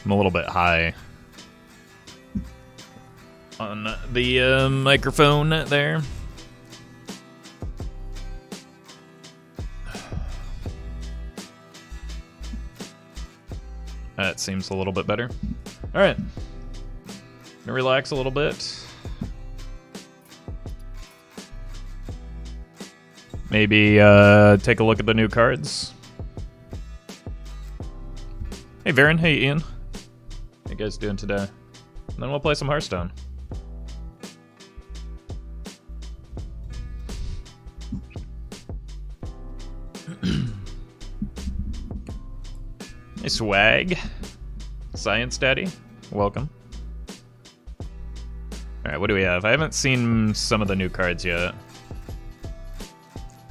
I'm a little bit high on the microphone there. That seems a little bit better. All right. Gonna relax a little bit. Maybe take a look at the new cards. Hey, Varen. Hey, Ian. How you guys doing today? And then we'll play some Hearthstone. Hey, Swag. Science Daddy. Welcome. Alright, what do we have? I haven't seen some of the new cards yet.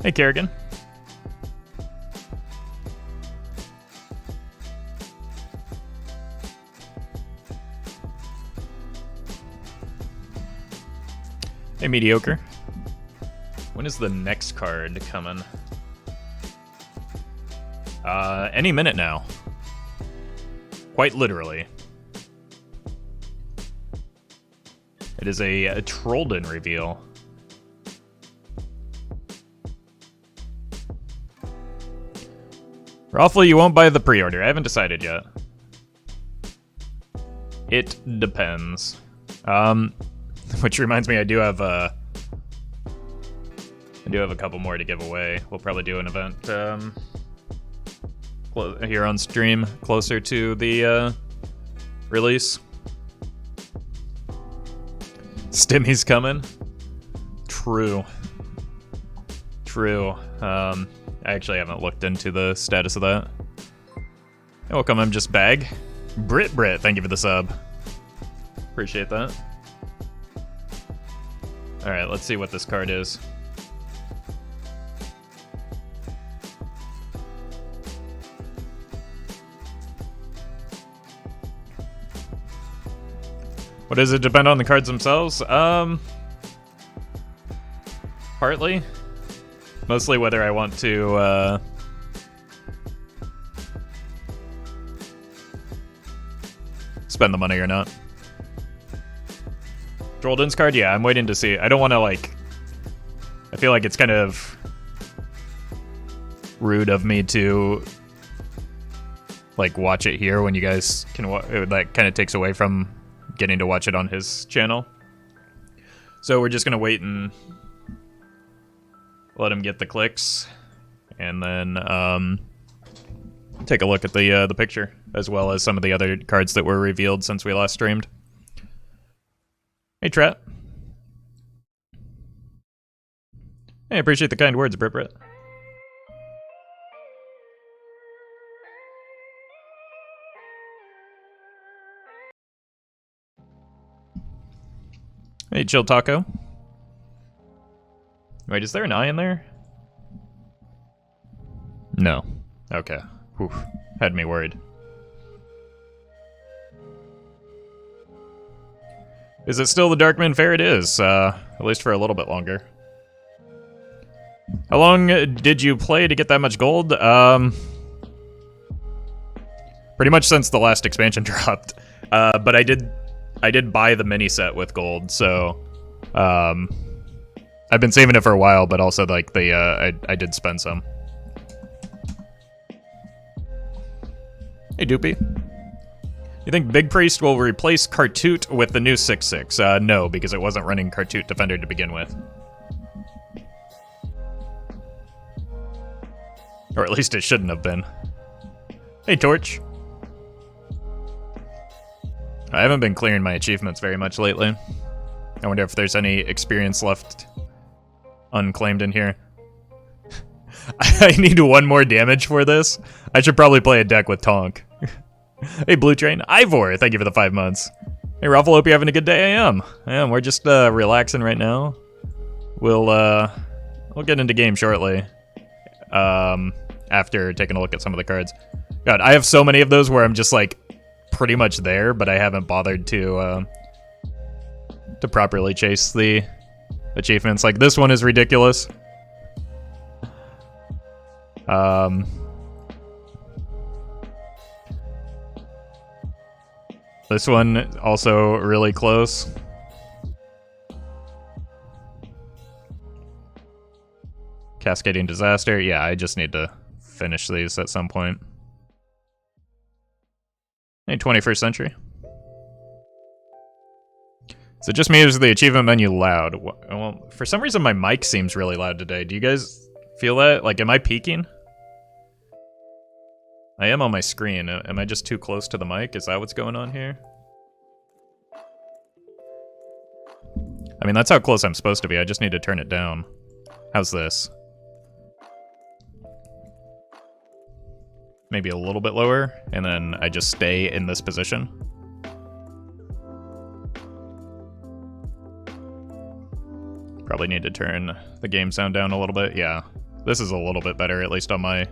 Hey, Kerrigan. Hey, Mediocre. When is the next card coming? Any minute now. Quite literally. It is a Trollden reveal. Roffle, you won't buy the pre-order. I haven't decided yet. It depends. Which reminds me, I do have a couple more to give away. We'll probably do an event here on stream closer to the release. Stimmy's coming. True. I actually haven't looked into the status of that. Hey, welcome, I'm just Bag. Brit, thank you for the sub. Appreciate that. Alright, let's see what this card is. What does it depend on the cards themselves? Partly. Mostly whether I want to, spend the money or not. Trollden's card? Yeah, I'm waiting to see. I don't want to, like... I feel like it's kind of rude of me to, like, watch it here when you guys can that kind of takes away from getting to watch it on his channel. So we're just going to wait and let him get the clicks, and then take a look at the picture, as well as some of the other cards that were revealed since we last streamed. Hey, Trat. Hey, I appreciate the kind words, Brit. Hey, Chill Taco. Wait, is there an eye in there? No. Okay. Whew. Had me worried. Is it still the Darkman Fair? It is, at least for a little bit longer. How long did you play to get that much gold? Pretty much since the last expansion dropped. But I did buy the mini set with gold, so I've been saving it for a while, but also like I did spend some. Hey, Doopy. You think Big Priest will replace Kartut with the new 6/6? No, because it wasn't running Kartut Defender to begin with. Or at least it shouldn't have been. Hey, Torch. I haven't been clearing my achievements very much lately. I wonder if there's any experience left unclaimed in here. I need one more damage for this. I should probably play a deck with Tonk. Hey, Blue Train. Ivor, thank you for the 5 months. Hey, Roffle, hope you're having a good day. I am. We're just relaxing right now. We'll get into game shortly. After taking a look at some of the cards. God, I have so many of those where I'm just like pretty much there, but I haven't bothered to properly chase the achievements. Like this one is ridiculous. This one also really close. Cascading Disaster. Yeah, I just need to finish these at some point. Hey, 21st Century. So just me, is the achievement menu loud? Well, for some reason my mic seems really loud today. Do you guys feel that? Like, am I peaking? I am on my screen. Am I just too close to the mic? Is that what's going on here? I mean, that's how close I'm supposed to be. I just need to turn it down. How's this? Maybe a little bit lower, and then I just stay in this position. Probably need to turn the game sound down a little bit. Yeah, this is a little bit better, at least on my...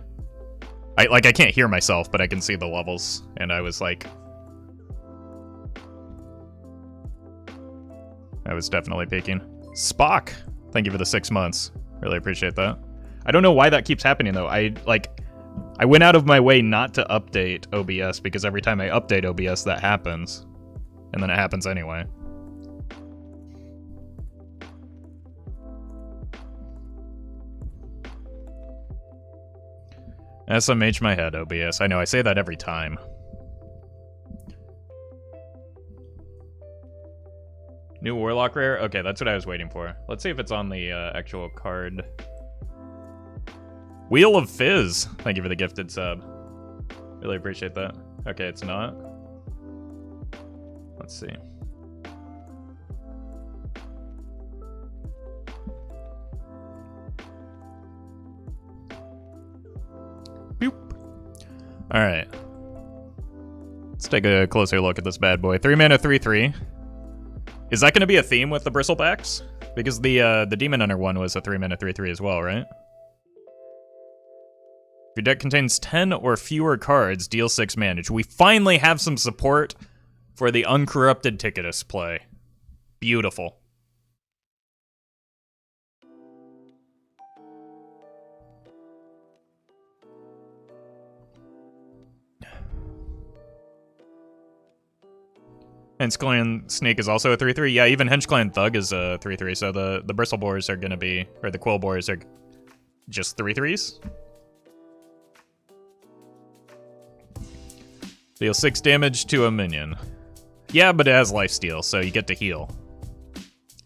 I can't hear myself, but I can see the levels, and I was like... I was definitely peaking. Spock! Thank you for the 6 months. Really appreciate that. I don't know why that keeps happening, though. I went out of my way not to update OBS, because every time I update OBS, that happens. And then it happens anyway. SMH my head, OBS. I know, I say that every time. New Warlock rare? Okay, that's what I was waiting for. Let's see if it's on the actual card. Wheel of Fizz! Thank you for the gifted sub. Really appreciate that. Okay, it's not. Let's see. Boop. Alright. Let's take a closer look at this bad boy. 3 mana, 3/3. Is that going to be a theme with the Bristlebacks? Because the Demon Hunter one was a 3 mana, 3/3 as well, right? If your deck contains 10 or fewer cards, deal 6 damage. We finally have some support for the Uncorrupted Ticketus play. Beautiful. Henchclan Snake is also a 3/3. Yeah, even Henchclan Thug is a 3/3, so the Bristleboars are gonna be, or the Quillboars are just 3/3s. Deal 6 damage to a minion. Yeah, but it has lifesteal, so you get to heal.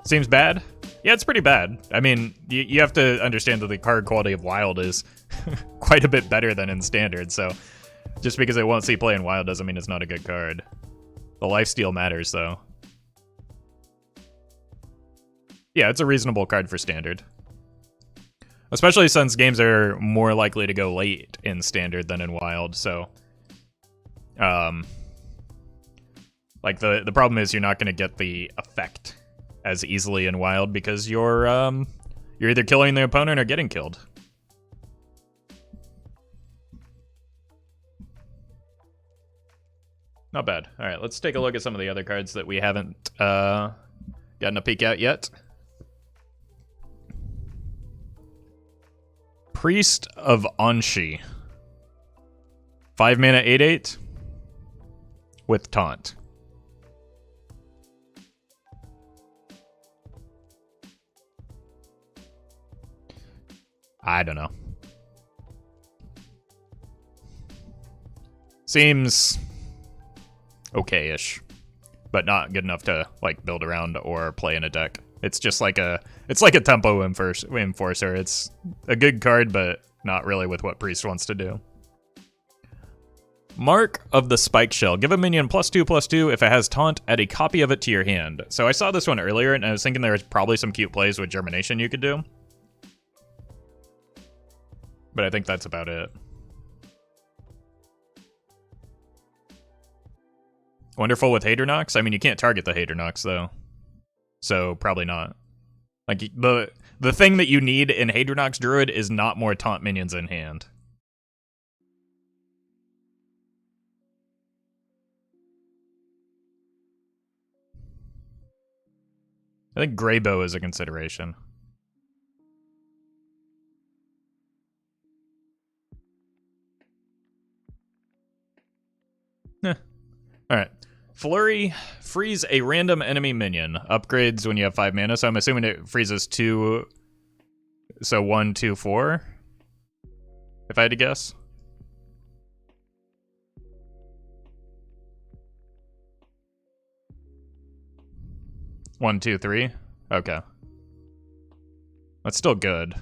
Seems bad? Yeah, it's pretty bad. I mean, you have to understand that the card quality of Wild is quite a bit better than in Standard, so just because it won't see play in Wild doesn't mean it's not a good card. The lifesteal matters, though. Yeah, it's a reasonable card for Standard. Especially since games are more likely to go late in Standard than in Wild, so... like, the problem is you're not going to get the effect as easily in Wild because you're either killing the opponent or getting killed. Not bad. All right, let's take a look at some of the other cards that we haven't gotten a peek at yet. Priest of Anshi. 5 mana, 8/8 with taunt. I don't know. Seems okay-ish, but not good enough to like build around or play in a deck. It's just like it's like a tempo enforcer. It's a good card, but not really with what Priest wants to do. Mark of the Spike Shell. Give a minion +2/+2 if it has taunt. Add a copy of it to your hand. So I saw this one earlier, and I was thinking there was probably some cute plays with Germination you could do. But I think that's about it. Wonderful with Haternox? I mean, you can't target the Haternox, though. So, probably not. Like, the thing that you need in Haternox Druid is not more taunt minions in hand. I think Greybow is a consideration. Alright. Flurry, freeze a random enemy minion. Upgrades when you have 5 mana, so I'm assuming it freezes 2... So 1, 2, 4? If I had to guess. One, two, three? Okay. That's still good.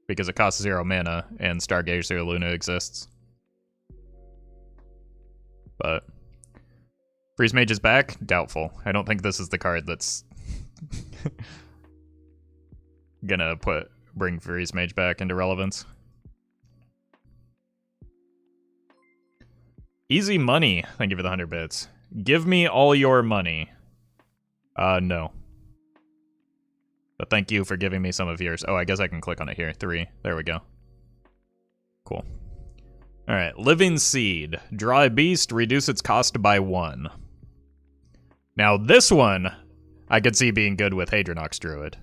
Because it costs 0 mana, and Stargazer Luna exists. But... Freeze Mage is back? Doubtful. I don't think this is the card that's... gonna bring Freeze Mage back into relevance. Easy money. Thank you for the 100 bits. Give me all your money. No. But thank you for giving me some of yours. Oh, I guess I can click on it here. 3. There we go. Cool. Alright, Living Seed. Draw a beast, reduce its cost by 1. Now this one, I could see being good with Hadronox Druid.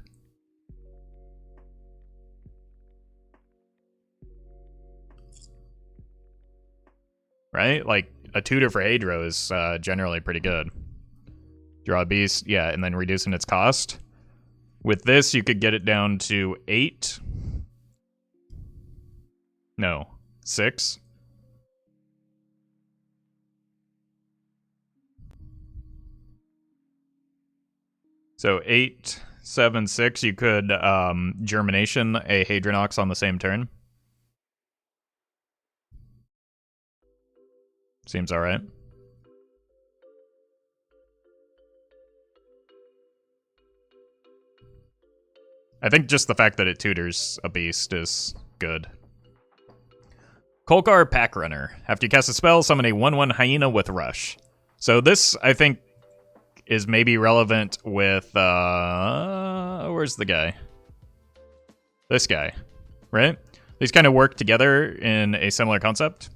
Right? Like, a tutor for Hadro is generally pretty good. Draw a beast, yeah, and then reducing its cost. With this, you could get it down to 8. No, 6. So 8, 7, 6, you could Germination a Hadronox on the same turn. Seems alright. I think just the fact that it tutors a beast is good. Kolkar Pack Runner. After you cast a spell, summon a 1/1 hyena with Rush. So this, I think, is maybe relevant with, where's the guy? This guy, right? These kind of work together in a similar concept.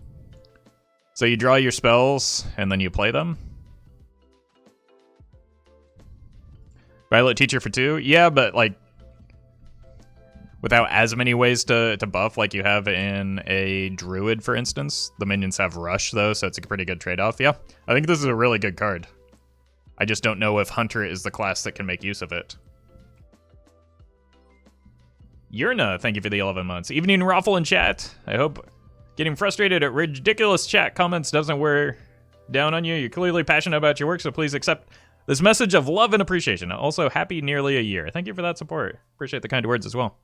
So you draw your spells, and then you play them. Violet Teacher for 2? Yeah, but, like, without as many ways to buff like you have in a Druid, for instance. The minions have Rush, though, so it's a pretty good trade-off. Yeah, I think this is a really good card. I just don't know if Hunter is the class that can make use of it. Yurna, thank you for the 11 months. Evening Roffle in chat. I hope getting frustrated at ridiculous chat comments doesn't wear down on you. You're clearly passionate about your work, so please accept this message of love and appreciation. Also, happy nearly a year. Thank you for that support. Appreciate the kind words as well.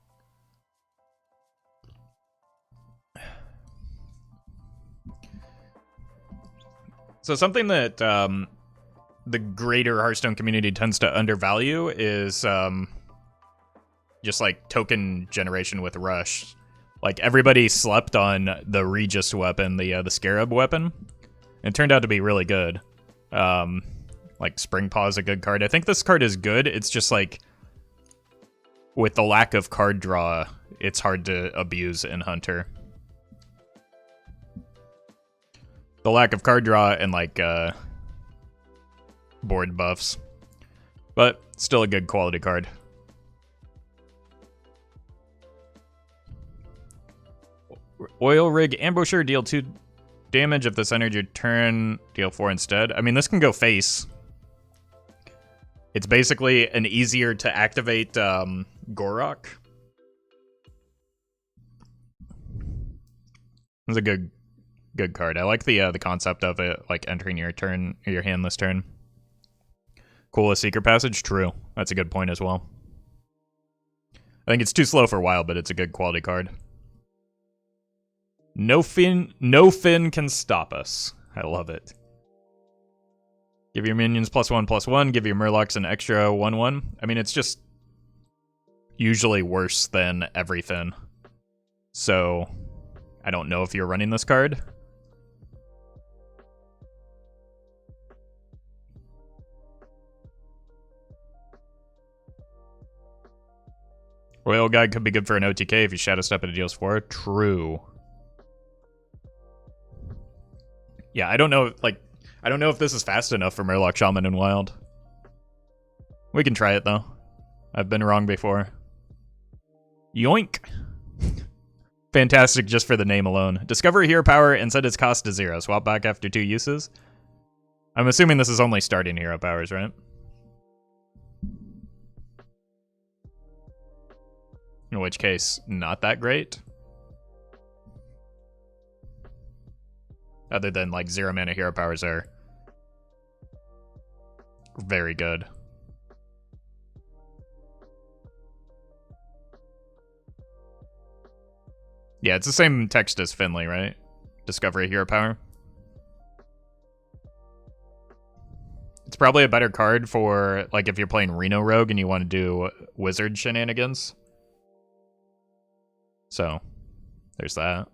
So something that the greater Hearthstone community tends to undervalue is just like token generation with Rush. Like everybody slept on the Regis weapon, the Scarab weapon. It turned out to be really good. Like Spring Paw is a good card. I think this card is good. It's just like with the lack of card draw, it's hard to abuse in Hunter. The lack of card draw and like board buffs. But still a good quality card. Oil Rig Ambusher, deal 2 damage. If this entered your turn, deal 4 instead. I mean, this can go face. It's basically an easier to activate Gorok. It's a good card. I like the concept of it, like entering your hand this turn. Coolest Secret Passage? True. That's a good point as well. I think it's too slow for a while, but it's a good quality card. No fin can stop us. I love it. Give your minions +1/+1. Give your Murlocs an extra 1/1. I mean, it's just usually worse than everything. So, I don't know if you're running this card. Royal Guide could be good for an OTK if you Shadow Step and it deals 4. True. Yeah, I don't know if this is fast enough for Murloc Shaman and Wild. We can try it though. I've been wrong before. Yoink. Fantastic just for the name alone. Discover a hero power and set its cost to 0. Swap back after 2 uses. I'm assuming this is only starting hero powers, right? In which case, not that great. Other than, like, 0 mana hero powers are very good. Yeah, it's the same text as Finley, right? Discovery hero power. It's probably a better card for, like, if you're playing Reno Rogue and you want to do wizard shenanigans. So, there's that.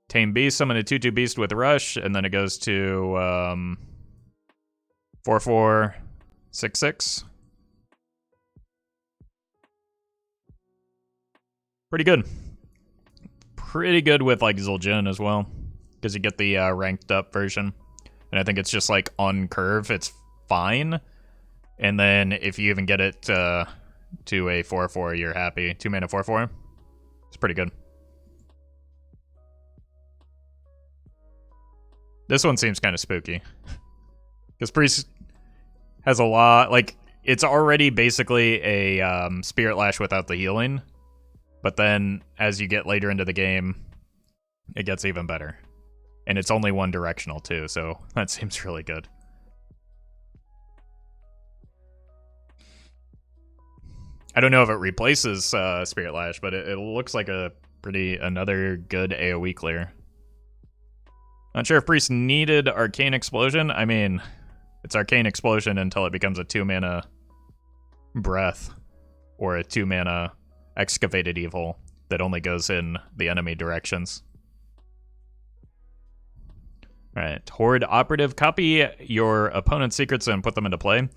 Tame Beast, summon a 2/2 Beast with Rush, and then it goes to 4/4, 6/6. Pretty good. Pretty good with, like, Zul'jin as well, because you get the ranked up version. And I think it's just, like, on curve, it's fine. And then if you even get it to a 4/4, you're happy. 2 mana 4/4. It's pretty good. This one seems kind of spooky. Because Priest has a lot, like, it's already basically a Spirit Lash without the healing. But then, as you get later into the game, it gets even better. And it's only one directional, too, so that seems really good. I don't know if it replaces Spirit Lash, but it looks like another good AoE clear. Not sure if Priest needed Arcane Explosion. I mean, it's Arcane Explosion until it becomes a 2 mana Breath or a 2 mana Excavated Evil that only goes in the enemy directions. Alright, Horde Operative. Copy your opponent's secrets and put them into play.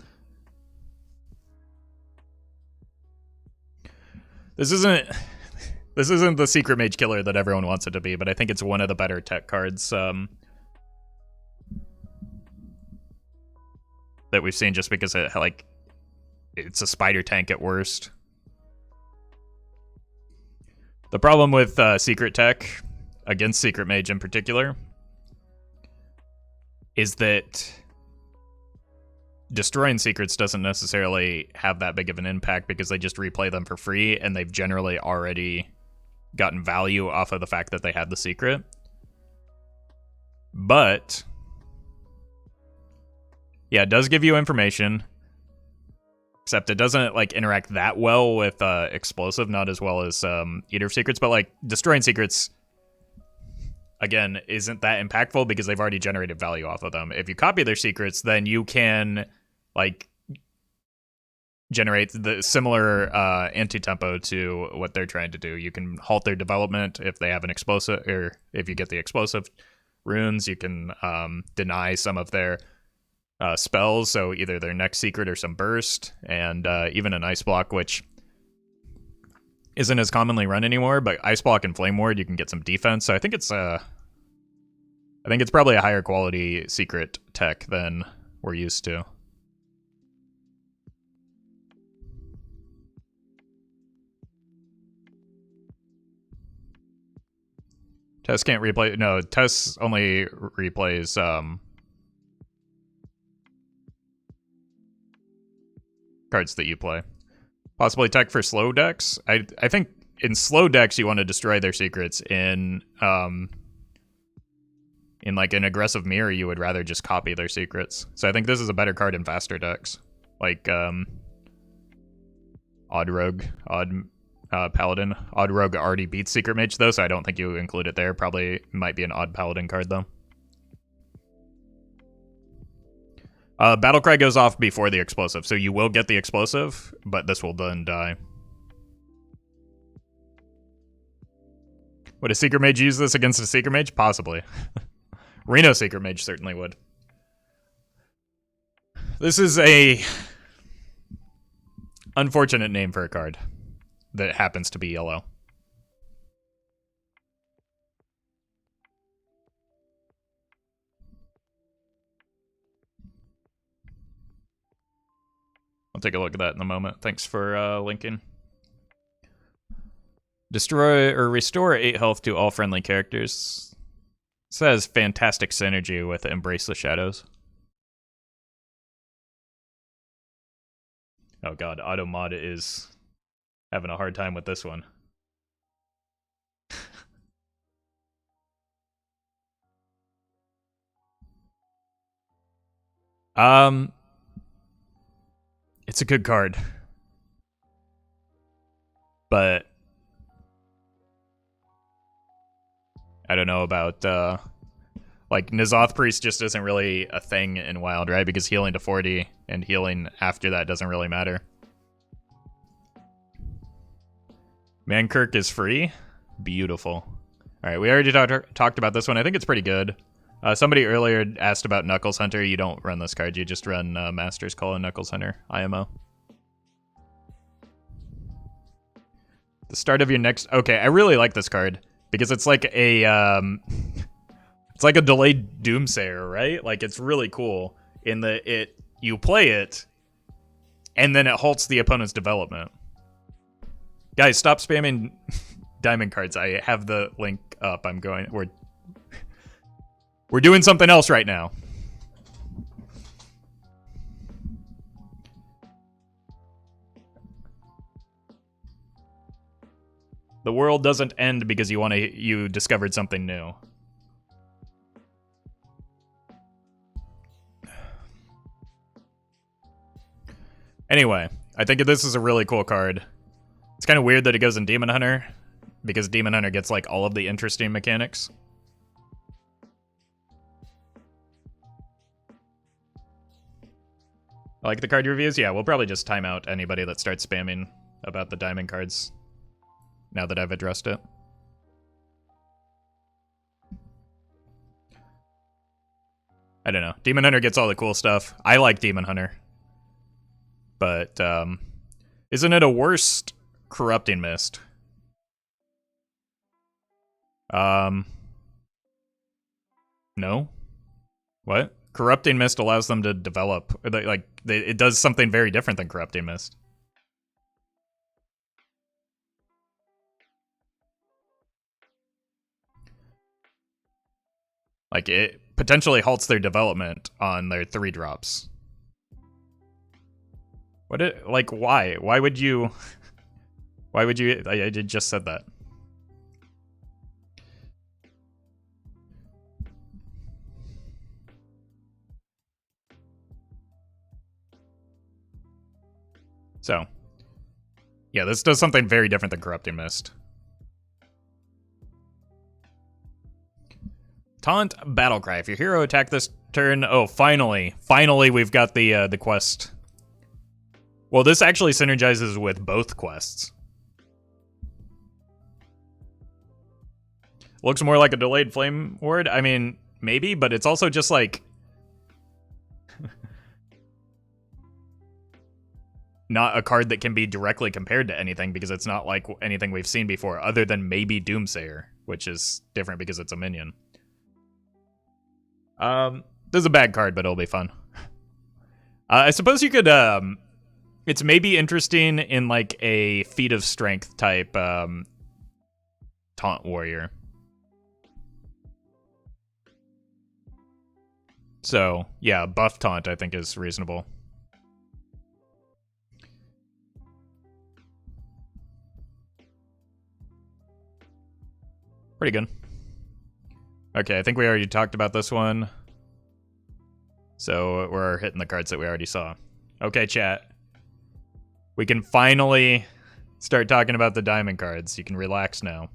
This isn't the Secret Mage Killer that everyone wants it to be, but I think it's one of the better tech cards that we've seen, just because it's a spider tank at worst. The problem with Secret Tech, against Secret Mage in particular, is that destroying secrets doesn't necessarily have that big of an impact because they just replay them for free, and they've generally already gotten value off of the fact that they had the secret. But yeah, it does give you information, except it doesn't like interact that well with explosive, not as well as Eater of Secrets. But like destroying secrets, again, isn't that impactful because they've already generated value off of them. If you copy their secrets, then you can like generate the similar anti-tempo to what they're trying to do. You can halt their development if they have an explosive, or if you get the explosive runes, you can deny some of their spells, so either their next secret or some burst, and even an ice block, which isn't as commonly run anymore, but ice block and flame ward, you can get some defense. So I think it's probably a higher quality secret tech than we're used to. Tess can't replay. No, Tess only replays cards that you play. Possibly tech for slow decks. I think in slow decks you want to destroy their secrets. In like an aggressive mirror, you would rather just copy their secrets. So I think this is a better card in faster decks, like Odd Rogue, Odd Paladin. Odd Rogue already beats Secret Mage though, so I don't think you include it there. Probably might be an Odd Paladin card though. Battlecry goes off before the explosive, so you will get the explosive, but this will then die. Would a Secret Mage use this against a Secret Mage? Possibly. Reno Secret Mage certainly would. This is a unfortunate name for a card that happens to be yellow. I'll take a look at that in a moment. Thanks for linking. Destroy or restore 8 health to all friendly characters. This has fantastic synergy with Embrace the Shadows. Oh god, Automod is having a hard time with this one. It's a good card. But I don't know about like N'Zoth Priest just isn't really a thing in Wild, right? Because healing to 40 and healing after that doesn't really matter. Mankirk is free. Beautiful. All right, we already talked about this one. I think it's pretty good. Somebody earlier asked about Knuckles Hunter. You don't run this card. You just run Master's Call and Knuckles Hunter, IMO. The start of your next... Okay, I really like this card because it's like a... it's like a delayed Doomsayer, right? Like, it's really cool in that you play it, and then it halts the opponent's development. Guys, stop spamming diamond cards. I have the link up. We're doing something else right now. The world doesn't end because you discovered something new. Anyway, I think this is a really cool card. It's kind of weird that it goes in Demon Hunter, because Demon Hunter gets like all of the interesting mechanics. I like the card reviews? Yeah, we'll probably just time out anybody that starts spamming about the diamond cards now that I've addressed it. I don't know. Demon Hunter gets all the cool stuff. I like Demon Hunter. But, isn't it a worst Corrupting Mist? No? What? Corrupting Mist allows them to develop. It does something very different than Corrupting Mist. Like, it potentially halts their development on their 3-drops. Why? Why would you... Why would you... I just said that. So, yeah, this does something very different than Corrupting Mist. Taunt Battlecry. If your hero attack this turn... Oh, finally. Finally, we've got the quest. Well, this actually synergizes with both quests. Looks more like a delayed flame ward. I mean, maybe, but it's also just like... not a card that can be directly compared to anything because it's not like anything we've seen before other than maybe Doomsayer, which is different because it's a minion. This is a bad card, but it'll be fun. I suppose you could, it's maybe interesting in like a feat of strength type, taunt warrior. So, yeah, buff taunt I think is reasonable. Pretty good. Okay, I think we already talked about this one. So we're hitting the cards that we already saw. Okay, chat. We can finally start talking about the diamond cards. You can relax now.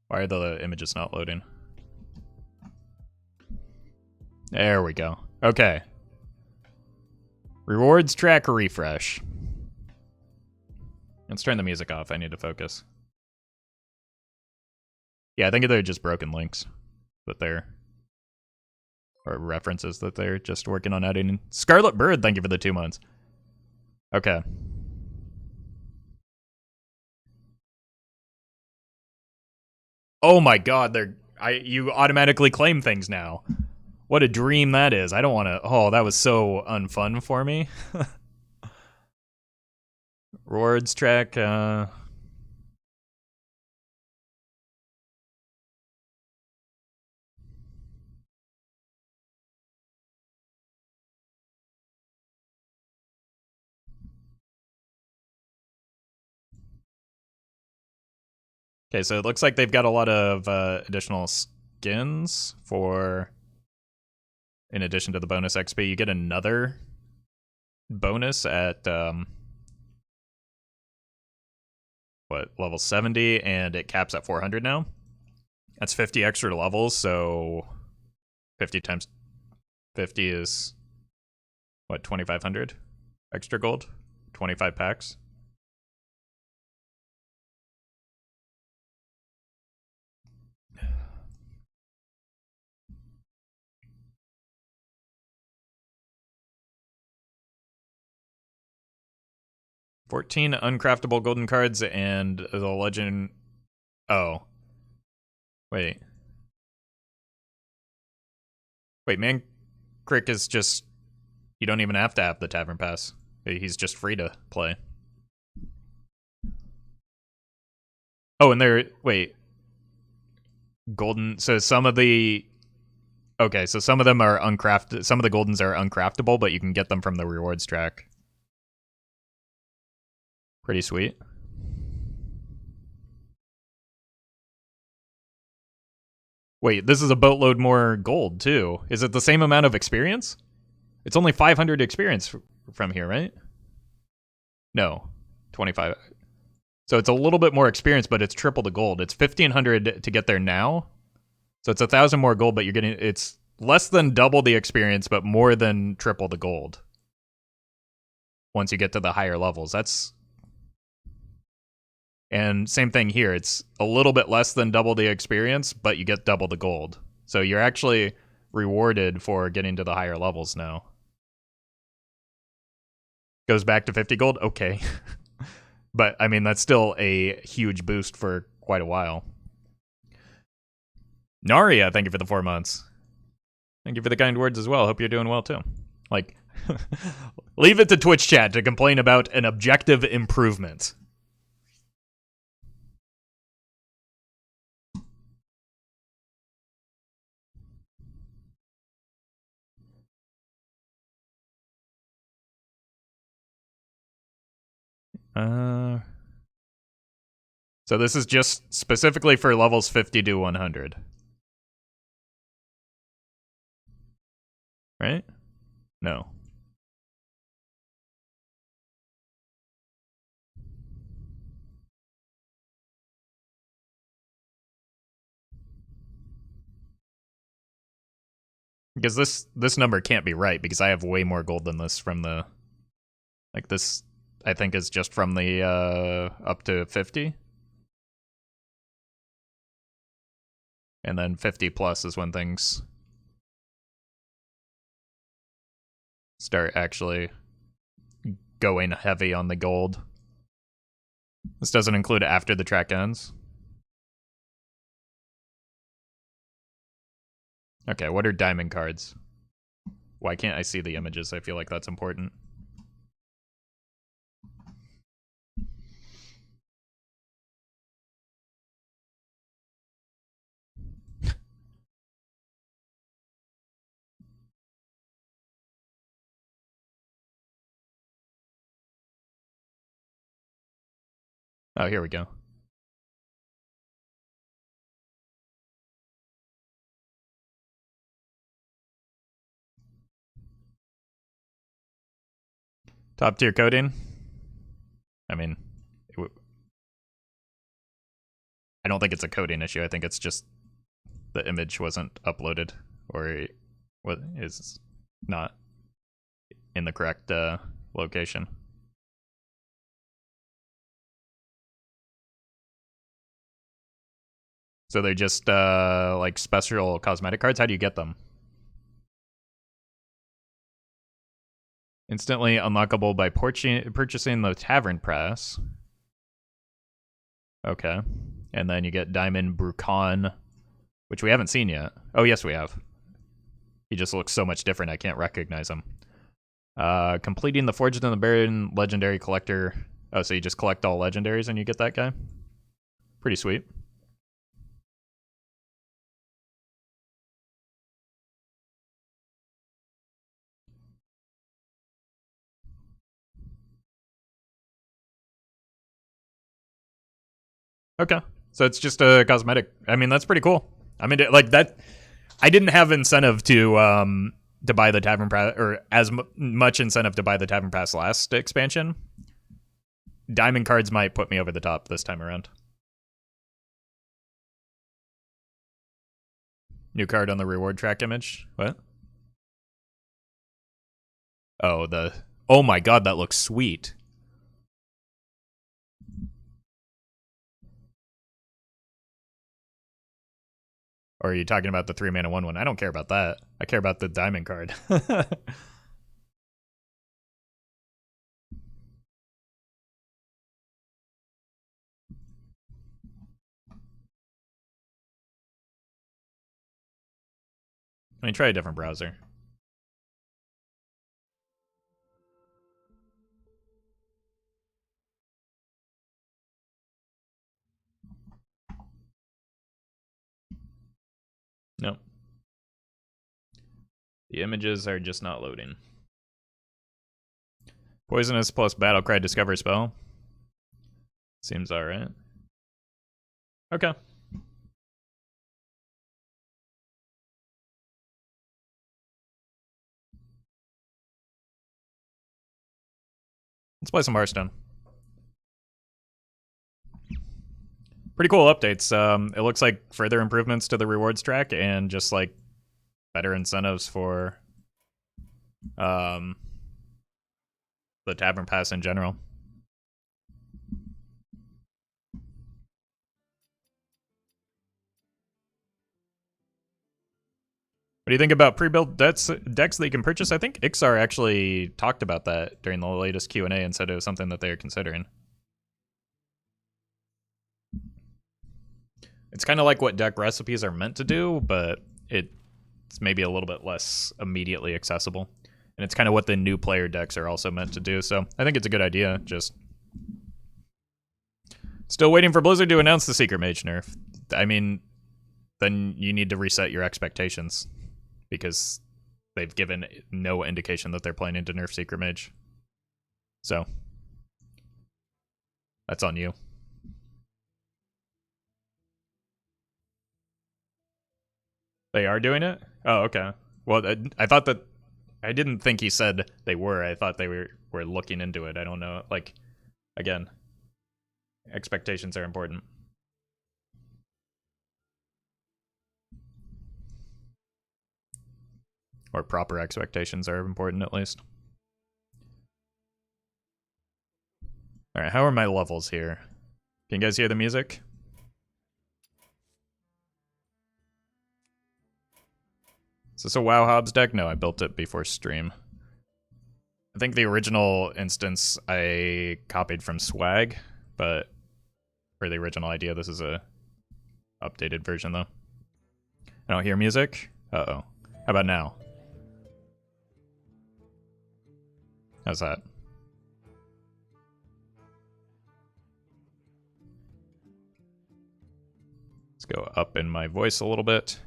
Why are the images not loading? There we go. Okay. Rewards track refresh. Let's turn the music off. I need to focus. Yeah, I think they're just broken links that they're... or references that they're just working on adding in. Scarlet Bird, thank you for the 2 months. Okay. Oh my god, you automatically claim things now. What a dream that is. I don't want to... Oh, that was so unfun for me. Rewards track, Okay, so it looks like they've got a lot of additional skins for, in addition to the bonus XP, you get another bonus at, level 70, and it caps at 400 now. That's 50 extra levels, so 50 times 50 is, 2,500 extra gold? 25 packs? $14 uncraftable golden cards and the legend. Oh. Wait. Man Crick is just. You don't even have to have the Tavern Pass. He's just free to play. Oh, and there. Wait. Golden. So some of the. Okay, so some of them are uncrafted. Some of the Goldens are uncraftable, but you can get them from the rewards track. Pretty sweet. Wait, this is a boatload more gold, too. Is it the same amount of experience? It's only 500 experience from here, right? No, 25. So it's a little bit more experience, but it's triple the gold. It's 1,500 to get there now. So it's 1,000 more gold, but you're getting, it's less than double the experience, but more than triple the gold. Once you get to the higher levels, that's. And same thing here. It's a little bit less than double the experience, but you get double the gold. So you're actually rewarded for getting to the higher levels now. Goes back to 50 gold? Okay. But, I mean, that's still a huge boost for quite a while. Naria, thank you for the 4 months. Thank you for the kind words as well. Hope you're doing well, too. Like, leave it to Twitch chat to complain about an objective improvement. So this is just specifically for levels 50 to 100. Right? No. Because this number can't be right, because I have way more gold than this from the... Like, this, I think, is just from the up to 50. And then 50 plus is when things start actually going heavy on the gold. This doesn't include after the track ends. Okay, what are diamond cards? Why can't I see the images? I feel like that's important. Oh, here we go. Top tier coding? I mean, I don't think it's a coding issue. I think it's just the image wasn't uploaded, or what is not in the correct location. So they're just like special cosmetic cards. How do you get them? Instantly unlockable by purchasing the Tavern Pass. Okay. And then you get Diamond Brucon, which we haven't seen yet. Oh, yes, we have. He just looks so much different, I can't recognize him. Completing the Forged in the Baron Legendary Collector. Oh, so you just collect all legendaries and you get that guy? Pretty sweet. Okay. So it's just a cosmetic. I mean, that's pretty cool. I mean, like that. I didn't have incentive to buy the Tavern Pass, or as much incentive to buy the Tavern Pass last expansion. Diamond cards might put me over the top this time around. New card on the reward track image. What? Oh, oh my god, that looks sweet. Or are you talking about the 3-mana 1/1? I don't care about that. I care about the diamond card. Let me try a different browser. Nope. The images are just not loading. Poisonous plus Battlecry Discover spell. Seems alright. Okay. Let's play some Hearthstone. Pretty cool updates. It looks like further improvements to the rewards track and just like better incentives for the Tavern Pass in general. What do you think about pre-built decks that you can purchase? I think Ixar actually talked about that during the latest Q&A and said it was something that they are considering. It's kind of like what deck recipes are meant to do, but it's maybe a little bit less immediately accessible. And it's kind of what the new player decks are also meant to do, so I think it's a good idea. Just still waiting for Blizzard to announce the Secret Mage nerf. I mean, then you need to reset your expectations, because they've given no indication that they're planning to nerf Secret Mage. So that's on you. They are doing it? Oh, okay. Well, I thought that... I didn't think he said they were. I thought they were looking into it. I don't know. Like, again, expectations are important. Or proper expectations are important, at least. Alright, how are my levels here? Can you guys hear the music? Is this a WoW Hobbs deck? No, I built it before stream. I think the original instance I copied from Swag, but for the original idea, this is a updated version, though. I don't hear music? Uh-oh. How about now? How's that? Let's go up in my voice a little bit.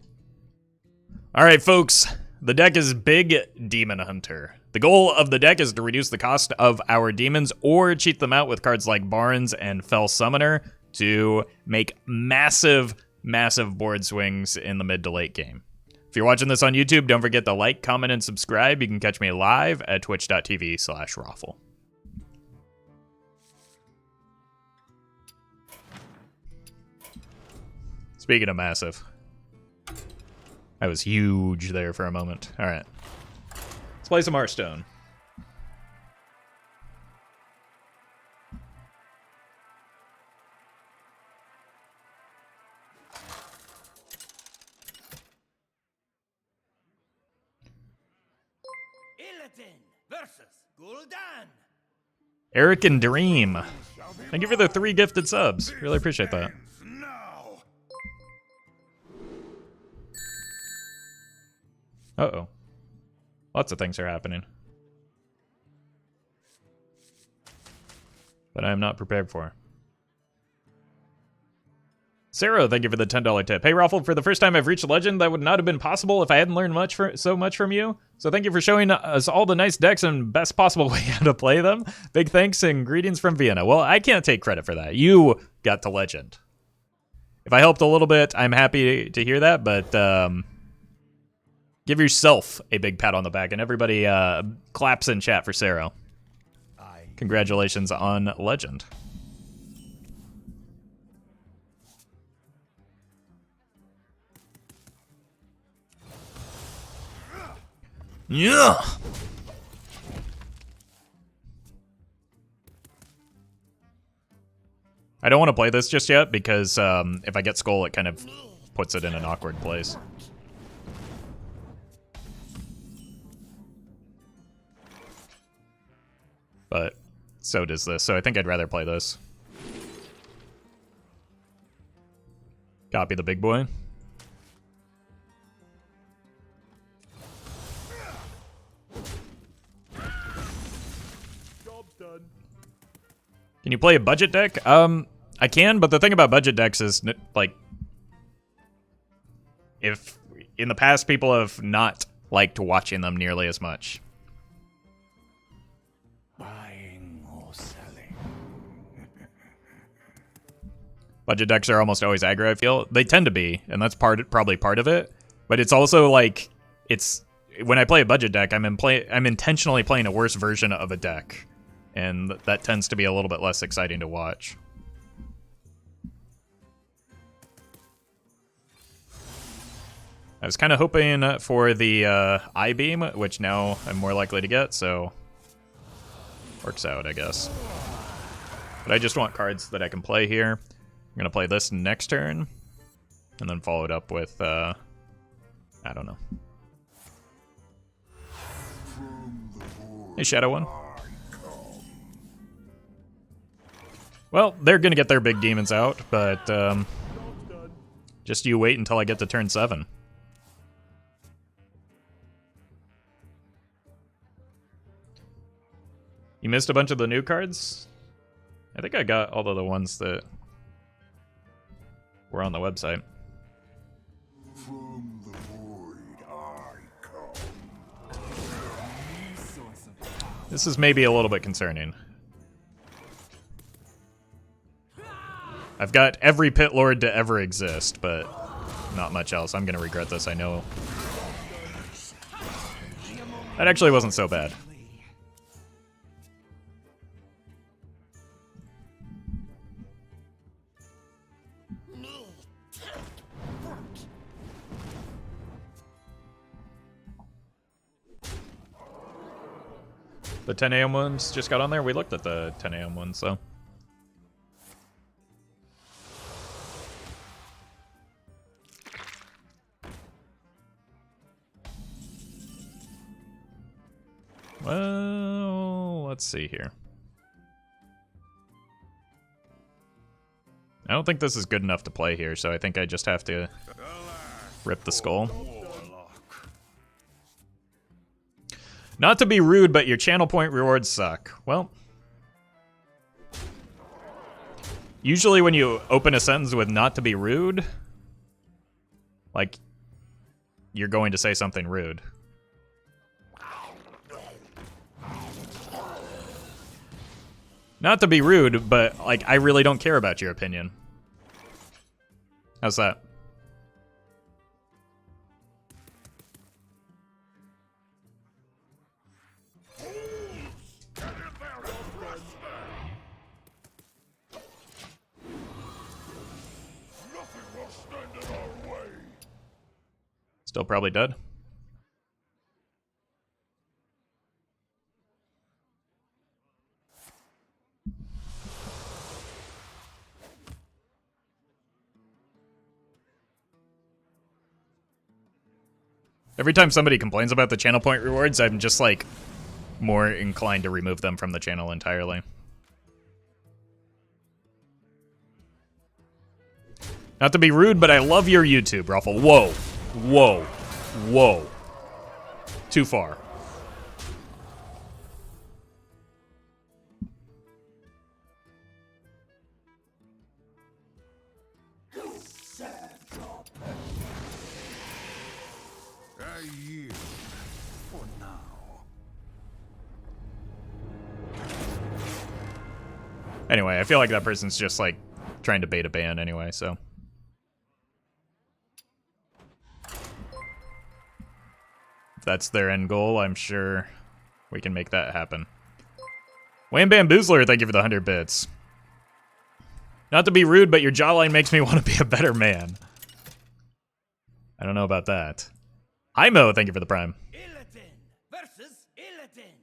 Alright, folks. The deck is Big Demon Hunter. The goal of the deck is to reduce the cost of our demons or cheat them out with cards like Barnes and Fell Summoner to make massive, massive board swings in the mid to late game. If you're watching this on YouTube, don't forget to like, comment, and subscribe. You can catch me live at twitch.tv/Roffle. Speaking of massive, I was huge there for a moment. All right, let's play some Hearthstone. Eric and Dream, thank you for the 3 gifted subs. Really appreciate that. Uh-oh. Lots of things are happening that I am not prepared for. Sarah, thank you for the $10 tip. Hey, Roffle, for the first time I've reached legend. That would not have been possible if I hadn't learned so much from you. So thank you for showing us all the nice decks and best possible way how to play them. Big thanks and greetings from Vienna. Well, I can't take credit for that. You got to legend. If I helped a little bit, I'm happy to hear that, but give yourself a big pat on the back, and everybody claps in chat for Sarah. Congratulations on Legend. Yeah. I don't want to play this just yet because if I get Skull, it kind of puts it in an awkward place. But so does this, so I think I'd rather play this. Copy the big boy. Job done. Can you play a budget deck? I can, but the thing about budget decks is, like, if in the past people have not liked watching them nearly as much. Buying or selling. Budget decks are almost always aggro, I feel. They tend to be, and that's probably part of it. But it's also like, when I play a budget deck, I'm intentionally playing a worse version of a deck. And that tends to be a little bit less exciting to watch. I was kind of hoping for the I-Beam, which now I'm more likely to get, so works out, I guess. But I just want cards that I can play here. I'm going to play this next turn, and then follow it up with, I don't know. Hey, Shadow One. Well, they're going to get their big demons out, but just you wait until I get to turn 7. You missed a bunch of the new cards? I think I got all of the ones that were on the website. From the void I come. This is maybe a little bit concerning. I've got every Pit Lord to ever exist, but not much else. I'm gonna regret this, I know. That actually wasn't so bad. The 10 a.m. ones just got on there. We looked at the 10 a.m. ones, so. Well, let's see here. I don't think this is good enough to play here, so I think I just have to rip the skull. Not to be rude, but your channel point rewards suck. Well, usually when you open a sentence with not to be rude, like, you're going to say something rude. Not to be rude, but, like, I really don't care about your opinion. How's that? Still probably dead. Every time somebody complains about the channel point rewards, I'm just like more inclined to remove them from the channel entirely. Not to be rude, but I love your YouTube, Roffle. Whoa. Whoa. Whoa. Too far. For now. Anyway, I feel like that person's just like trying to bait a ban anyway, so. If that's their end goal, I'm sure we can make that happen. Wham Bamboozler, thank you for the 100 bits. Not to be rude, but your jawline makes me want to be a better man. I don't know about that. Imo, thank you for the prime. Illidan versus Illidan.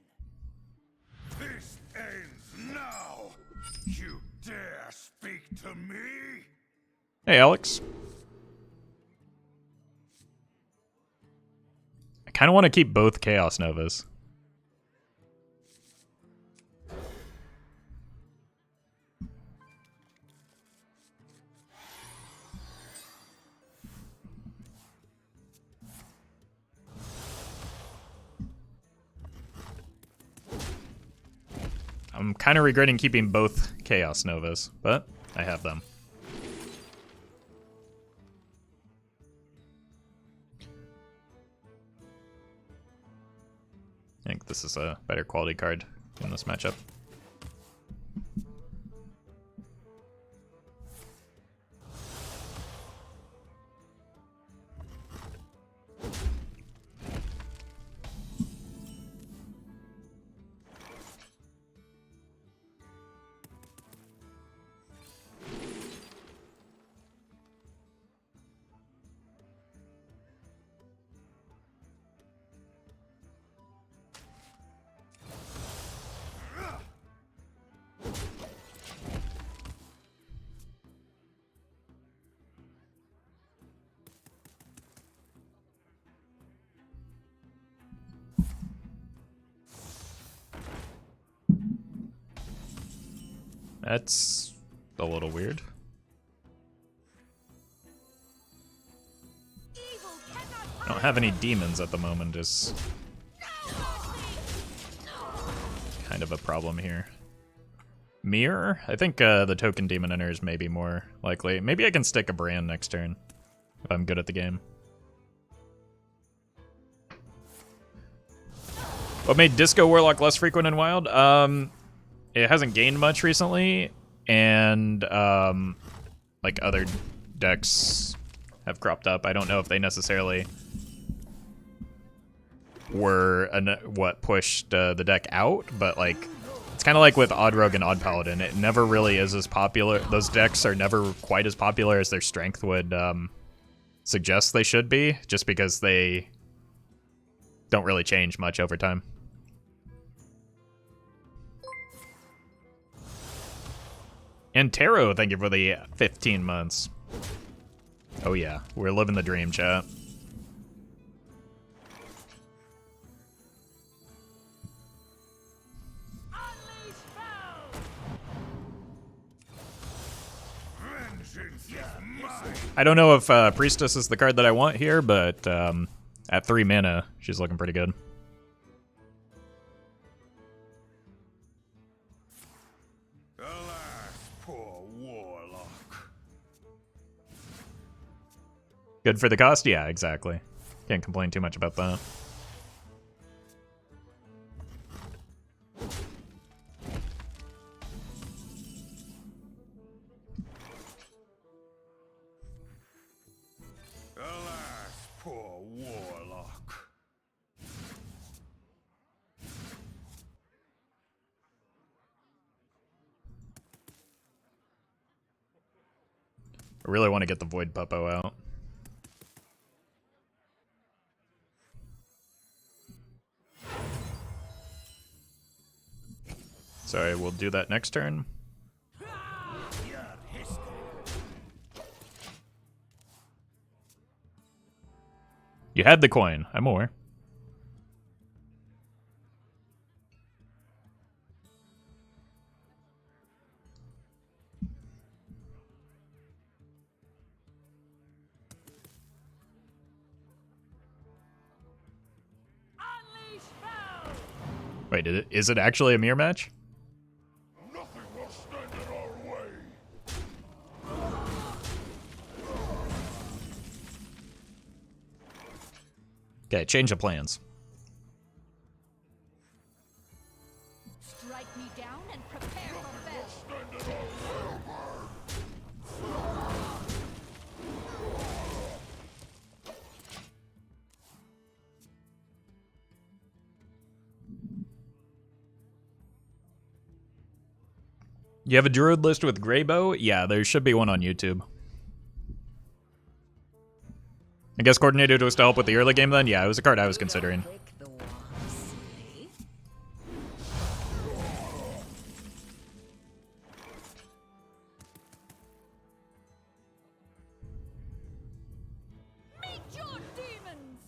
This ends now. You dare speak to me? Hey, Alex. I kind of want to keep both Chaos Novas. I'm kind of regretting keeping both Chaos Novas, but I have them. I think this is a better quality card in this matchup. That's a little weird. I don't have any demons at the moment, is kind of a problem here. Mirror? I think the token demon enters may be more likely. Maybe I can stick a brand next turn if I'm good at the game. What made Disco Warlock less frequent in Wild? It hasn't gained much recently, and like other decks have cropped up. I don't know if they necessarily were what pushed the deck out, but like it's kind of like with Odd Rogue and Odd Paladin. It never really is as popular. Those decks are never quite as popular as their strength would suggest they should be, just because they don't really change much over time. And Taro, thank you for the 15 months. Oh yeah, we're living the dream, chat. Vengeance is mine. I don't know if Priestess is the card that I want here, but at 3 mana, she's looking pretty good. Alas, poor warlock. Good for the cost? Yeah, exactly. Can't complain too much about that. Alas, poor warlock. I really want to get the Void Puppo out. Sorry, we'll do that next turn. You had the coin, I'm aware. Wait, is it actually a mirror match? Nothing will stand in our way. Okay, change of plans. Strike me down and prepare for battle. You have a druid list with Greybow? Yeah, there should be one on YouTube. I guess Coordinated was to help with the early game then? Yeah, it was a card I was considering. Meet your demons!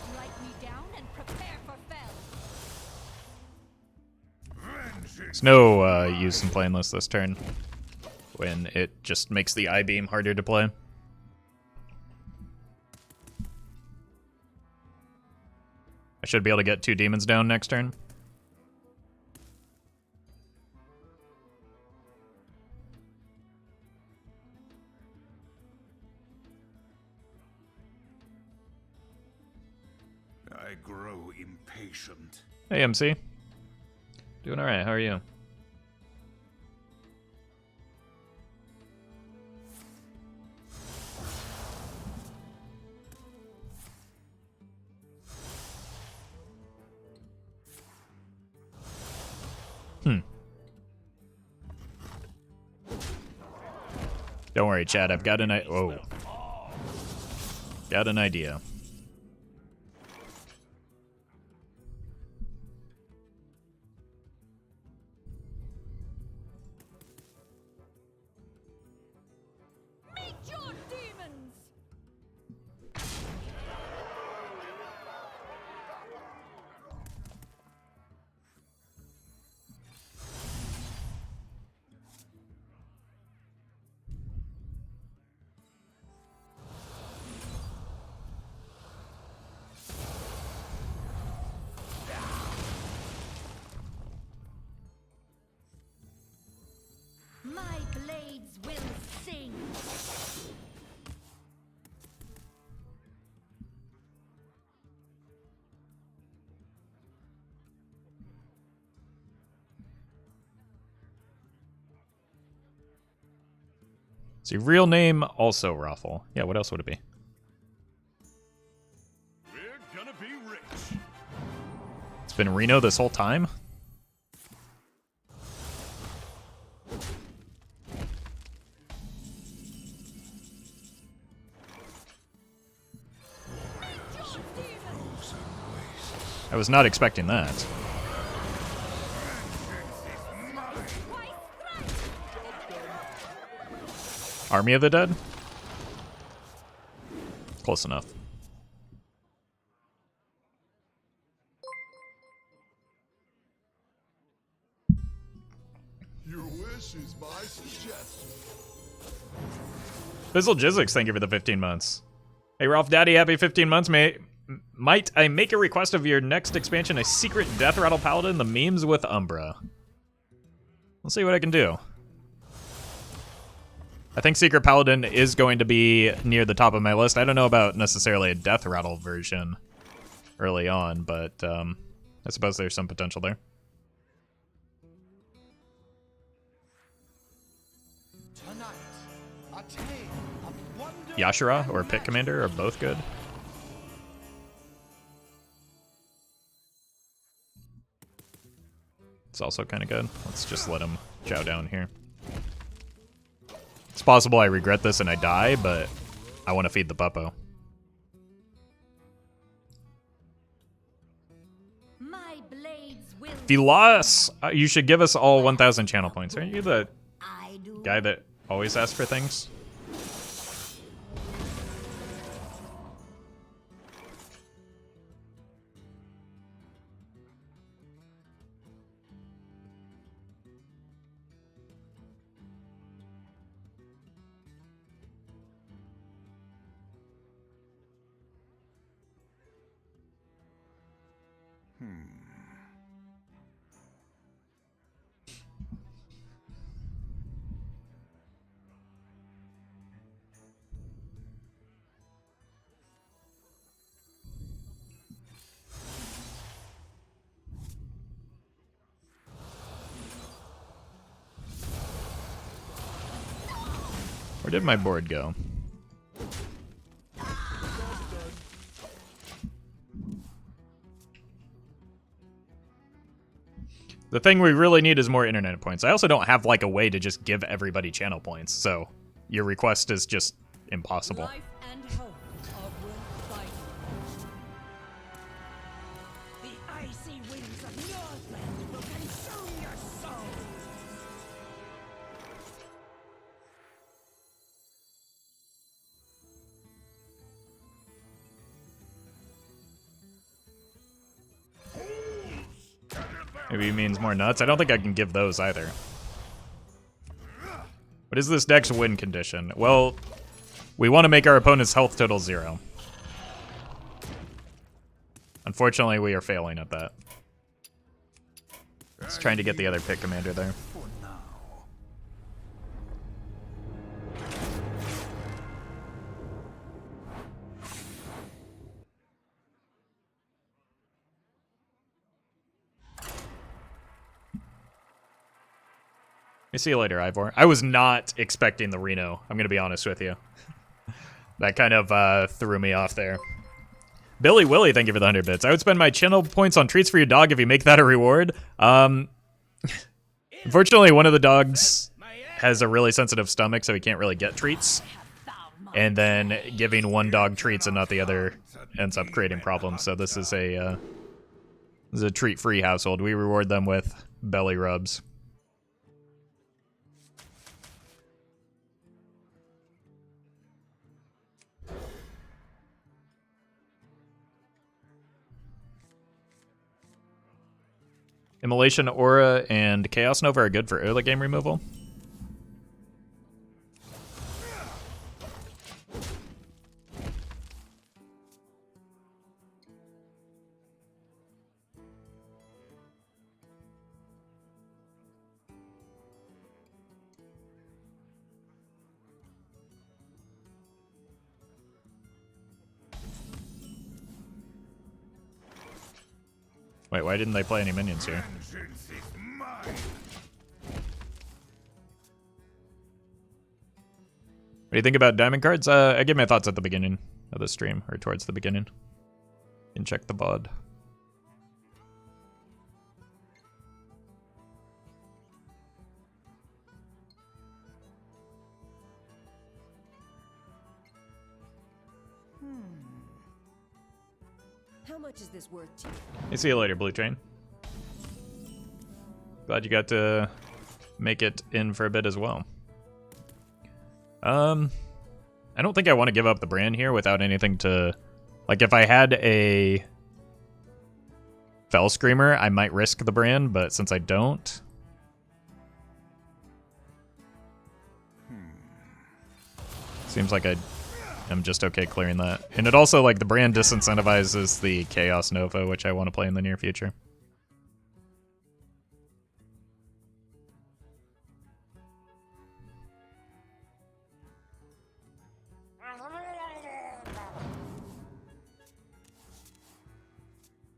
Strike me down and prepare for fell. There's no use in playing this turn when it just makes the I-beam harder to play. I should be able to get 2 demons down next turn. I grow impatient. Hey, MC. Doing alright, how are you? Don't worry, Chad. I've got an got an idea. Meet your demons! My blades will sing. Is your real name also Roffle? Yeah, what else would it be? We're gonna be rich. It's been Reno this whole time? I was not expecting that. Army of the Dead? Close enough. Your wish is my suggestion. Fizzle Jizzix, thank you for the 15 months. Hey, Ralph Daddy, happy 15 months, mate. Might I make a request of your next expansion, a secret Death Rattle Paladin, the memes with Umbra? We'll see what I can do. I think Secret Paladin is going to be near the top of my list. I don't know about necessarily a Death Rattle version early on, but I suppose there's some potential there. Tonight, a tale of wonder Yashara or Pit Commander are both good. It's also kind of good. Let's just let him chow down here. It's possible I regret this and I die, but I want to feed the puppo. My blades will Velas, you should give us all 1,000 channel points. Aren't you the I do. guy that always asks for things? Where did my board go? The thing we really need is more internet points. I also don't have like a way to just give everybody channel points, so your request is just impossible. Life and hope are worth fighting. The icy winds of Northland will consume your soul. Maybe he means more nuts. I don't think I can give those either. What is this deck's win condition? Well, we want to make our opponent's health total 0. Unfortunately, we are failing at that. Just trying to get the other pit commander there. For now. See you later, Ivor. I was not expecting the Reno. I'm going to be honest with you. That kind of threw me off there. Billy Willie, thank you for the 100 bits. I would spend my channel points on treats for your dog if you make that a reward. Unfortunately, one of the dogs has a really sensitive stomach, so he can't really get treats. And then giving one dog treats and not the other ends up creating problems. So this is a treat-free household. We reward them with belly rubs. Immolation Aura and Chaos Nova are good for early game removal. Wait, why didn't they play any minions here? Vengeance is mine. What do you think about diamond cards? I gave my thoughts at the beginning of the stream, or towards the beginning. You can check the VOD. How much is this worth to you? Hey, see you later, Blue Train. Glad you got to make it in for a bit as well. I don't think I want to give up the brand here without anything to... Like, if I had a Fell Screamer, I might risk the brand, but since I don't... Seems like I'm just okay clearing that. And it also, like, the brand disincentivizes the Chaos Nova, which I want to play in the near future.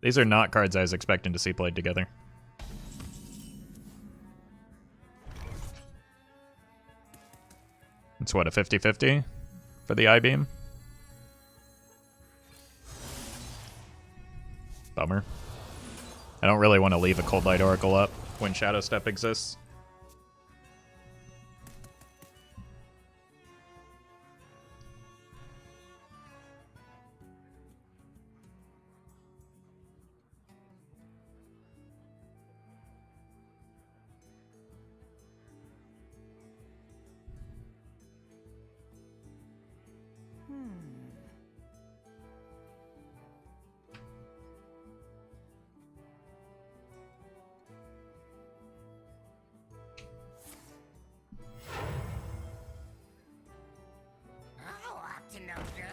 These are not cards I was expecting to see played together. It's what, a 50-50 for the I-Beam? Bummer. I don't really want to leave a Cold Light Oracle up when Shadow Step exists.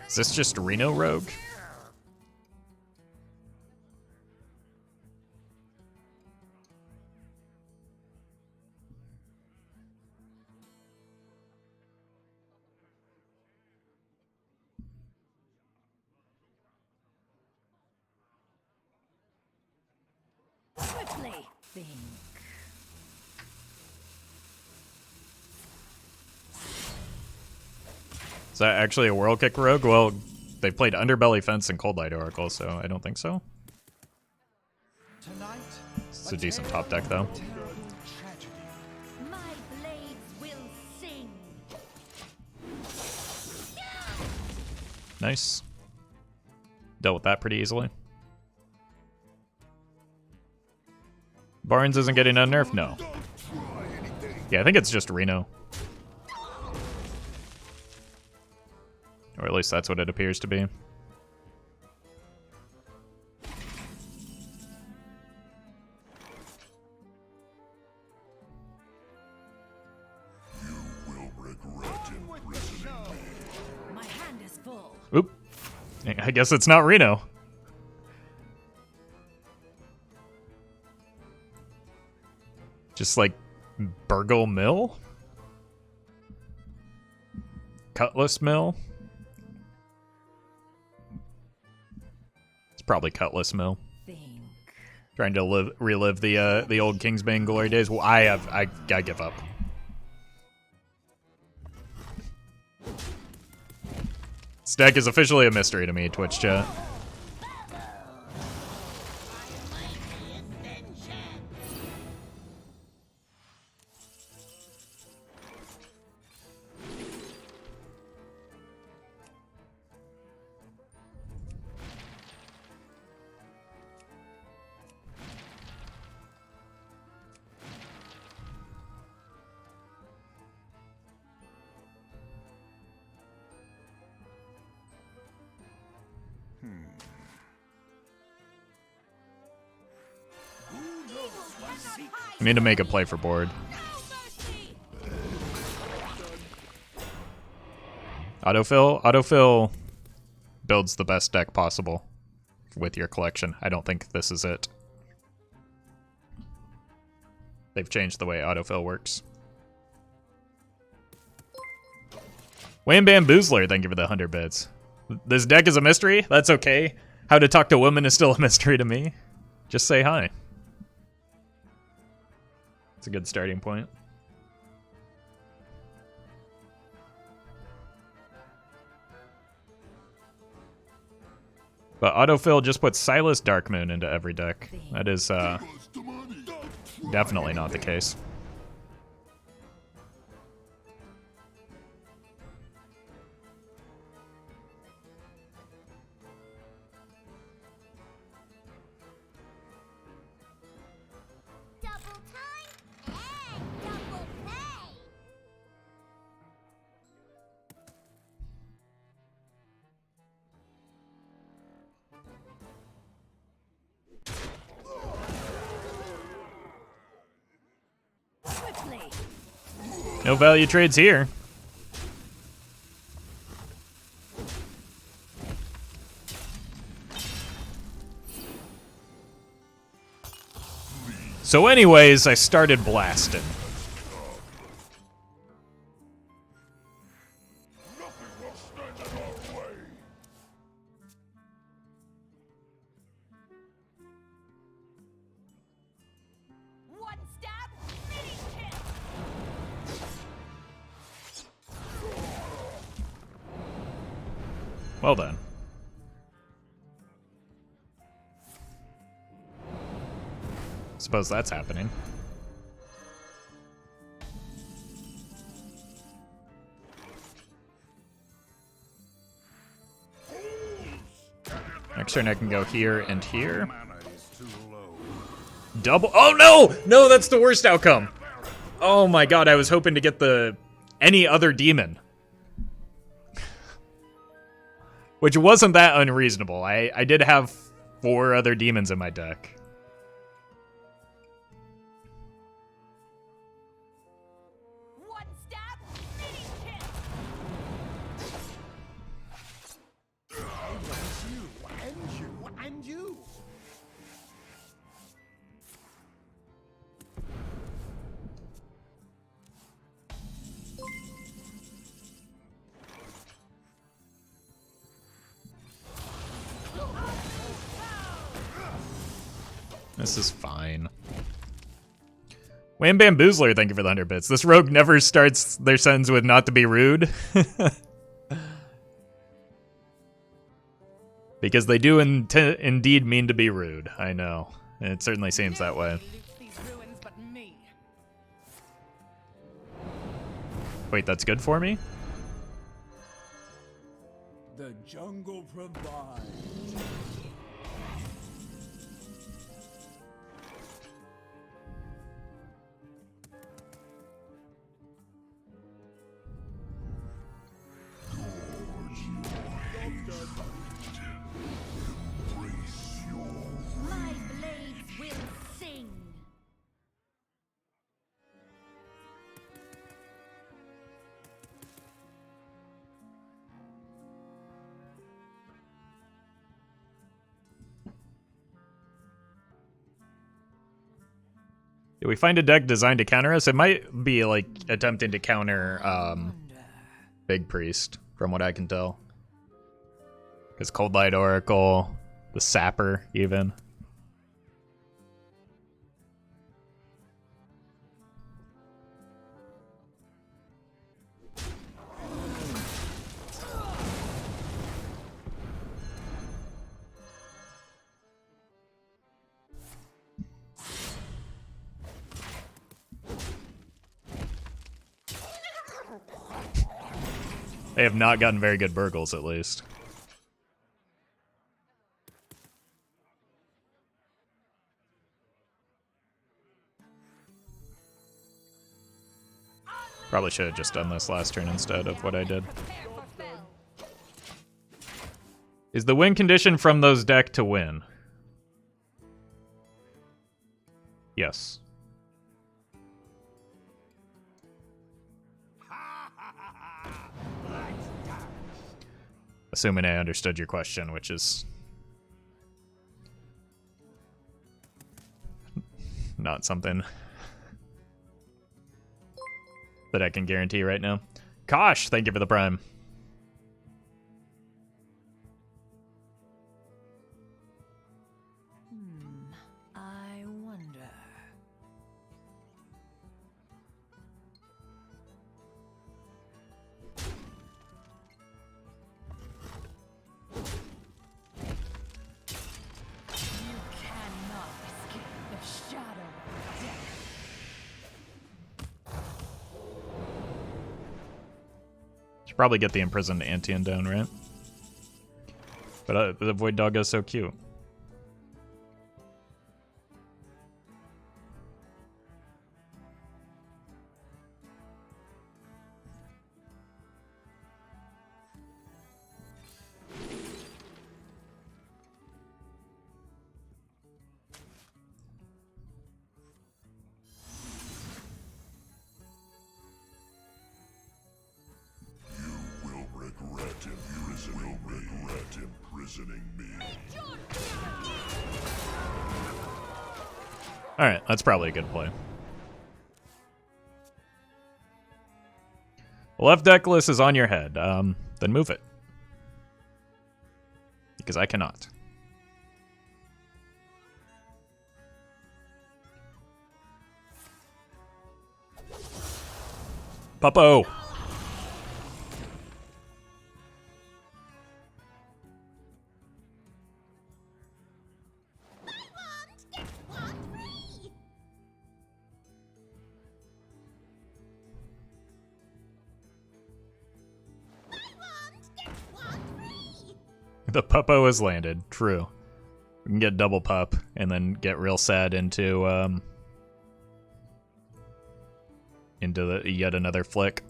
Is this just Reno Rogue? Swiftly think. Is that actually a Whirl Kick rogue? Well, they played Underbelly Fence and Cold Light Oracle, so I don't think so. Tonight, It's a decent top deck, though. tragedy. My blades will sing. Nice. Dealt with that pretty easily. Barnes isn't getting unnerfed? No. Yeah, I think it's just Reno. Or at least that's what it appears to be. My hand is full. Oop. I guess it's not Reno. Just like Burgle Mill? Cutlass Mill? It's probably Cutlass Mill. Think. Trying to relive the old Kingsbane glory days. Well, I give up. This deck is officially a mystery to me, Twitch chat. I need to make a play for board. Autofill builds the best deck possible with your collection. I don't think this is it. They've changed the way autofill works. Wham Bamboozler, thank you for the 100 bits. This deck is a mystery? That's okay. How to talk to women is still a mystery to me. Just say hi. It's a good starting point. But autofill just puts Silas Darkmoon into every deck. That is definitely not the case. Double time and double pay. Quickly. No value trades here. So anyways, I started blasting. Nothing will stand in our way. One stab, finish him. Well done. Suppose that's happening. Next turn I can go here and here. Mana is too low. Double. Oh no! No, that's the worst outcome. Oh my god, I was hoping to get the any other demon. Which wasn't that unreasonable. I did have 4 other demons in my deck. One stab, finish him. And you. This is fine. Wham Bamboozler, thank you for the 100 bits. This rogue never starts their sentence with not to be rude. Because they do indeed mean to be rude. I know. It certainly seems that way. Wait, that's good for me? The jungle provides. My blades will sing. Do we find a deck designed to counter us? It might be like attempting to counter Big Priest, from what I can tell. Because Cold Light Oracle, the Sapper, even. They have not gotten very good burgles, at least. Probably should have just done this last turn instead of what I did. Is the win condition from those deck to win? Yes. Assuming I understood your question, which is not something that I can guarantee right now. Kosh, thank you for the prime. I wonder. You cannot escape the shadow of death. Should probably get the imprisoned Antian down, right? But the Void Dog is so cute. Will regret imprisoning me. Alright, that's probably a good play. Left deck list is on your head. Then move it. Because I cannot. Puppo! The Puppo has landed. True. We can get double pup and then get real sad into the yet another flick.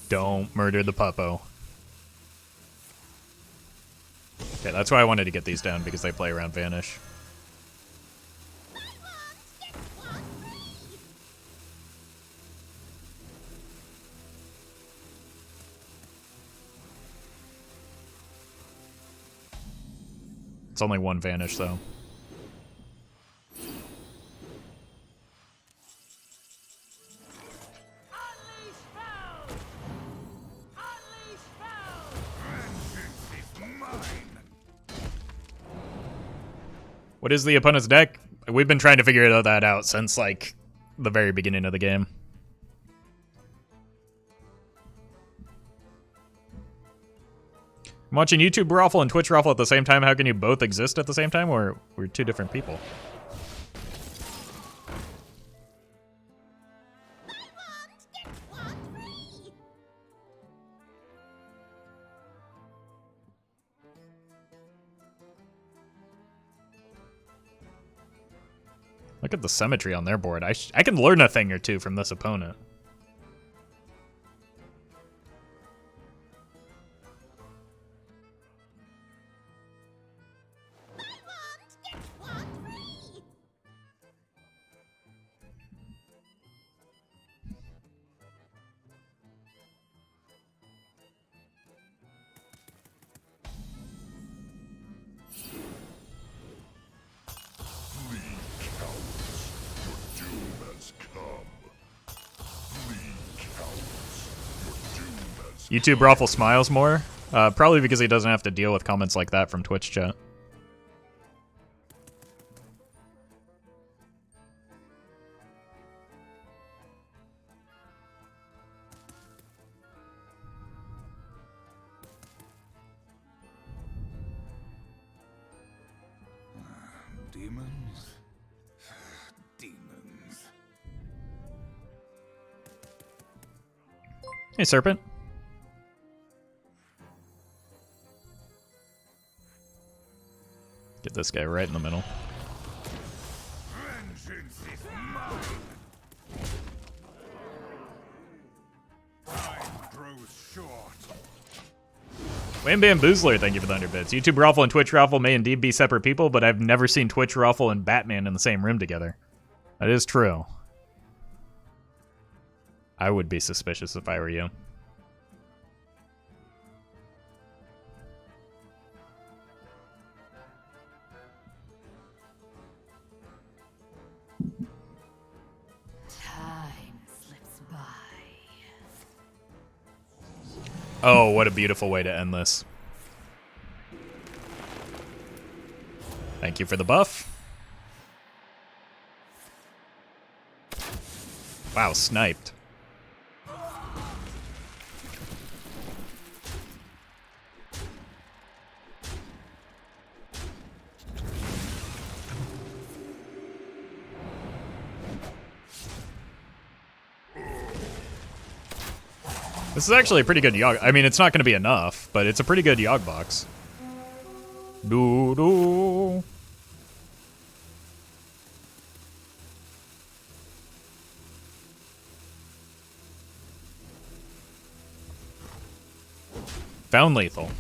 Don't murder the Puppo. Okay, that's why I wanted to get these down, because they play around Vanish. It's only one Vanish, though. What is the opponent's deck? We've been trying to figure that out since, like, the very beginning of the game. I'm watching YouTube Roffle and Twitch Roffle at the same time. How can you both exist at the same time? Or we're two different people. Look at the symmetry on their board. I can learn a thing or two from this opponent. YouTube Roffle smiles more. Probably because he doesn't have to deal with comments like that from Twitch chat. Demons? Demons. Hey, Serpent. Get this guy right in the middle. Vengeance is mine. Time grows short. Wham Bam Boozler, thank you for the 100 bits. YouTube Roffle and Twitch Roffle may indeed be separate people, but I've never seen Twitch Roffle and Batman in the same room together. That is true. I would be suspicious if I were you. Time slips by. Oh, what a beautiful way to end this. Thank you for the buff. Wow, sniped. This is actually a pretty good Yogg. I mean, it's not going to be enough, but it's a pretty good Yogg box. Doo-doo. Found lethal.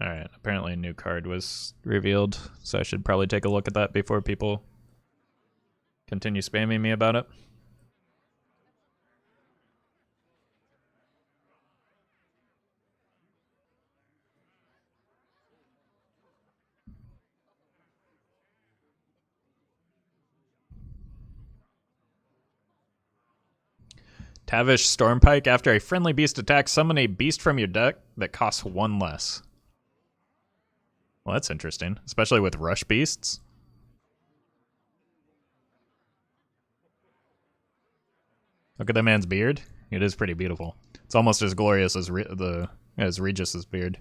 Alright, apparently a new card was revealed, so I should probably take a look at that before people continue spamming me about it. Tavish Stormpike. After a friendly beast attacks, summon a beast from your deck that costs 1 less. Well, that's interesting, especially with rush beasts. Look at that man's beard. It is pretty beautiful. It's almost as glorious as Regis's beard.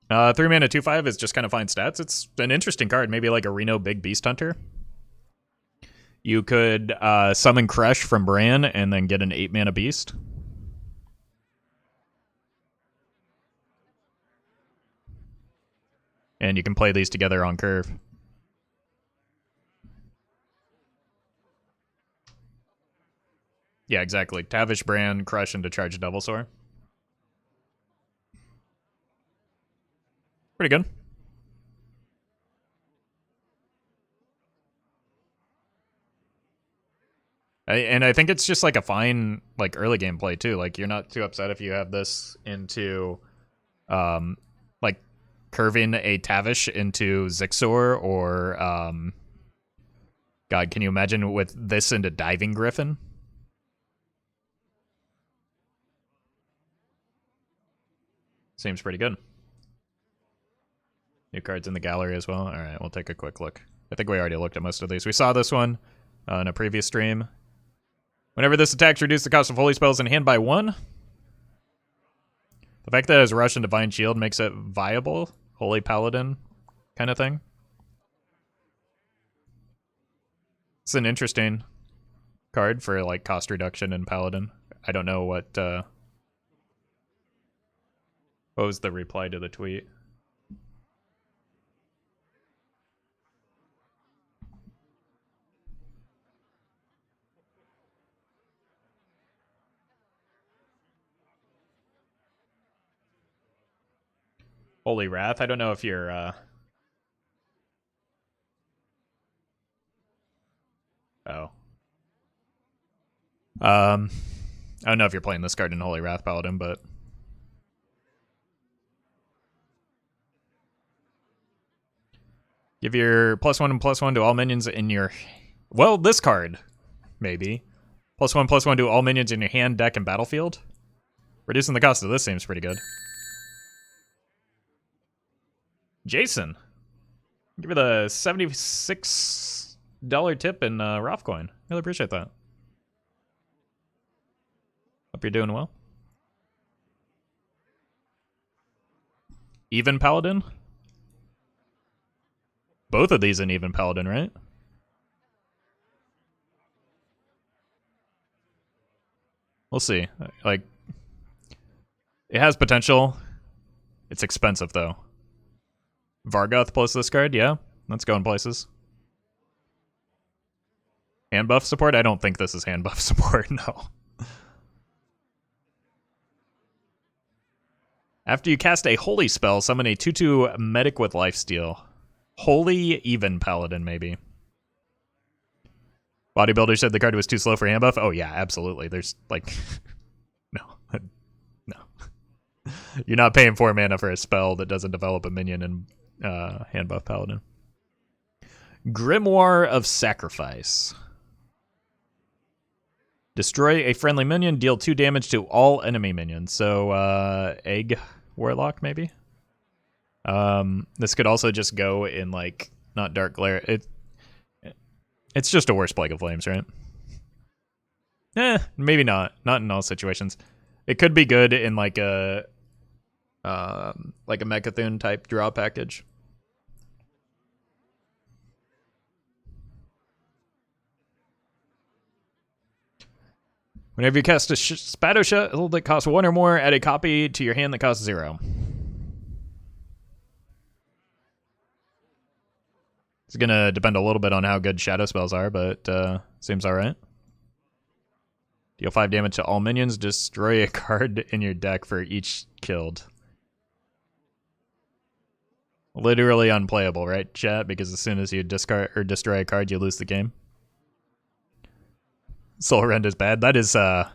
Three mana 2/5 is just kind of fine stats. It's an interesting card, maybe like a Reno Big Beast Hunter. You could summon Crush from Bran and then get an 8 mana beast. And you can play these together on curve. Yeah, exactly. Tavish, Bran, Crush, and to charge Devilsaur. Pretty good. And I think it's just like a fine like early game play too. Like you're not too upset if you have this into like curving a Tavish into Zixor or God, can you imagine with this into Diving Griffin? Seems pretty good. New cards in the gallery as well. All right, we'll take a quick look. I think we already looked at most of these. We saw this one in a previous stream. Whenever this attacks, reduce the cost of holy spells in hand by 1. The fact that it has Rush and Divine Shield makes it viable. Holy Paladin kind of thing. It's an interesting card for like cost reduction in Paladin. I don't know what was the reply to the tweet. Holy Wrath. I don't know if you're oh. I don't know if you're playing this card in Holy Wrath Paladin, but give your +1 and +1 to all minions in your... Well, this card, maybe. +1/+1 to all minions in your hand, deck, and battlefield. Reducing the cost of this seems pretty good. Jason. Give me the $76 tip in Roff coin. Really appreciate that. Hope you're doing well. Even Paladin? Both of these in Even Paladin, right? We'll see. Like, it has potential. It's expensive, though. Vargoth plus this card, yeah. That's going places. Hand buff support? I don't think this is hand buff support, no. After you cast a holy spell, summon a 2/2 medic with lifesteal. Holy Even Paladin, maybe. Bodybuilder said the card was too slow for hand buff. Oh yeah, absolutely. There's like no. You're not paying 4 mana for a spell that doesn't develop a minion in hand buff Paladin. Grimoire of Sacrifice. Destroy a friendly minion, deal 2 damage to all enemy minions. So Egg Warlock maybe. This could also just go in like not Dark Glare. It's just a worse Plague of Flames, right? Maybe not. Not in all situations. It could be good in like a Mechathune type draw package. Whenever you cast a Spato Shell that costs 1 or more, add a copy to your hand that costs 0. It's gonna depend a little bit on how good shadow spells are, but seems alright. Deal 5 damage to all minions, destroy a card in your deck for each killed. Literally unplayable, right, chat? Because as soon as you discard or destroy a card, you lose the game. Soul Rend is bad. That is not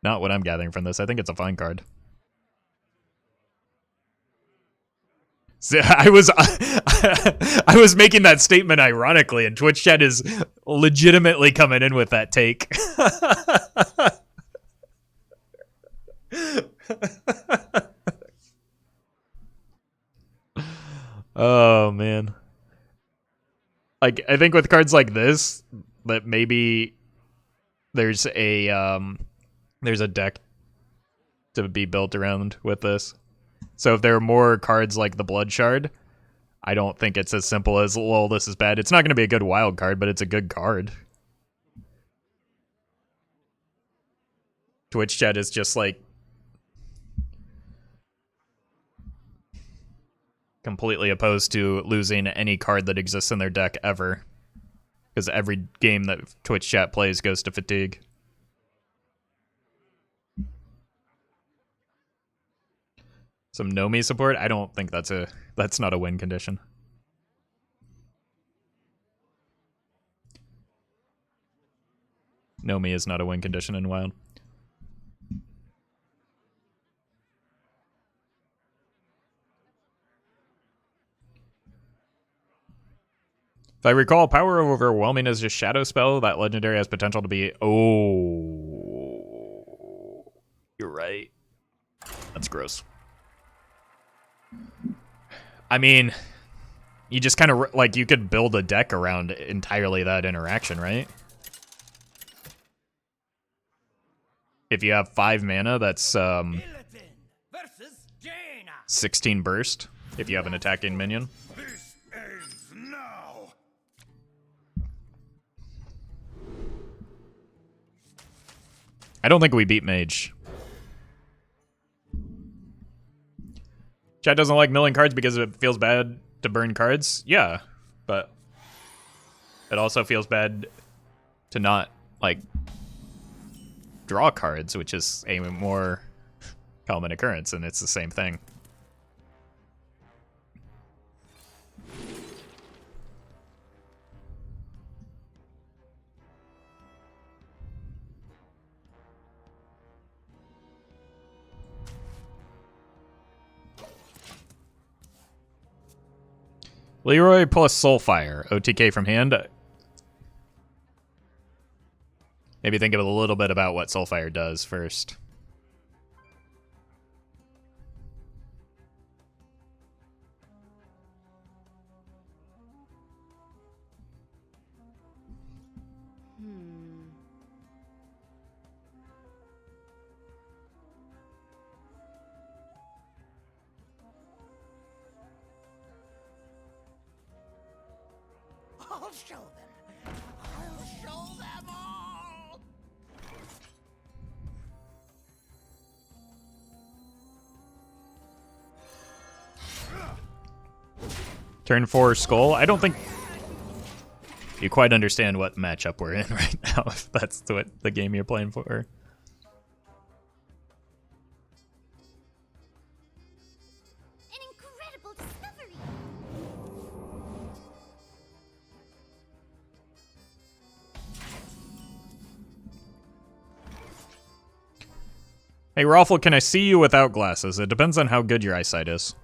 what I'm gathering from this. I think it's a fine card. So I was making that statement ironically, and Twitch chat is legitimately coming in with that take. Oh man. Like I think with cards like this, that maybe there's a deck to be built around with this. So if there are more cards like the Blood Shard, I don't think it's as simple as, lol, this is bad. It's not going to be a good wild card, but it's a good card. Twitch chat is just like completely opposed to losing any card that exists in their deck ever. Because every game that Twitch chat plays goes to fatigue. Some Nomi support? I don't think that's not a win condition. Nomi is not a win condition in Wild. If I recall, Power of Overwhelming is just Shadow Spell. That legendary has potential to be... Oh. You're right. That's gross. I mean, you just kind of... Like, you could build a deck around entirely that interaction, right? If you have 5 mana, that's 16 burst. If you have an attacking minion. This ends now. I don't think we beat Mage. Chat doesn't like milling cards because it feels bad to burn cards. Yeah, but it also feels bad to not, like, draw cards, which is a more common occurrence, and it's the same thing. Leroy plus Soulfire, OTK from hand. Maybe think of a little bit about what Soulfire does first. I'll show them. I'll show them all. Turn 4 Skull. I don't think you quite understand what matchup we're in right now, if that's what the game you're playing for. An incredible discovery. Hey, Roffle, can I see you without glasses? It depends on how good your eyesight is.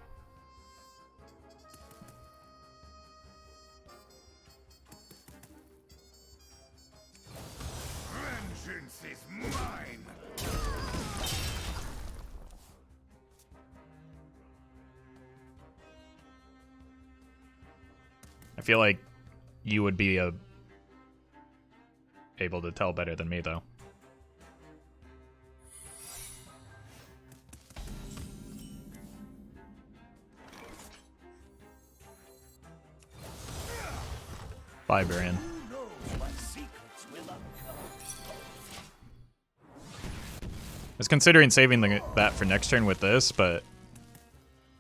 Vengeance is mine. I feel like you would be able to tell better than me, though. Bye, Baron. Who knows what secrets will uncover? I was considering saving that for next turn with this, but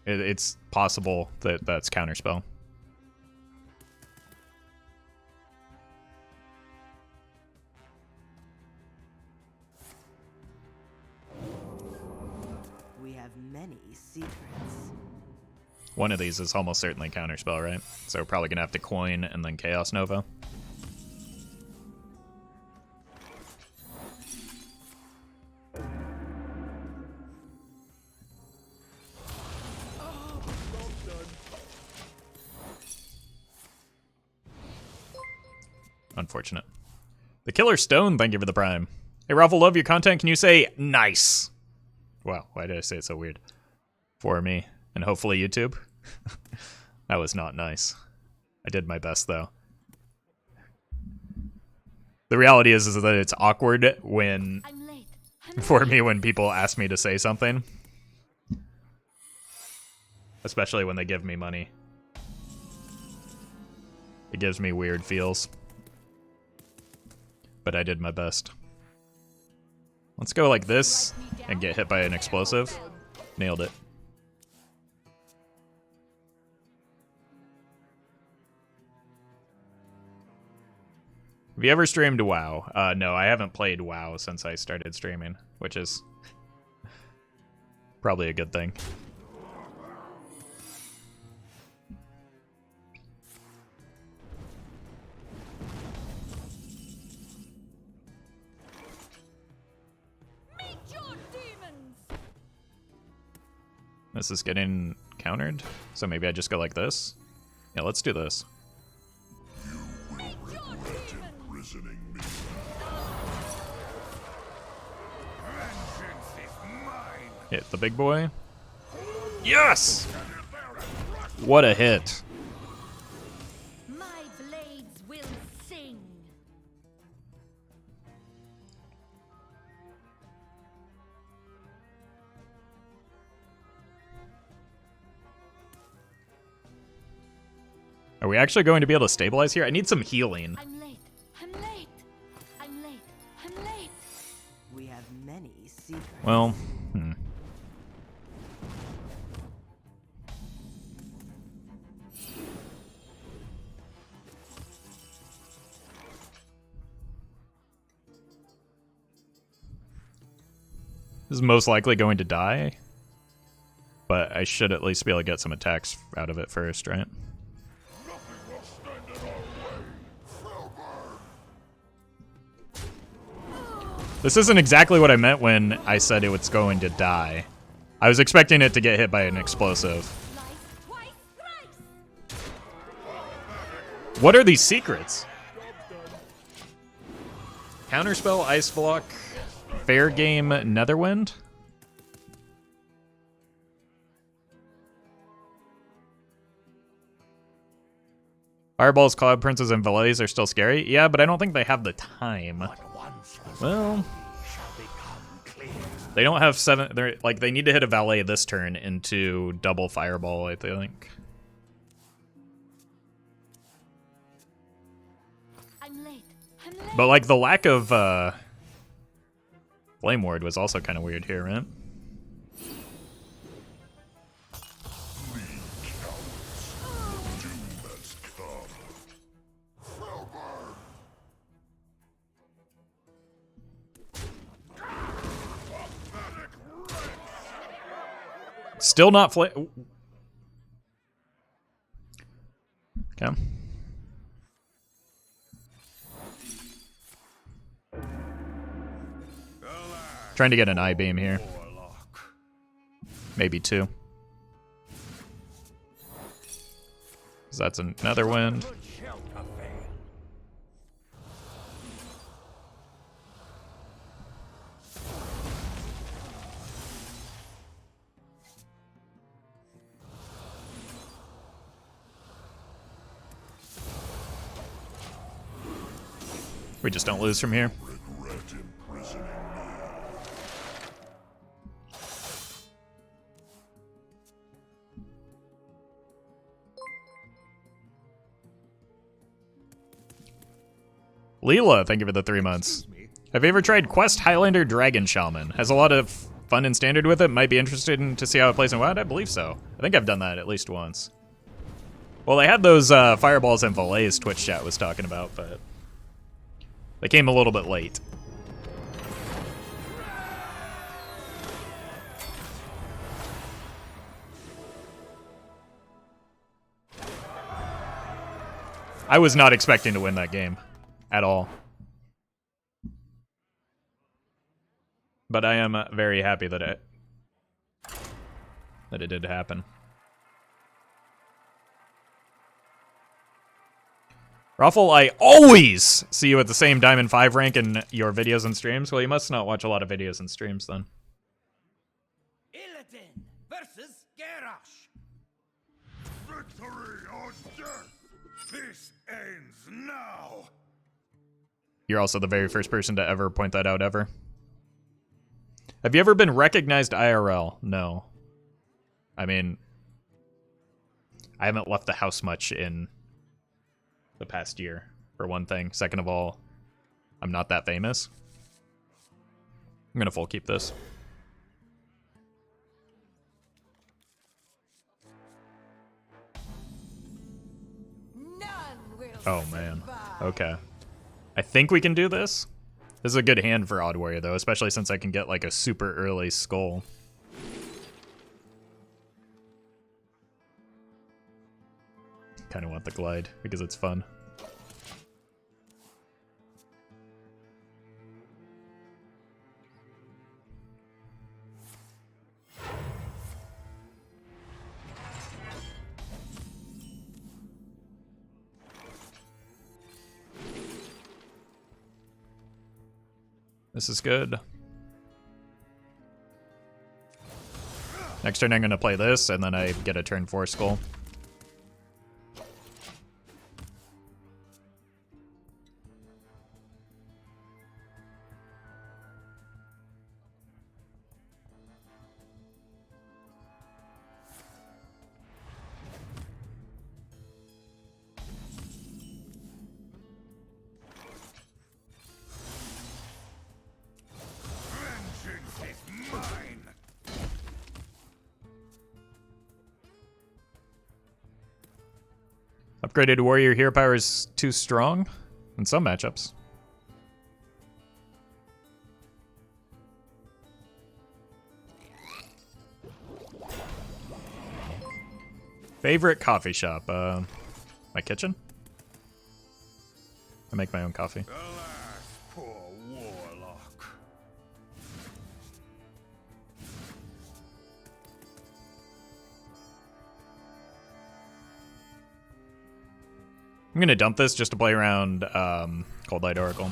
it's possible that that's counterspell. We have many secrets. One of these is almost certainly counterspell, right? So we're probably gonna have to coin and then Chaos Nova. Unfortunate. The Killer Stone, thank you for the prime. Hey, Roffle, love your content. Can you say nice? Wow, why did I say it so weird? For me, and hopefully YouTube. That was not nice. I did my best, though. The reality is that it's awkward when, I'm late. for me, when people ask me to say something. Especially when they give me money. It gives me weird feels. But I did my best. Let's go like this and get hit by an explosive. Nailed it. Have you ever streamed WoW? No, I haven't played WoW since I started streaming, which is probably a good thing. This is getting countered, so maybe I just go like this. Yeah, let's do this. Imprisoning me. Vengeance is mine. Hit the big boy. Yes! What a hit. My blades will sing. Are we actually going to be able to stabilize here? I need some healing. I'm late. I'm late. I'm late. I'm late. We have many secrets. Well, This is most likely going to die, but I should at least be able to get some attacks out of it first, right? Nothing will stand in our way. Filbert. This isn't exactly what I meant when I said it was going to die. I was expecting it to get hit by an explosive. Slice twice, thrice. What are these secrets? Counterspell, Ice Block, Fair Game, Netherwind? Fireballs, Cloud Princes, and Valets are still scary. Yeah, but I don't think they have the time. Well, they don't have 7. They're like they need to hit a Valet this turn into double Fireball, I think. I'm late. I'm late. But like the lack of Flame Ward was also kind of weird here, right? Doom has come. Filbert. Still not flame. Okay. Trying to get an eye beam here. Maybe 2. 'Cause that's another wind. We just don't lose from here. Regret imprisoning me. Leela, thank you for the 3 months. Have you ever tried Quest Highlander Dragon Shaman? Has a lot of fun and standard with it. Might be interested in to see how it plays in WoW. I believe so. I think I've done that at least once. Well, they had those fireballs and fillets Twitch chat was talking about, but they came a little bit late. I was not expecting to win that game at all. But I am very happy that it did happen. Roffle, I always see you at the same Diamond 5 rank in your videos and streams. Well, you must not watch a lot of videos and streams then. Illidan versus Garrosh. Victory or death. This ends now. You're also the very first person to ever point that out ever. Have you ever been recognized IRL? No. I mean, I haven't left the house much in the past year, for one thing. Second of all, I'm not that famous. I'm gonna full keep this. None will Oh man. survive. Okay. I think we can do this. This is a good hand for Odd Warrior though, especially since I can get like a super early skull. Kind of want the glide because it's fun. This is good. Next turn I'm gonna play this, and then I get a turn 4 skull. Vengeance is mine. Upgraded warrior hero power is too strong in some matchups. Favorite coffee shop? My kitchen? I make my own coffee. Alas, poor warlock. I'm gonna dump this just to play around Cold Light Oracle.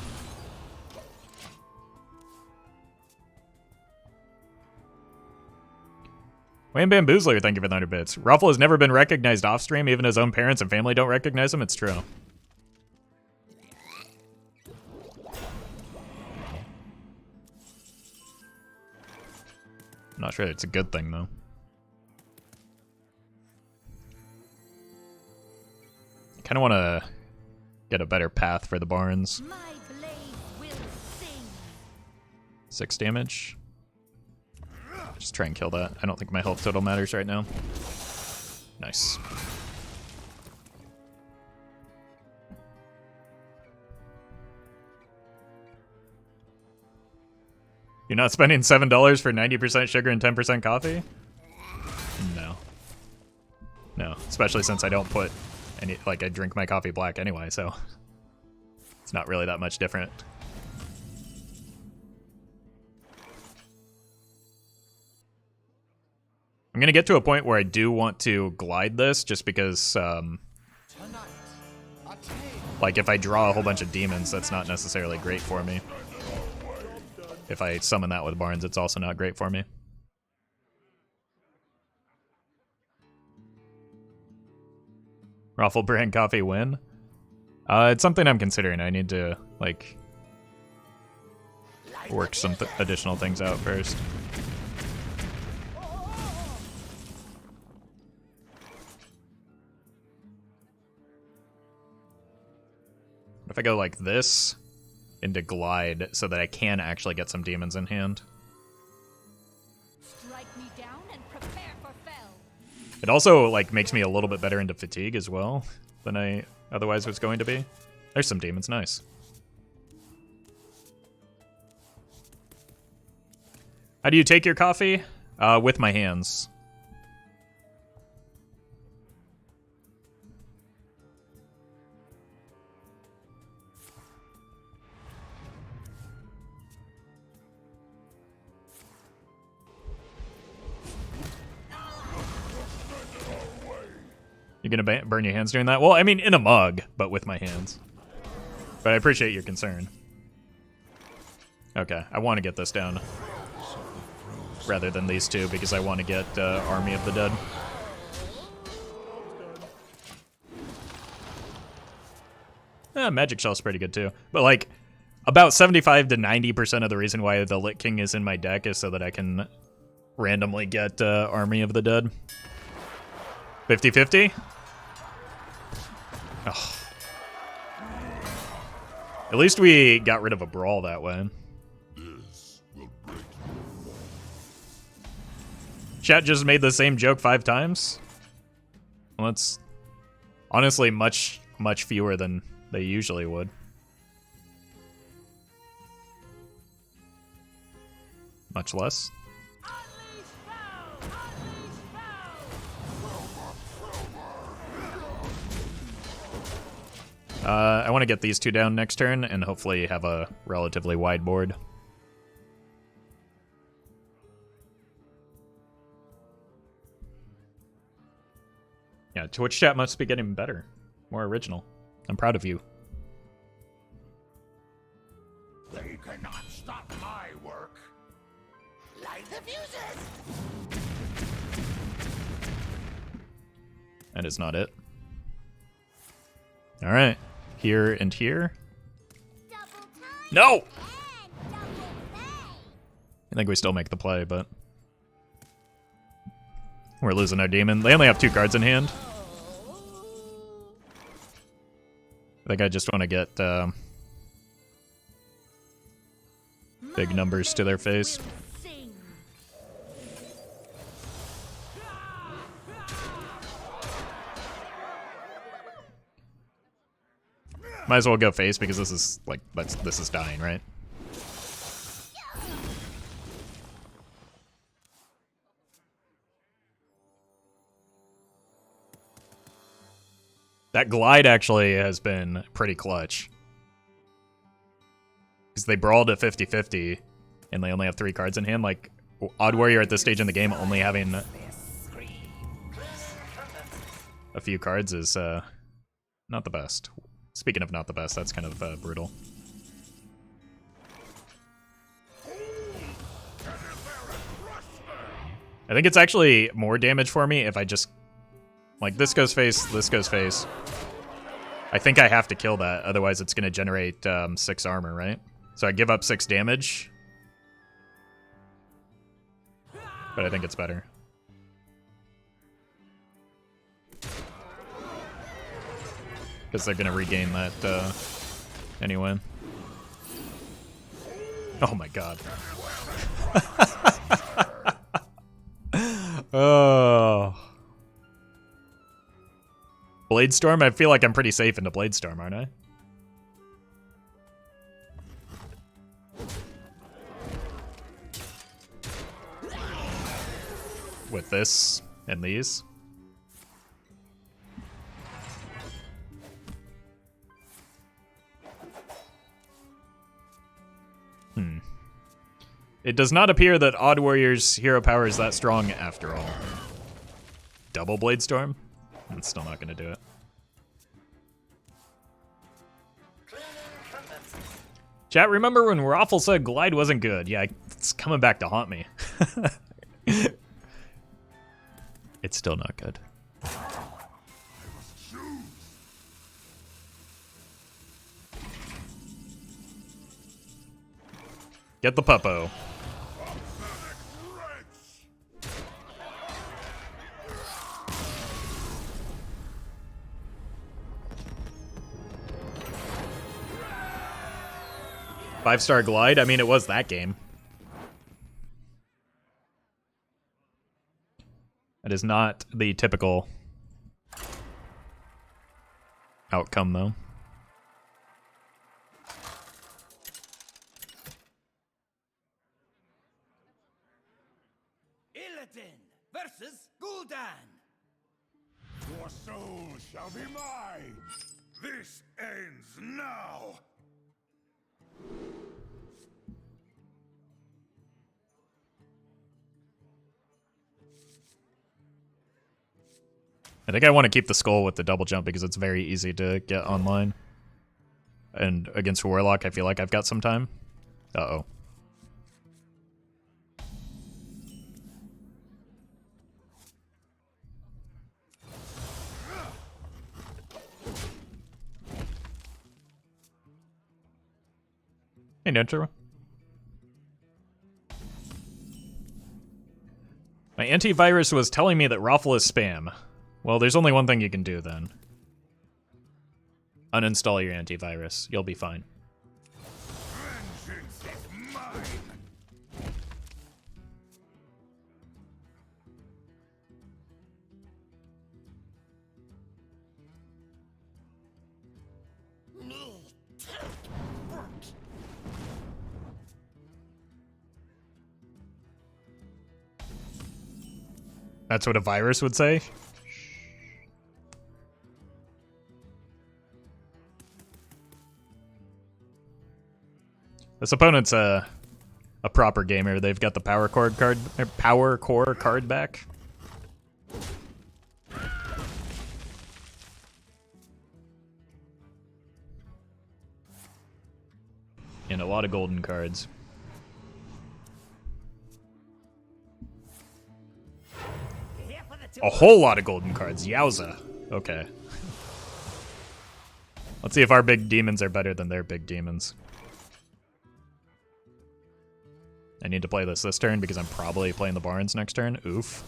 Wayne Bamboozler, thank you for the 100 bits. Roffle has never been recognized off stream, even his own parents and family don't recognize him. It's true. I'm not sure it's a good thing, though. I kind of want to get a better path for the Barnes. My blade will sing. 6 damage. Just try and kill that. I don't think my health total matters right now. Nice. You're not spending $7 for 90% sugar and 10% coffee? No. No, especially since I don't put any, like, I drink my coffee black anyway, so it's not really that much different. I'm gonna get to a point where I do want to glide this, just because, like, if I draw a whole bunch of demons, that's not necessarily great for me. If I summon that with Barnes, it's also not great for me. Roffle brand coffee win? It's something I'm considering. I need to, like, work some additional things out first. If I go like this into glide so that I can actually get some demons in hand. Strike me down and prepare for fell. It also like makes me a little bit better into fatigue as well than I otherwise was going to be. There's some demons, nice. How do you take your coffee? With my hands. You're gonna burn your hands doing that? Well, I mean, in a mug, but with my hands. But I appreciate your concern. Okay, I want to get this down. Rather than these two, because I want to get Army of the Dead. Magic Shell's pretty good too. But like, about 75 to 90% of the reason why the Lich King is in my deck is so that I can randomly get Army of the Dead. 50-50? Oh. At least we got rid of a brawl that way. Chat just made the same joke 5 times? Well, that's honestly much fewer than they usually would. Much less. I want to get these two down next turn and hopefully have a relatively wide board. Yeah, Twitch chat must be getting better. More original. I'm proud of you. They cannot stop me. That is not it. All right, here and here. No! I think we still make the play, but we're losing our demon. They only have 2 cards in hand. I think I just want to get big numbers to their face. Might as well go face because this is like this is dying, right? That glide actually has been pretty clutch. Because they brawled at 50-50 and they only have 3 cards in hand. Like, Odd Warrior at this stage in the game only having a few cards is not the best. Speaking of not the best, that's kind of brutal. I think it's actually more damage for me if I just... Like, this goes face, this goes face. I think I have to kill that, otherwise it's going to generate 6 armor, right? So I give up 6 damage. But I think it's better. Because they're going to regain that anyway. Oh my god. Oh. Blade Storm? I feel like I'm pretty safe into Blade Storm, aren't I? With this and these. It does not appear that Odd Warrior's hero power is that strong after all. Double Blade Storm? That's still not going to do it. Chat, remember when Roffle said Glide wasn't good? Yeah, it's coming back to haunt me. It's still not good. Get the puppo. Five-star glide? I mean, it was that game. That is not the typical outcome, though. Illidan versus Gul'dan. Your soul shall be mine. This ends now. I think I want to keep the skull with the double jump because it's very easy to get online. And against Warlock, I feel like I've got some time. Uh-oh. Hey, Ninja. My antivirus was telling me that Roffle is spam. Well, there's only one thing you can do then. Uninstall your antivirus. You'll be fine. Vengeance is mine. That's what a virus would say? This opponent's a proper gamer. They've got the power core card back. And a lot of golden cards. A whole lot of golden cards. Yowza. Okay. Let's see if our big demons are better than their big demons. I need to play this turn because I'm probably playing the Barnes next turn. Oof.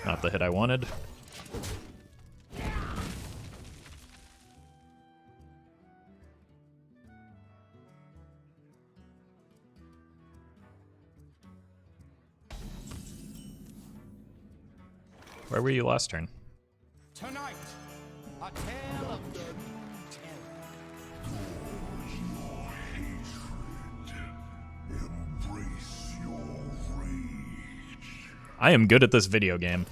Not the hit I wanted. Where were you last turn? Tonight, a tale of the Embrace your rage. I am good at this video game.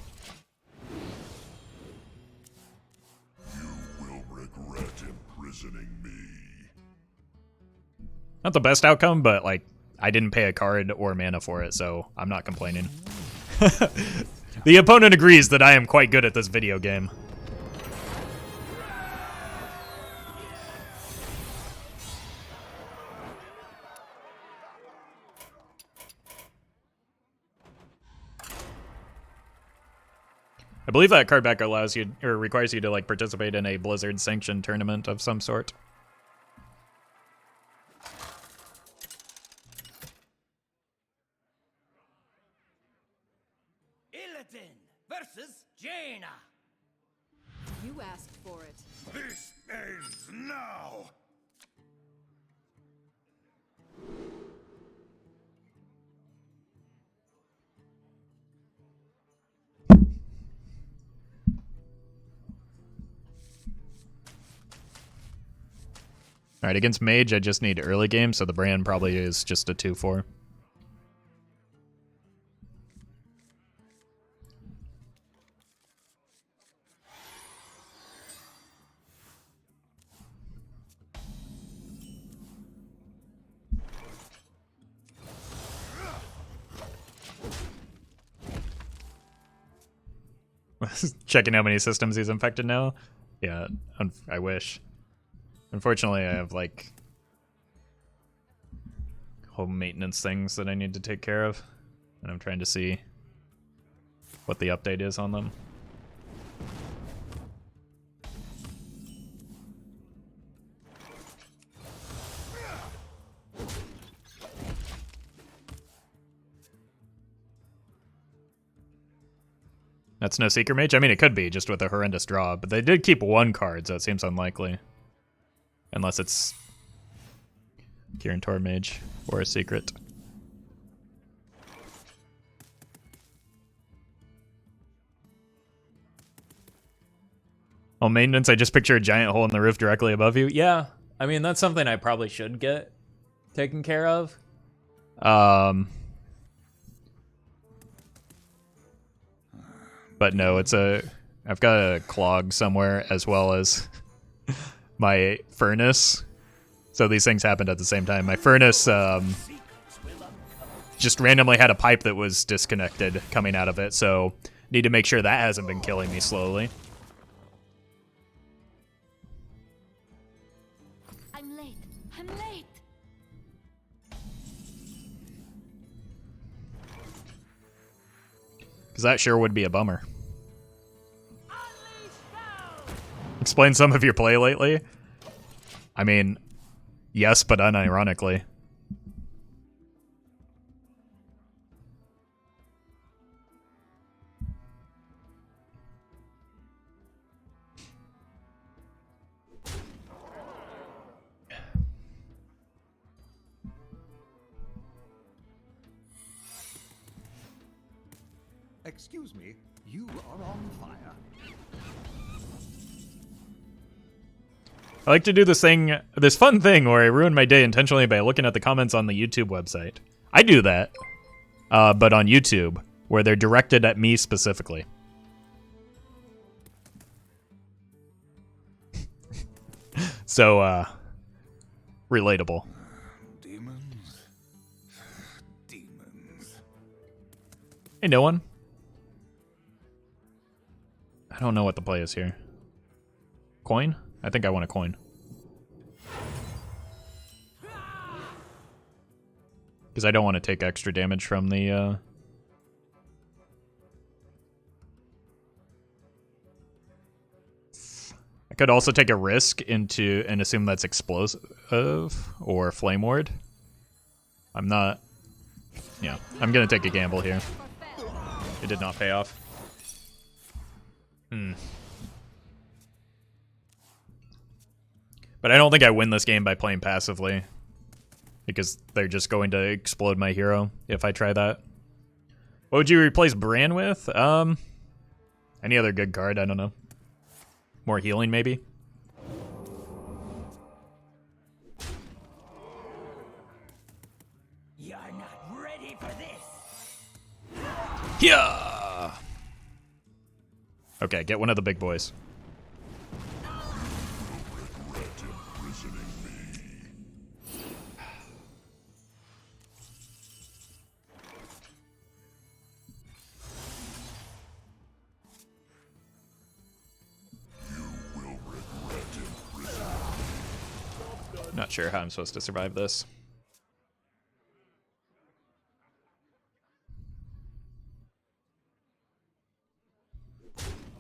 You will regret imprisoning me. Not the best outcome, but like I didn't pay a card or mana for it, so I'm not complaining. The opponent agrees that I am quite good at this video game. I believe that card back allows you, or requires you to like participate in a Blizzard sanctioned tournament of some sort. Illidan versus Jaina. You asked for it. This ends now! All right, against Mage, I just need early game, so the brand probably is just a 2/4. Checking how many systems he's infected now. Yeah, I wish. Unfortunately, I have like home maintenance things that I need to take care of, and I'm trying to see what the update is on them. That's no Seeker Mage? I mean, it could be, just with a horrendous draw, but they did keep one card, so it seems unlikely. Unless it's Kirin Tor Mage or a secret. Oh, maintenance, I just picture a giant hole in the roof directly above you. Yeah, I mean, that's something I probably should get taken care of. But no, I've got a clog somewhere as well as my furnace. So these things happened at the same time. My furnace just randomly had a pipe that was disconnected coming out of it, so need to make sure that hasn't been killing me slowly. I'm late. I'm late. Because that sure would be a bummer. Explain some of your play lately? I mean, yes, but unironically. Excuse me, you are on fire. I like to do this fun thing where I ruin my day intentionally by looking at the comments on the YouTube website. I do that, but on YouTube, where they're directed at me specifically. So, relatable. Demons. Demons. Hey, no one. I don't know what the play is here. Coin? I think I want a coin. Because I don't want to take extra damage from the could also take a risk into and assume that's explosive or flame ward. I'm not. Yeah, I'm gonna take a gamble here. It did not pay off. But I don't think I win this game by playing passively, because they're just going to explode my hero if I try that. What would you replace Bran with? Any other good card? I don't know. More healing, maybe? You're not ready for this. Yeah. Okay, get one of the big boys. Not sure how I'm supposed to survive this.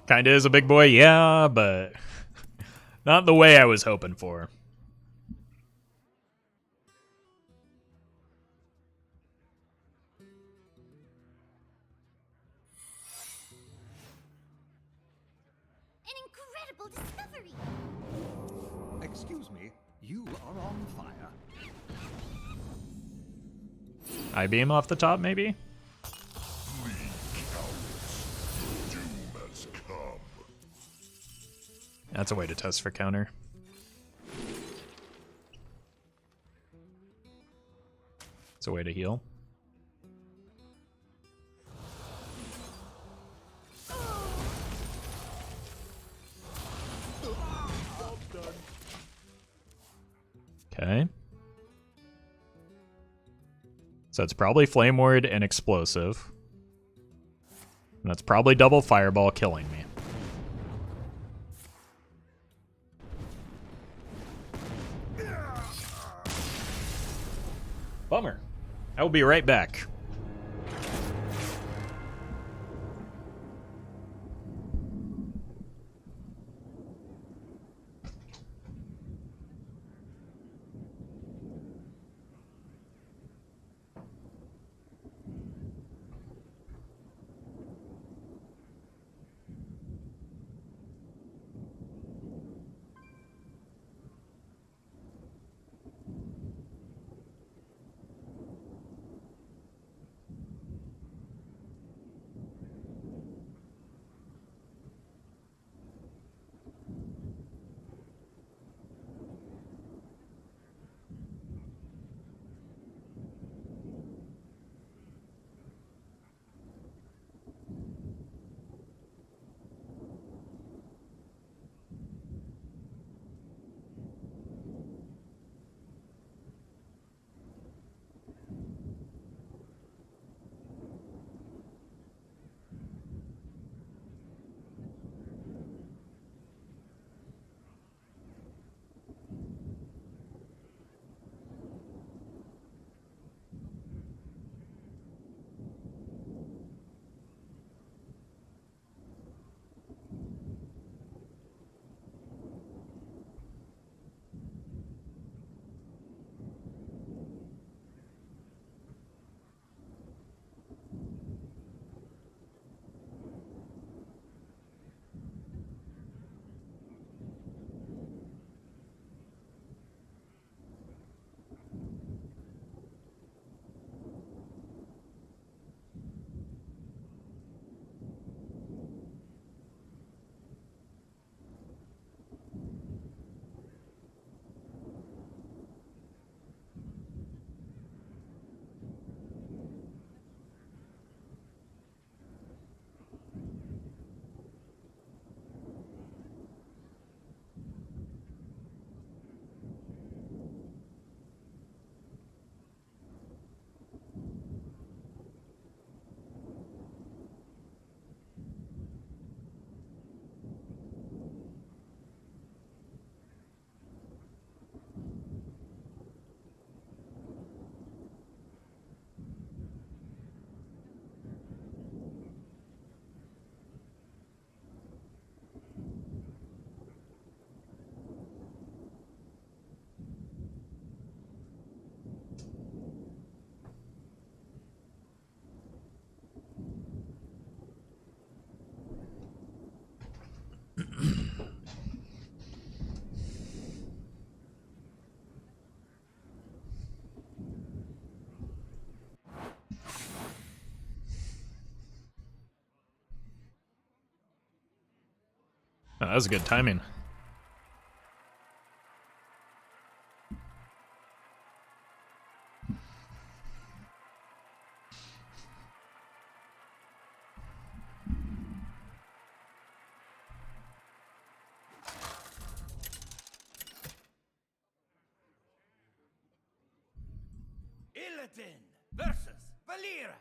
Kinda is a big boy, yeah, but not the way I was hoping for. An incredible discovery! Excuse me, you are on fire. I beam off the top, maybe? That's a way to test for counter. It's a way to heal. Okay. So it's probably Flame Ward and Explosive. And that's probably double Fireball killing me. Bummer. I will be right back. Oh, that was good timing. Illidan versus Valera.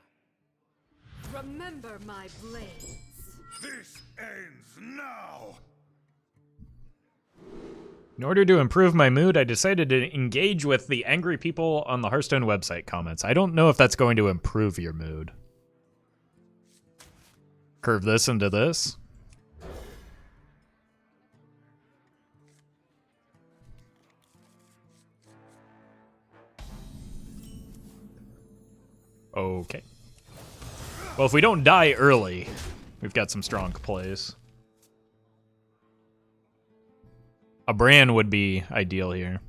Remember my blades. This ends now. In order to improve my mood, I decided to engage with the angry people on the Hearthstone website comments. I don't know if that's going to improve your mood. Curve this into this. Okay. Well, if we don't die early, we've got some strong plays. A Bran would be ideal here.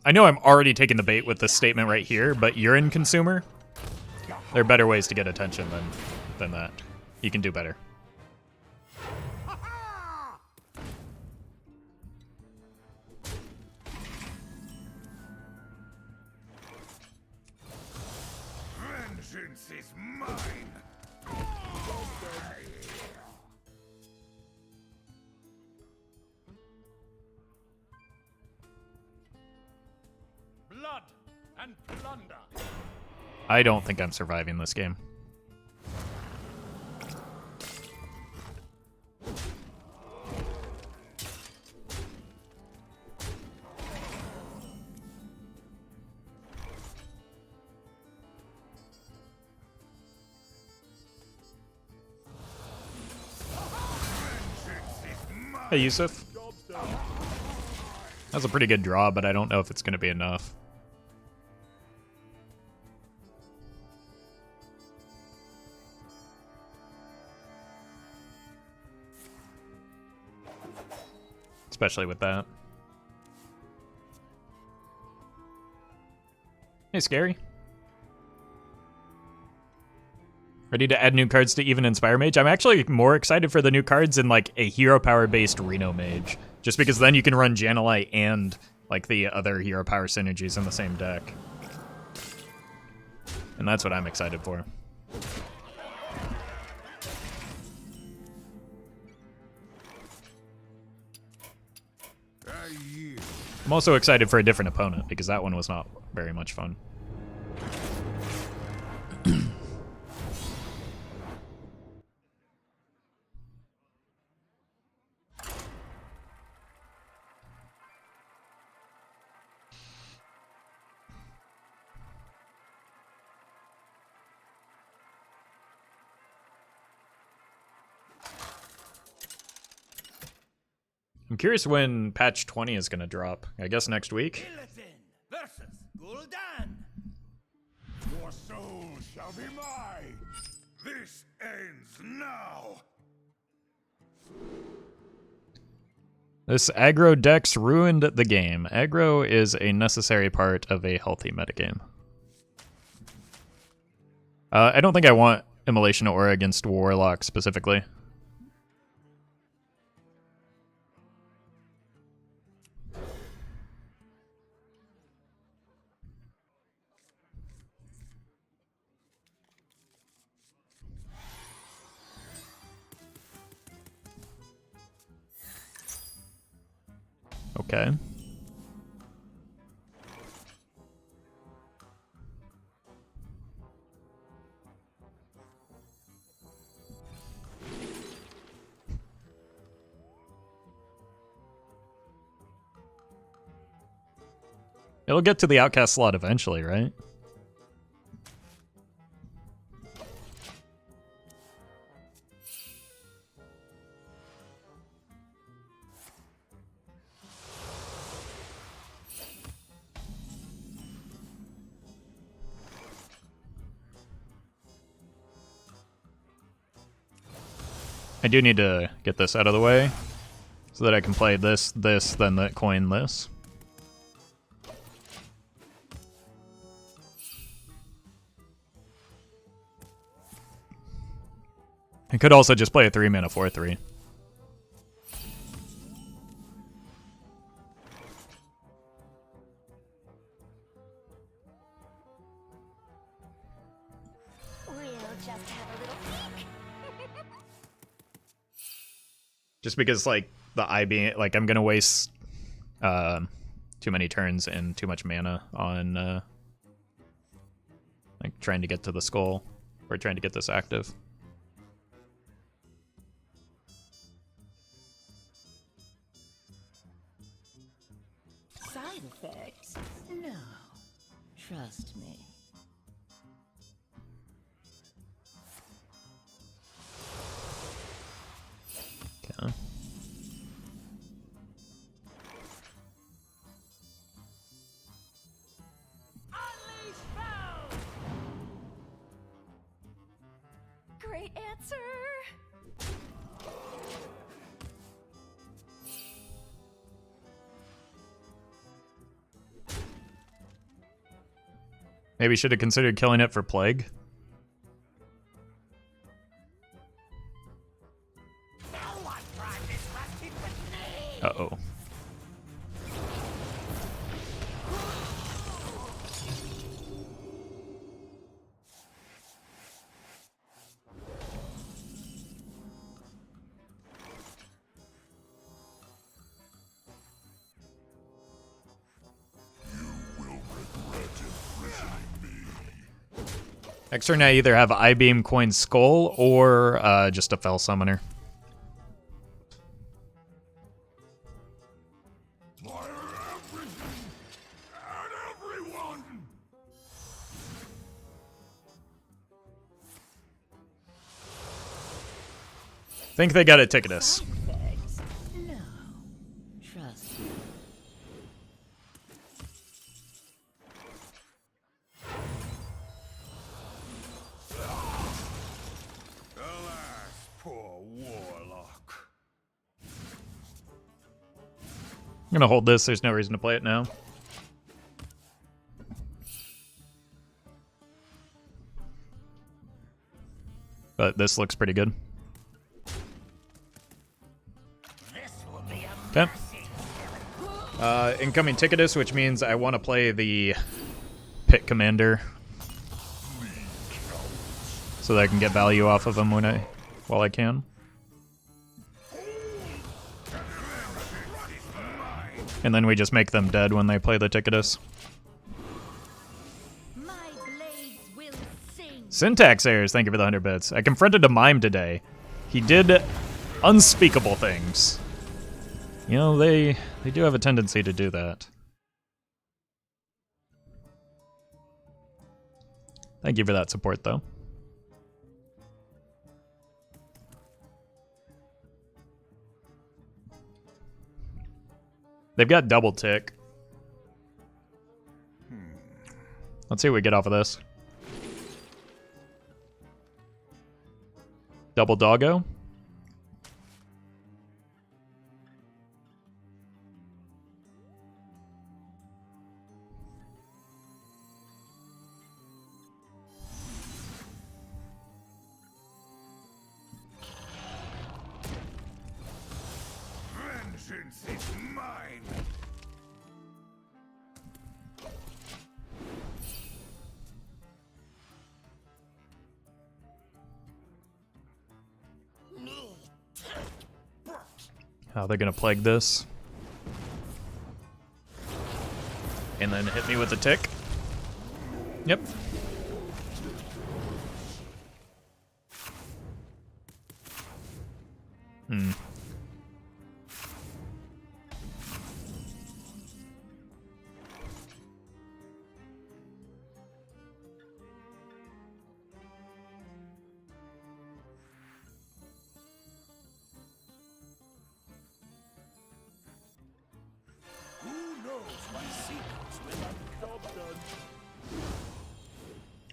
I know I'm already taking the bait with this statement right here, but urine consumer, there are better ways to get attention than that. You can do better. Vengeance is mine. Blood and plunder. I don't think I'm surviving this game. Hey, Yusuf. That's a pretty good draw, but I don't know if it's going to be enough. Especially with that. Hey, Scary. Ready to add new cards to even Inspire Mage? I'm actually more excited for the new cards in like a hero power based Reno Mage. Just because then you can run Janelite and like the other hero power synergies in the same deck. And that's what I'm excited for. I'm also excited for a different opponent because that one was not very much fun. I'm curious when patch 20 is going to drop. I guess next week. Illidan versus Gul'dan. Your soul shall be mine. This ends now. This aggro dex ruined the game. Aggro is a necessary part of a healthy metagame. I don't think I want Immolation Aura against Warlock specifically. Okay. It'll get to the outcast slot eventually, right? I do need to get this out of the way so that I can play this, then the coin this. I could also just play a 3-mana 4/3. We'll just have a little peek. Just because, like, the eye being, like, I'm gonna waste too many turns and too much mana on like trying to get to the skull or trying to get this active. Side effects? No. Trust me. Okay. Unleash foe! Great answer. Maybe should have considered killing it for plague. No one tried this rusted with me! Uh-oh. Next turn, I either have I-Beam, Coin, Skull, or just a Fell Summoner. Fire everything and everyone! Think they got a Ticketus. Effects? No. Trust me. Alas, poor warlock. I'm gonna hold this. There's no reason to play it now. But this looks pretty good. This will be a Okay. Incoming Ticketus, which means I want to play the Pit Commander so that I can get value off of him while I can. And then we just make them dead when they play the Ticketus. My blades will sing. Syntax errors, thank you for the 100 bits. I confronted a mime today. He did unspeakable things. You know, they do have a tendency to do that. Thank you for that support, though. They've got double tick. Let's see what we get off of this. Double doggo. Vengeance is mine! How they're gonna plague this. And then hit me with a tick. Yep. Hmm. Who knows what secrets will uncover?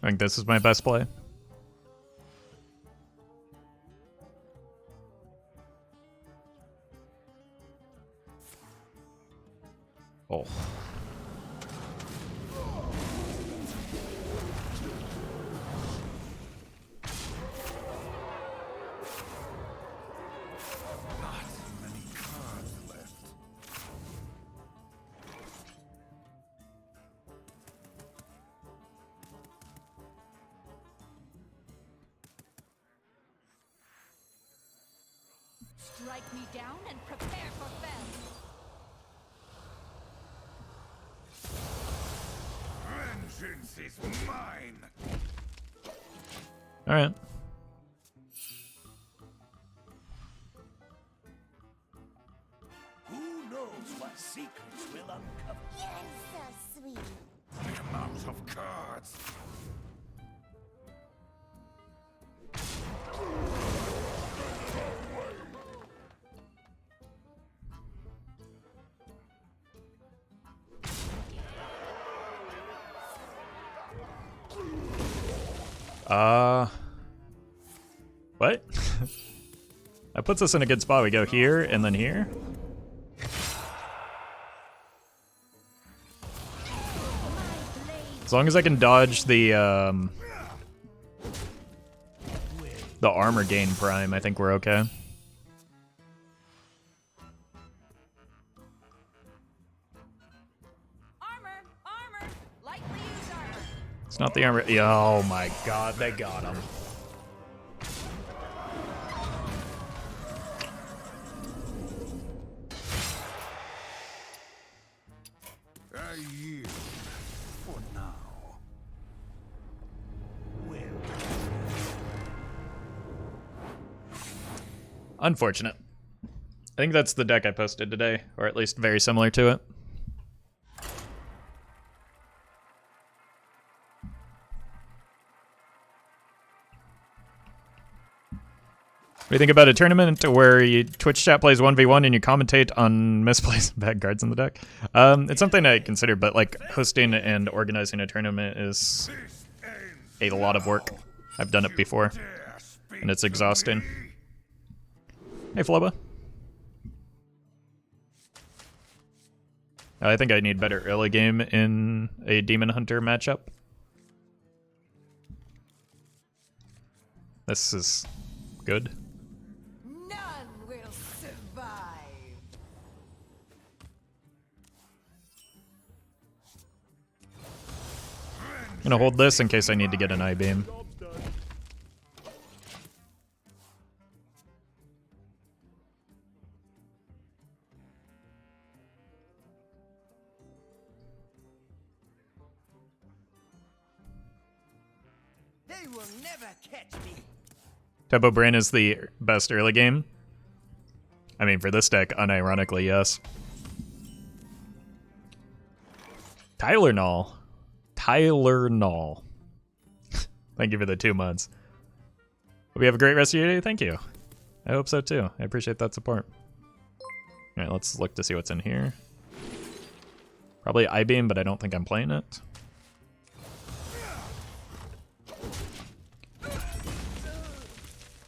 I think this is my best play. Oh. Not many cards left. Strike me down and prepare for fell. Vengeance is mine. All right. Who knows what secrets will uncover? You're so sweet. I'm out of cards. What? That puts us in a good spot. We go here and then here. As long as I can dodge the armor gain prime, I think we're okay. Armor! Lightly used armor. It's not the armor. Yeah, oh my god, they got him. I yield for now. Unfortunate. I think that's the deck I posted today, or at least very similar to it. What do you think about a tournament where Twitch chat plays 1v1 and you commentate on misplaced bad cards in the deck? It's something I consider, but like hosting and organizing a tournament is a lot of work. I've done it before, and it's exhausting. Hey, Floba. I think I need better early game in a Demon Hunter matchup. This is good. None will survive. I'm gonna hold this in case I need to get an I-beam. They will never catch me. Tempo Brain is the best early game. I mean, for this deck, unironically, yes. Tyler Null. Tyler Null. Thank you for the 2 months. Hope you have a great rest of your day. Thank you. I hope so too. I appreciate that support. Alright, let's look to see what's in here. Probably I-beam, but I don't think I'm playing it.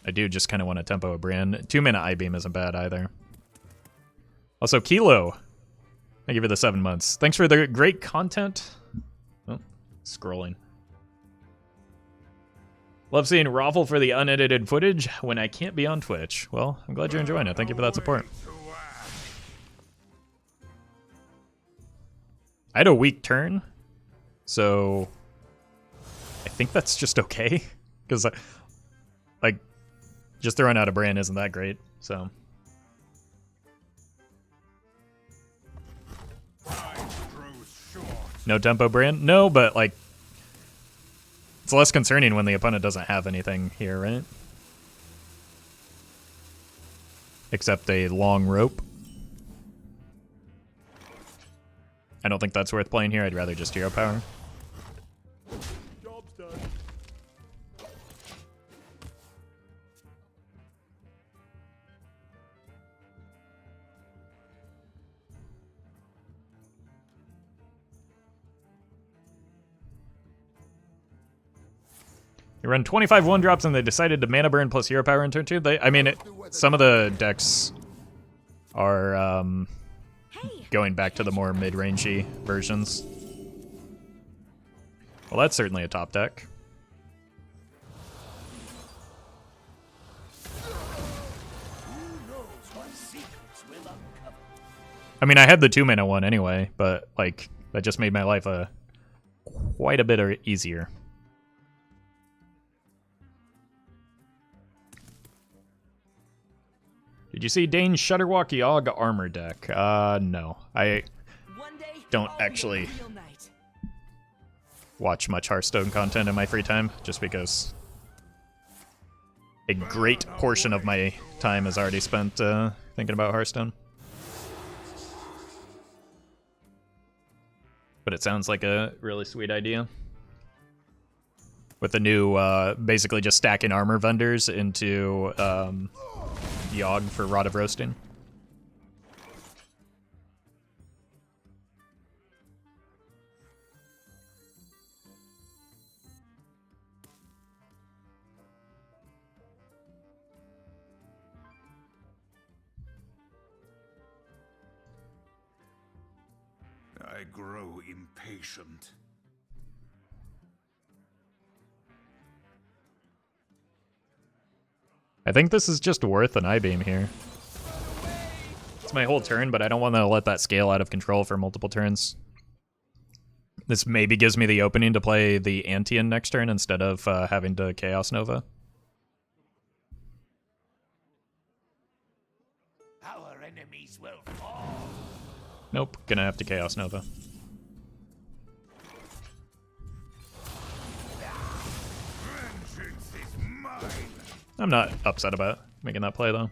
I do just kind of want to tempo a brand. 2-mana I-beam isn't bad either. Also, Kilo. Thank you for the 7 months. Thanks for the great content. Oh, scrolling. Love seeing Roffle for the unedited footage when I can't be on Twitch. Well, I'm glad you're enjoying it. Thank you for that support. I had a weak turn, so I think that's just okay. Because, like, just throwing out a brand isn't that great, so. No tempo brand? No, but like, it's less concerning when the opponent doesn't have anything here, right? Except a long rope. I don't think that's worth playing here. I'd rather just hero power. Job's done. You run 25 1-drops and they decided to mana burn plus hero power in turn 2. I mean, some of the decks are going back to the more mid-rangey versions. Well, that's certainly a top deck. I mean, I had the 2-mana one anyway, but like that just made my life quite a bit easier. Did you see Dane's Shudderwalk Yogg armor deck? No. I don't actually watch much Hearthstone content in my free time, just because a great portion of my time is already spent thinking about Hearthstone. But it sounds like a really sweet idea. With the new, basically just stacking armor vendors into Yogg for Rod of Roasting. I grow impatient. I think this is just worth an I-Beam here. It's my whole turn, but I don't want to let that scale out of control for multiple turns. This maybe gives me the opening to play the Antian next turn instead of having to Chaos Nova. Our enemies will fall. Nope, gonna have to Chaos Nova. Vengeance is mine. I'm not upset about making that play though.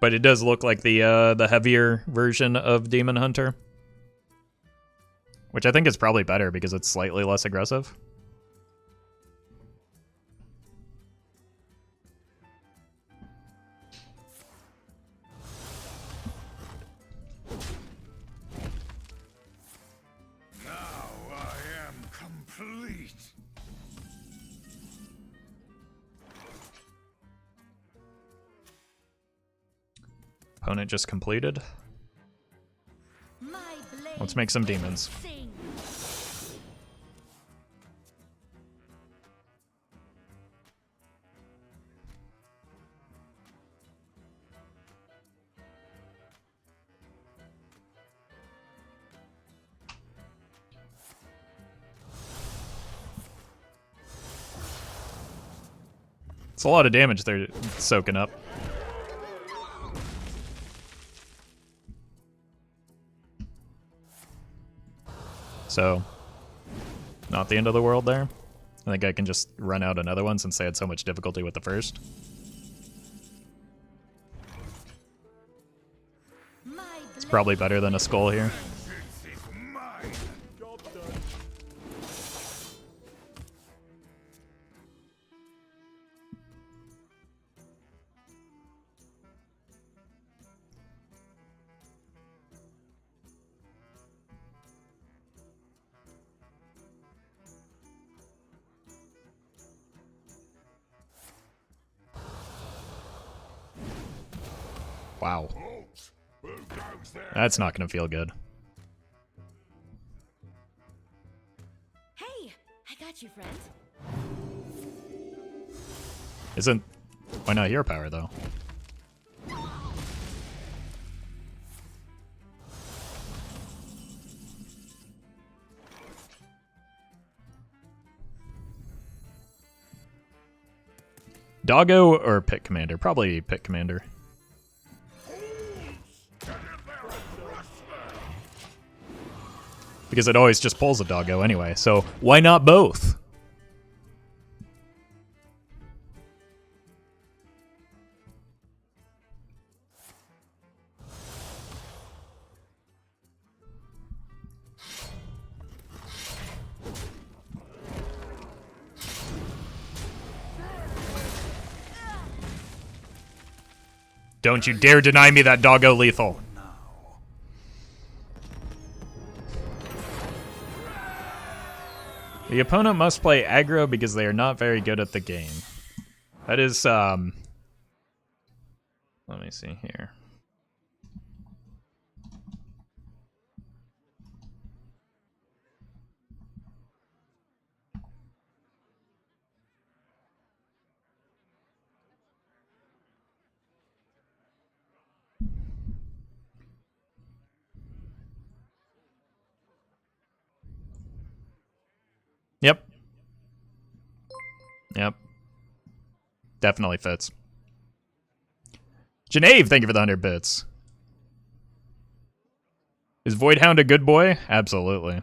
But it does look like the heavier version of Demon Hunter, which I think is probably better because it's slightly less aggressive. Now I am complete. Opponent just completed. Let's make some demons. It's a lot of damage they're soaking up. So, not the end of the world there. I think I can just run out another one since they had so much difficulty with the first. It's probably better than a skull here. Vengeance is mine. Job done. Wow. That's not going to feel good. Hey, I got you, friend. Isn't... Why not hero power, though? Doggo or Pit Commander? Probably Pit Commander. Because it always just pulls a Doggo anyway, so why not both? Don't you dare deny me that Doggo lethal. The opponent must play aggro because they are not very good at the game. That is, let me see here. Definitely fits. Genave, thank you for the 100 bits. Is Voidhound a good boy? Absolutely.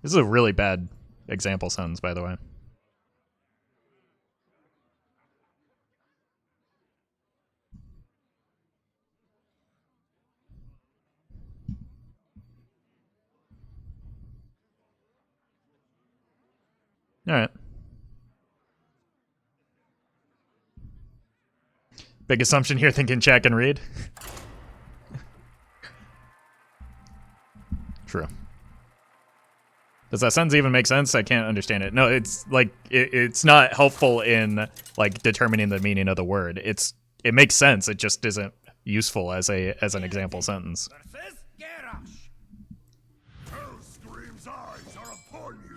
This is a really bad example sentence, by the way. Alright. Big assumption here, thinking chat can read. True. Does that sentence even make sense? I can't understand it. No, it's like it's not helpful in like determining the meaning of the word. It makes sense. It just isn't useful as an example sentence. Versus Garrosh. Hellscream's eyes are upon you.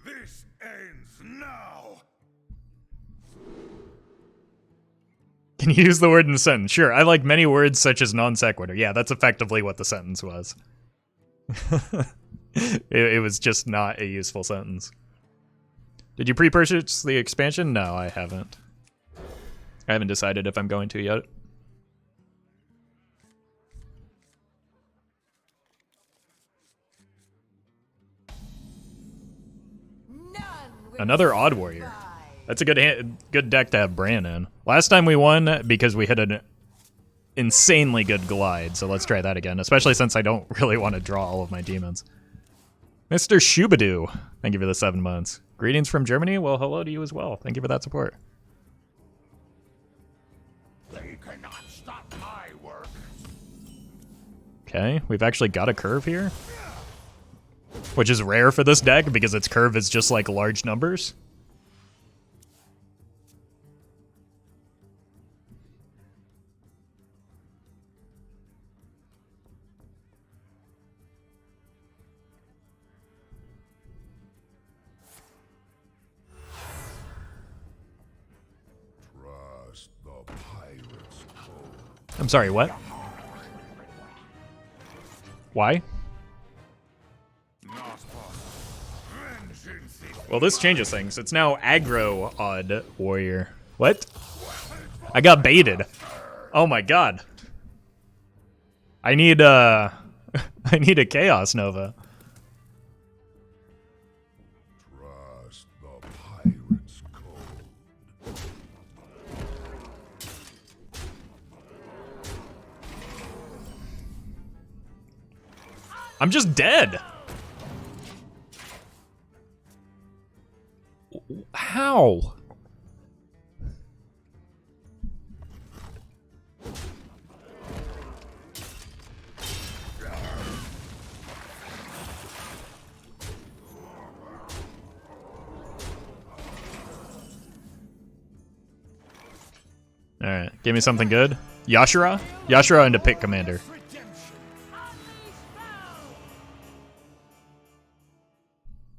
This ends now. Can you use the word in the sentence? Sure. I like many words such as non sequitur. Yeah, that's effectively what the sentence was. It was just not a useful sentence. Did you pre-purchase the expansion? No, I haven't. I haven't decided if I'm going to yet. Another Odd Warrior. That's a good deck to have Bran in. Last time we won because we hit an insanely good glide, so let's try that again, especially since I don't really want to draw all of my demons. Mr. Shubadoo, thank you for the 7 months. Greetings from Germany. Well, hello to you as well. Thank you for that support. They cannot stop my work. Okay, we've actually got a curve here, which is rare for this deck because its curve is just like large numbers. Trust the pirate's code. I'm sorry, what? Why? Not possible. Vengeance is Well, this changes things. It's now aggro Odd Warrior. What? I got baited. Oh my god. I need I need a Chaos Nova. trust the pirate's code. I'm just dead. How? Alright, give me something good. Yashura? Yashura into Pit Commander.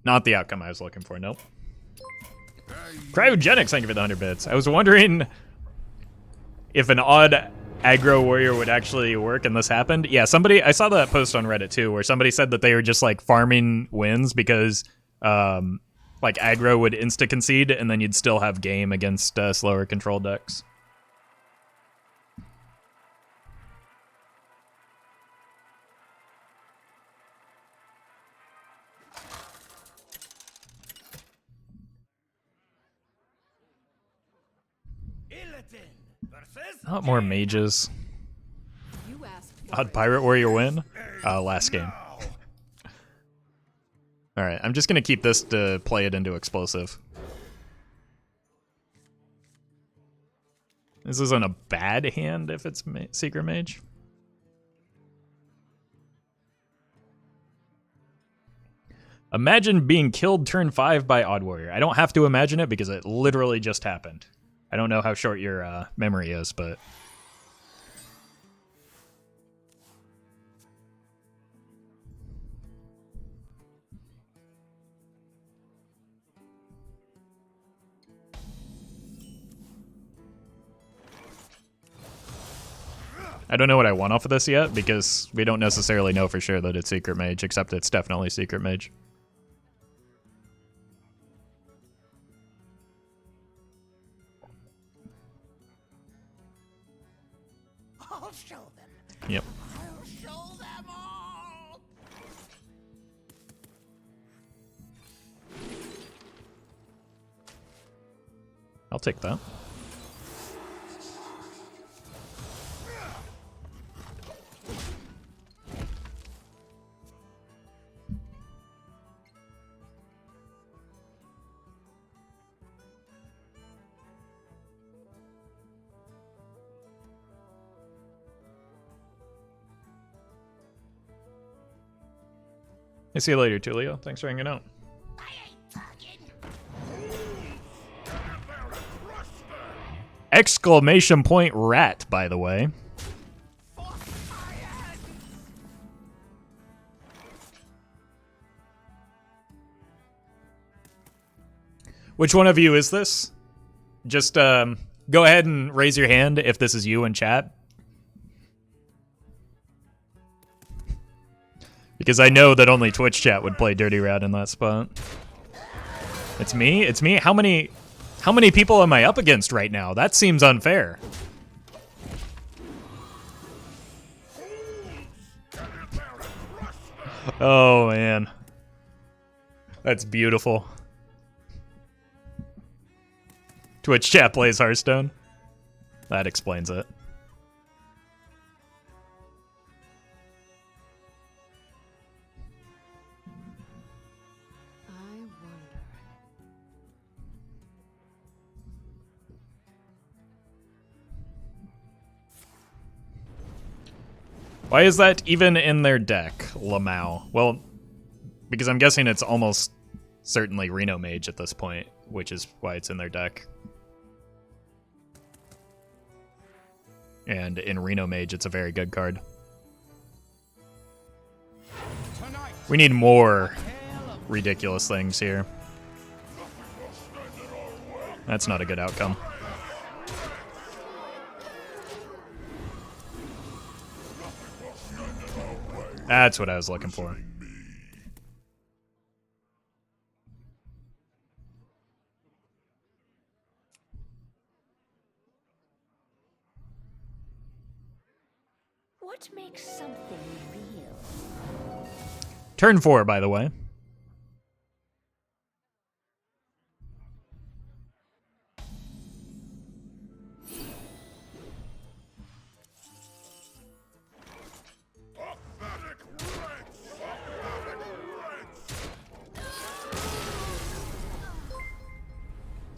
Not the outcome I was looking for, nope. Cryogenics, thank you for the 100 bits. I was wondering if an odd aggro warrior would actually work and this happened. Yeah, I saw that post on Reddit too, where somebody said that they were just like farming wins because like aggro would insta-concede and then you'd still have game against slower control decks. Not more mages. Odd pirate warrior win? Last game. Alright, I'm just gonna keep this to play it into explosive. This isn't a bad hand if it's Secret Mage. Imagine being killed turn 5 by Odd Warrior. I don't have to imagine it because it literally just happened. I don't know how short your memory is, but... I don't know what I want off of this yet, because we don't necessarily know for sure that it's Secret Mage, except it's definitely Secret Mage. I'll show them. Yep. I'll show them all. I'll take that. I see you later, Tulio. Thanks for hanging out. I ain't talking. Exclamation point rat, by the way. Which one of you is this? Just go ahead and raise your hand if this is you in chat. Because I know that only Twitch chat would play Dirty Rat in that spot. It's me? It's me? How many people am I up against right now? That seems unfair. Oh, man. That's beautiful. Twitch chat plays Hearthstone. That explains it. I wonder. Why is that even in their deck, Lamau? Well, because I'm guessing it's almost certainly Reno Mage at this point, which is why it's in their deck. And in Reno Mage, it's a very good card. We need more ridiculous things here. That's not a good outcome. That's what I was looking for. What makes something real? Turn 4, by the way.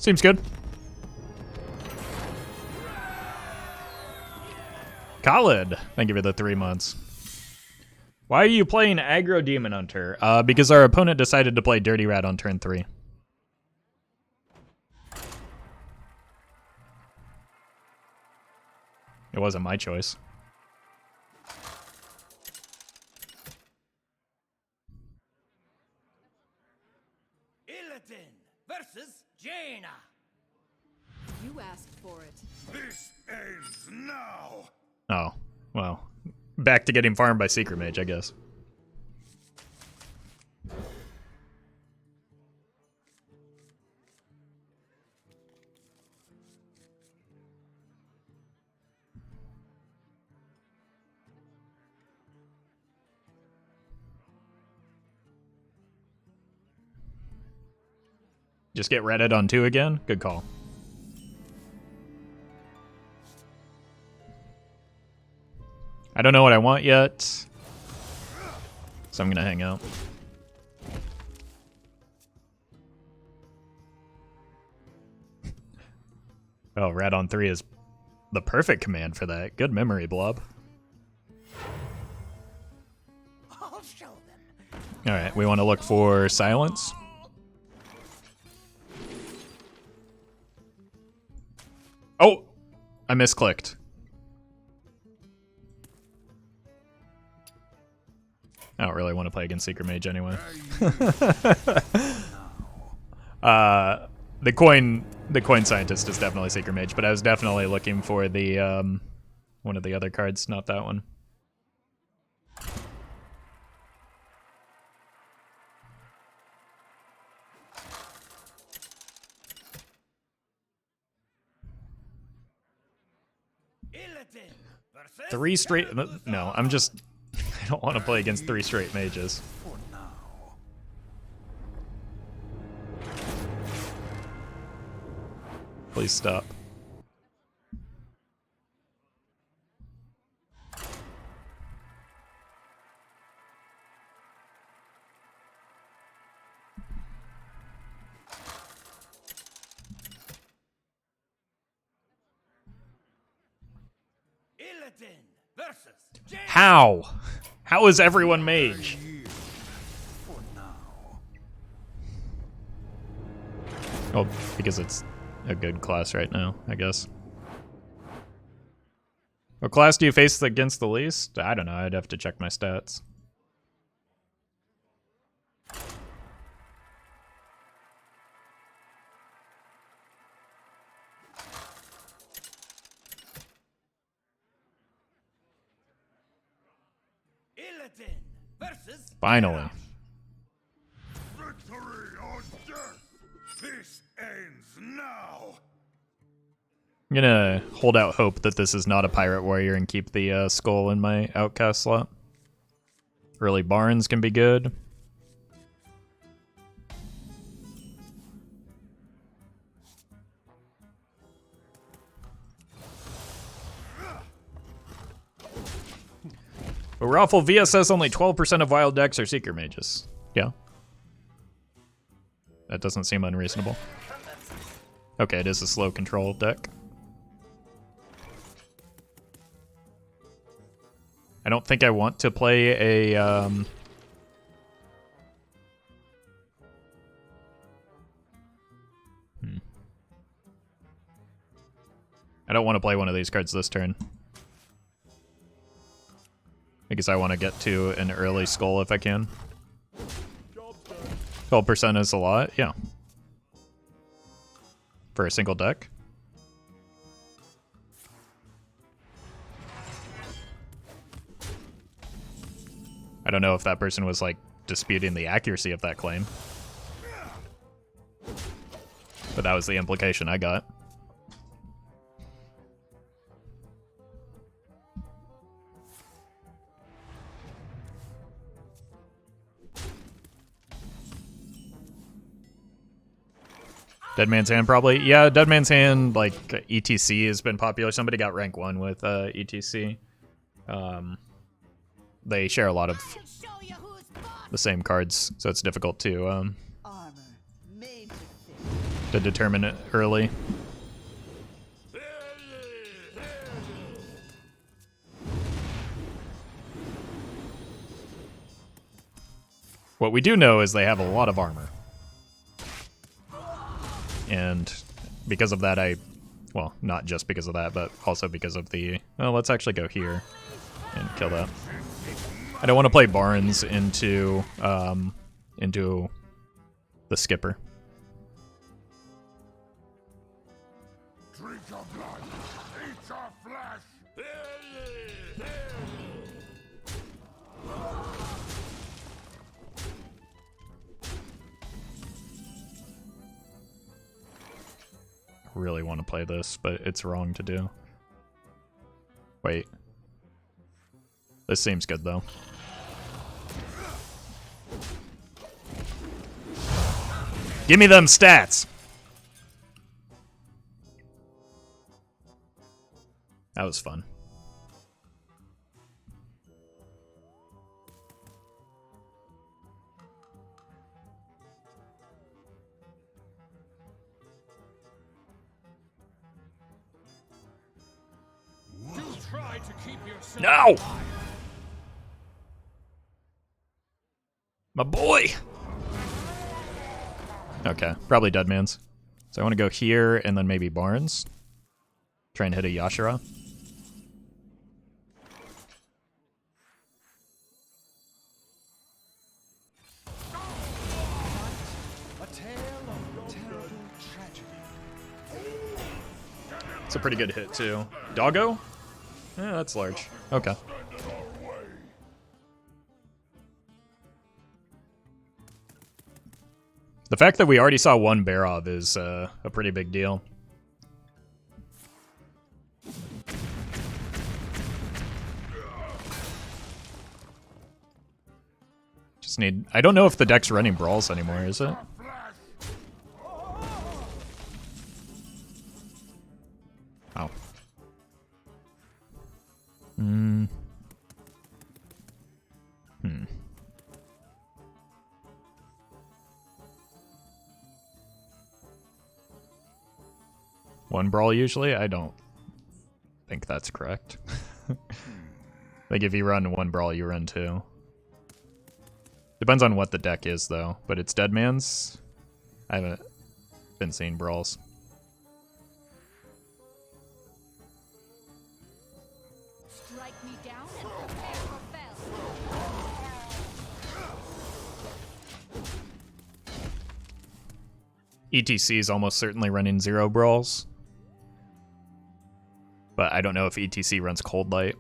Seems good. Khalid, thank you for the 3 months. Why are you playing Aggro Demon Hunter? Because our opponent decided to play Dirty Rat on turn 3. It wasn't my choice. Illidan versus Jaina. You asked for it. This ends now. Oh, well. Back to getting farmed by Secret Mage, I guess. Just get Reddit on 2 again? Good call. I don't know what I want yet, so I'm gonna hang out. Oh, rat on 3 is the perfect command for that. Good memory, Blob. I'll show them. Alright, we want to look for silence. Oh! I misclicked. I don't really want to play against Secret Mage anyway. The coin scientist is definitely Secret Mage, but I was definitely looking for the one of the other cards, not that one. Illidan versus 3 straight. No, I'm just. I don't want to play against 3 straight mages. For now. Please stop. Illidan versus James. How? How is everyone mage? For now. Oh, because it's a good class right now, I guess. What class do you face against the least? I don't know, I'd have to check my stats. Illidan versus Finally. Victory or death. This ends now. I'm gonna hold out hope that this is not a pirate warrior and keep the skull in my outcast slot. Early Barnes can be good. But Roffle VSS only 12% of wild decks are Seeker Mages. Yeah. That doesn't seem unreasonable. Okay, it is a slow control deck. I don't think I want to play a... I don't want to play one of these cards this turn. Because I want to get to an early skull if I can. 12% is a lot, yeah. For a single deck. I don't know if that person was like disputing the accuracy of that claim. But that was the implication I got. Dead Man's Hand, probably. Yeah, Dead Man's Hand, like, ETC has been popular. Somebody got rank 1 with ETC. They share a lot of I'll show you who's boss. the same cards, so it's difficult to Armor made to fit. determine it early. What we do know is they have a lot of armor. And because of that, well, not just because of that, but also because of the... Well, let's actually go here and kill that. I don't want to play Barnes into the skipper. Drink your blood. Eat your flesh. I really want to play this, but it's wrong to do. Wait. This seems good, though. Give me them stats! That was fun. Try to keep yourself. No! My boy! Okay, probably Dead Man's. So I want to go here and then maybe Barnes. Try and hit a Yashara. A tale of terrible tragedy. It's a pretty good hit too. Doggo? Yeah, that's large. Okay. The fact that we already saw one Barov is a pretty big deal. Just need... I don't know if the deck's running brawls anymore, is it? Oh. Hmm. One brawl usually? I don't think that's correct. Like if you run one brawl, you run two. Depends on what the deck is though, but it's Deadman's. I haven't been seeing brawls. Strike me down and prepare for ETC is almost certainly running 0 brawls. But I don't know if ETC runs Cold Light.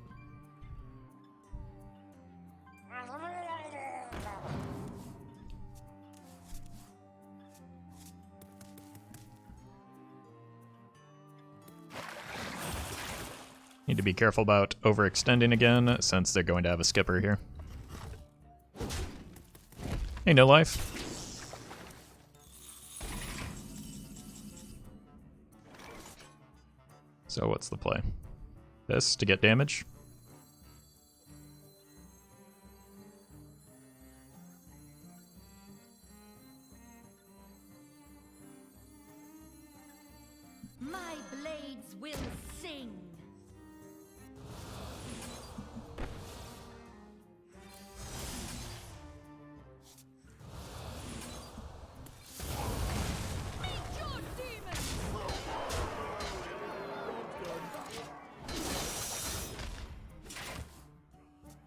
Need to be careful about overextending again, since they're going to have a skipper here. Hey, no life. So what's the play? This to get damage? my blades will sing. Meet your demons!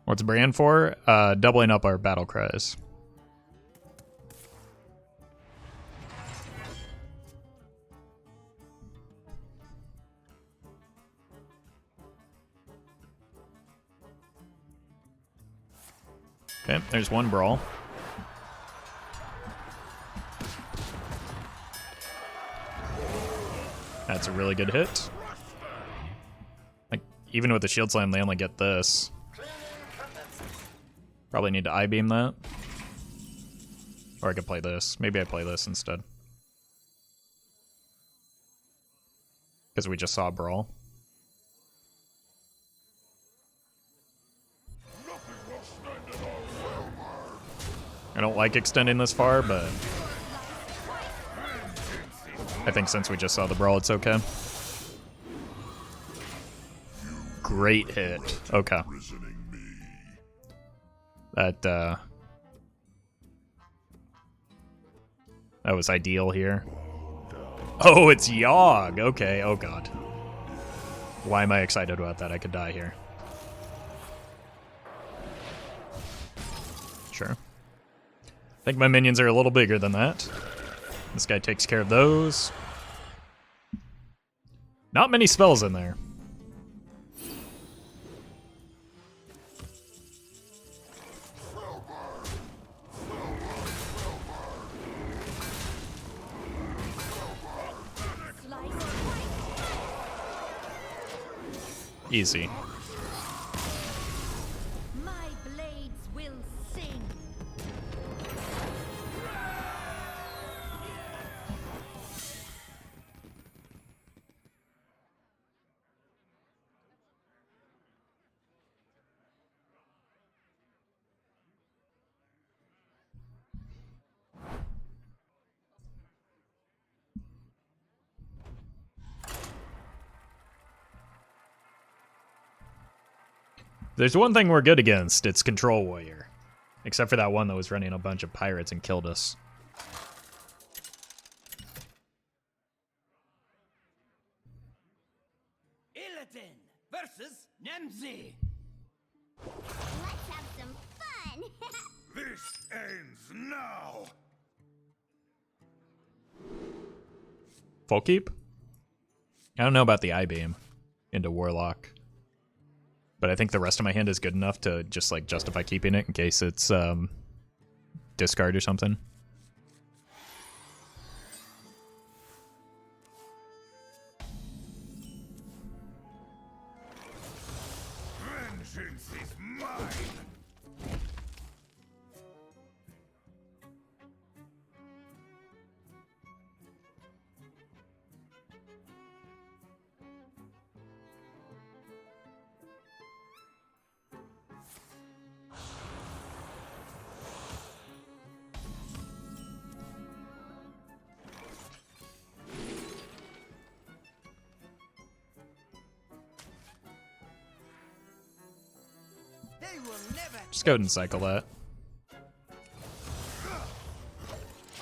What's Brand for? Doubling up our battle cries. Okay, there's one brawl. That's a really good hit. Like, even with the shield slam, they only get this. Probably need to I-beam that. Or I could play this. Maybe I play this instead. Because we just saw a brawl. I don't like extending this far, but I think since we just saw the brawl, it's okay. Great hit. Okay. That was ideal here. Oh, it's Yogg. Okay, oh god. Why am I excited about that? I could die here. Sure. I think my minions are a little bigger than that. This guy takes care of those. Not many spells in there. Easy. My blades will sing. There's one thing we're good against, it's Control Warrior. Except for that one that was running a bunch of pirates and killed us. Illidan versus Nemzi. Let's have some fun. This ends now. Full keep? I don't know about the I-beam into Warlock. But I think the rest of my hand is good enough to just like justify keeping it in case it's discard or something. Vengeance is mine! They will never. Just go ahead and cycle that.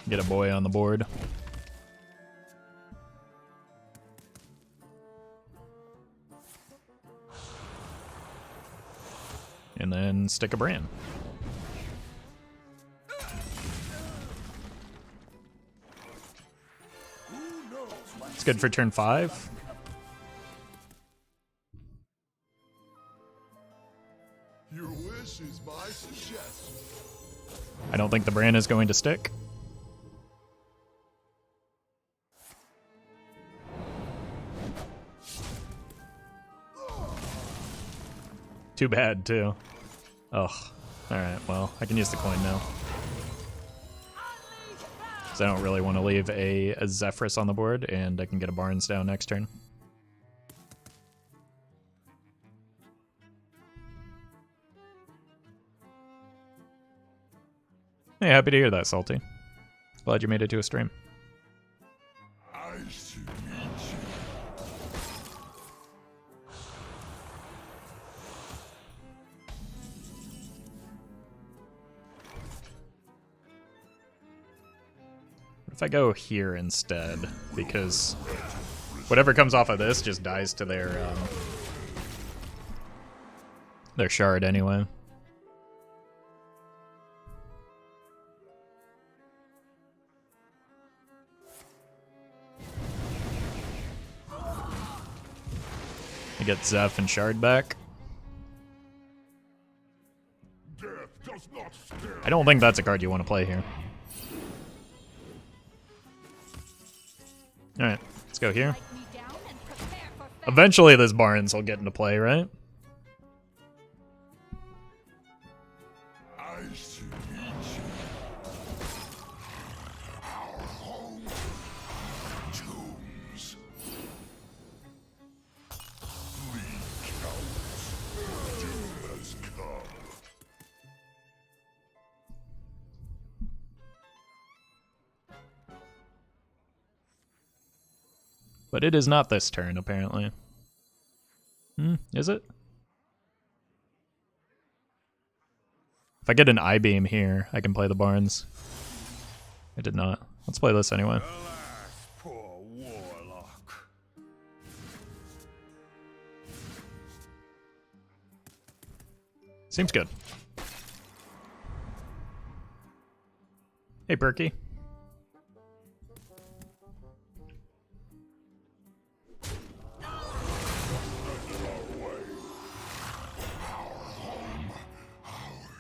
Get a boy on the board. And then stick a brand. It's good for turn 5. Your wish is my suggestion. I don't think the brand is going to stick. Too bad, too. Ugh. Alright, well, I can use the coin now. Because I don't really want to leave a Zephyrus on the board, and I can get a Barnes down next turn. Hey, happy to hear that, Salty. Glad you made it to a stream. I should meet you. If I go here instead, because whatever comes off of this just dies to their shard anyway. I get Zeph and Shard back. Death does not stare. I don't think that's a card you want to play here. Alright, let's go here. Write me down and prepare for fate. Eventually this Barnes will get into play, right? I should meet you. Our home. Tombs. Flee, cowards. Doom has come. But it is not this turn, apparently. Is it? If I get an I-beam here, I can play the Barnes. I did not. Let's play this anyway. Alas, poor warlock. Seems good. Hey, Berkey.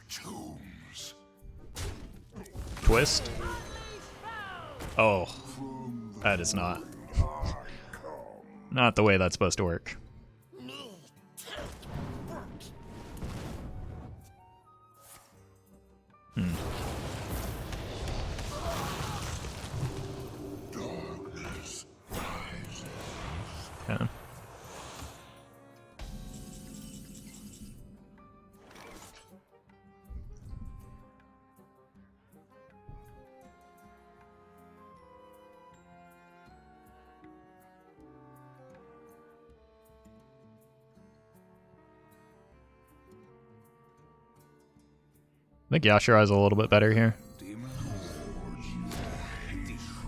Tombs. Twist. Oh, that is not the way that's supposed to work. Darkness rises. Okay. I think Yashirai's a little bit better here.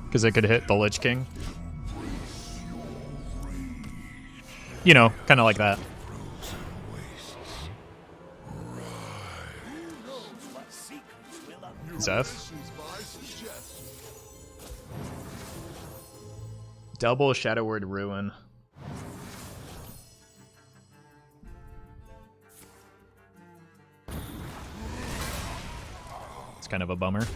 Because it could hit the Lich King. You know, kind of like that. Zeph. Double Shadow Word Ruin. kind of a bummer.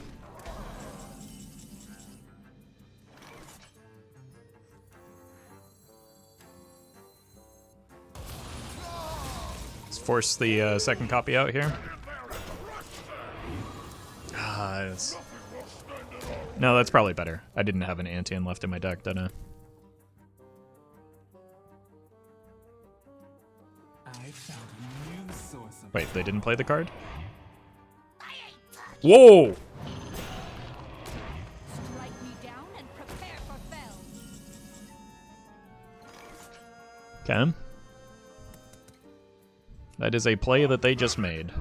Let's force the second copy out here. No, that's probably better. I didn't have an Antian left in my deck, did I? Wait, they didn't play the card? Whoa! Strike me down and prepare for fell. Okay. That is a play that they just made.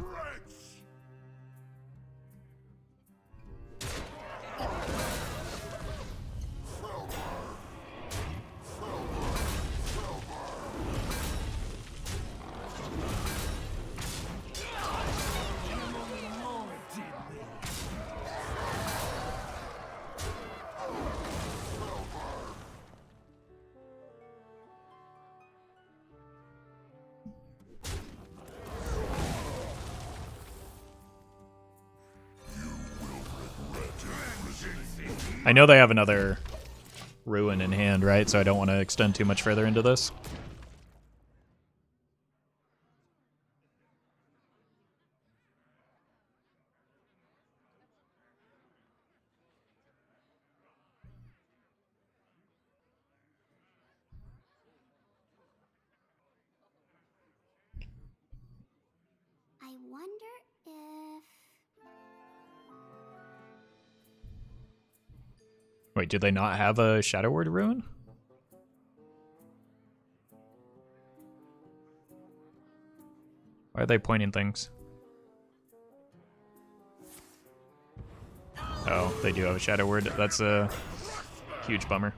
I know they have another ruin in hand, right? So I don't want to extend too much further into this. I wonder if... Wait, do they not have a Shadow Word ruin? Why are they pointing things? Oh, they do have a Shadow Word. That's a huge bummer.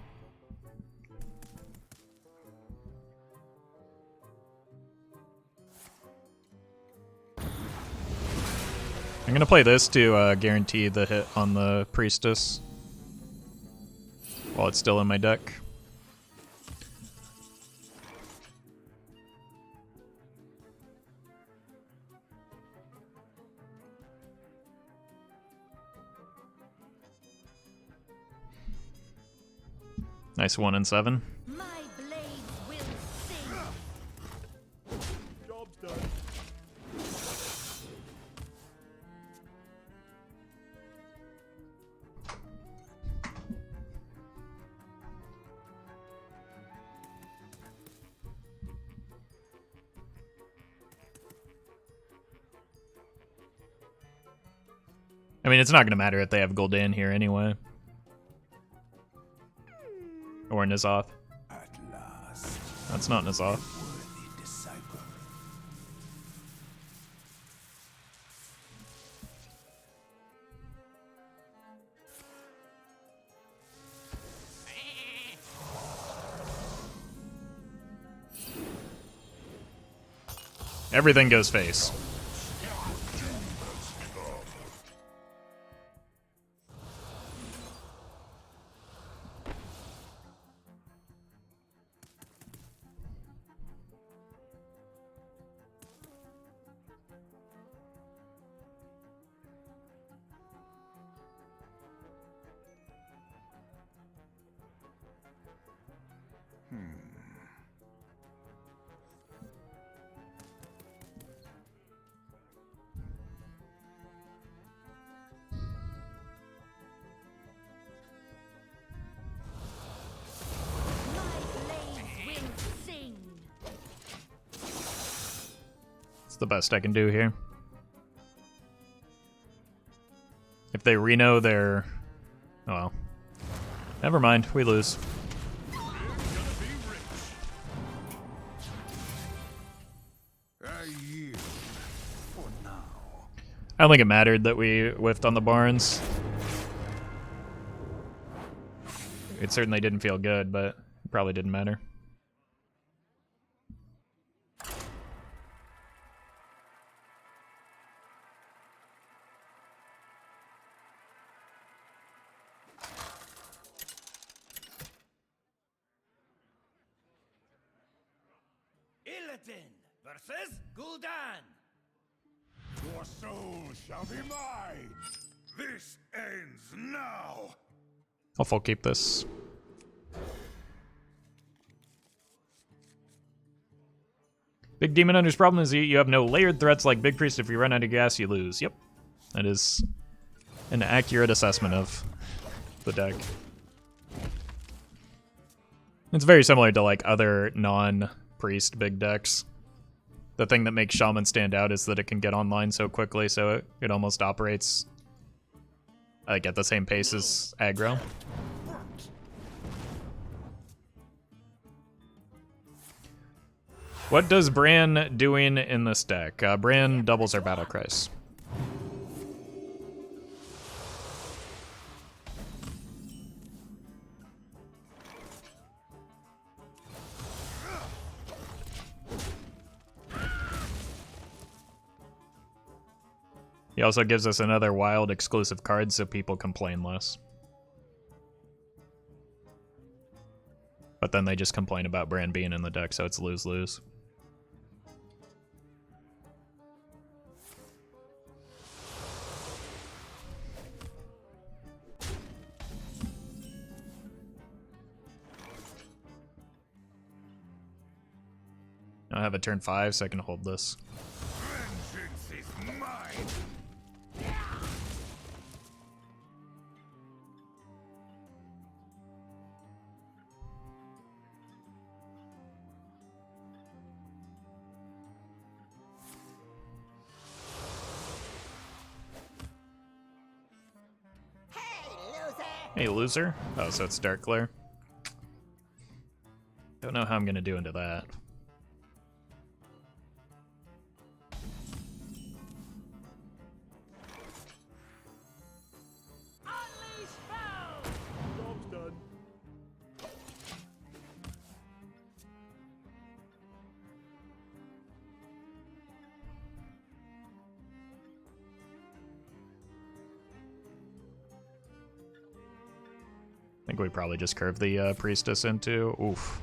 I'm gonna play this to guarantee the hit on the Priestess while it's still in my deck. Nice 1 and 7. My blade will sing. Job's done. I mean, it's not gonna matter if they have Gul'dan here anyway. Or N'Zoth. At last, That's not N'Zoth. worthy disciple. Everything goes face. My blade will sing. It's the best I can do here. If they Reno their... Oh well. Never mind, we lose. I yield for now. I don't think it mattered that we whiffed on the Barnes. It certainly didn't feel good, but it probably didn't matter. Illidan versus Gul'dan. Your soul shall be mine. This ends now. I'll keep this. Big Demon Hunter's problem is you have no layered threats like Big Priest. If you run out of gas, you lose. Yep. That is an accurate assessment of the deck. It's very similar to like other non-priest big decks. The thing that makes Shaman stand out is that it can get online so quickly, so it almost operates like at the same pace as aggro. What does Bran doing in this deck? Bran doubles our battle cries. He also gives us another wild exclusive card so people complain less. But then they just complain about Bran being in the deck, so it's lose-lose. I have a turn 5, so I can hold this. Vengeance is mine. Hey, loser. Oh, so it's Dark Glare. Don't know how I'm gonna do into that. Unleash hell! Job's done. I think we probably just curved the priestess into. Oof.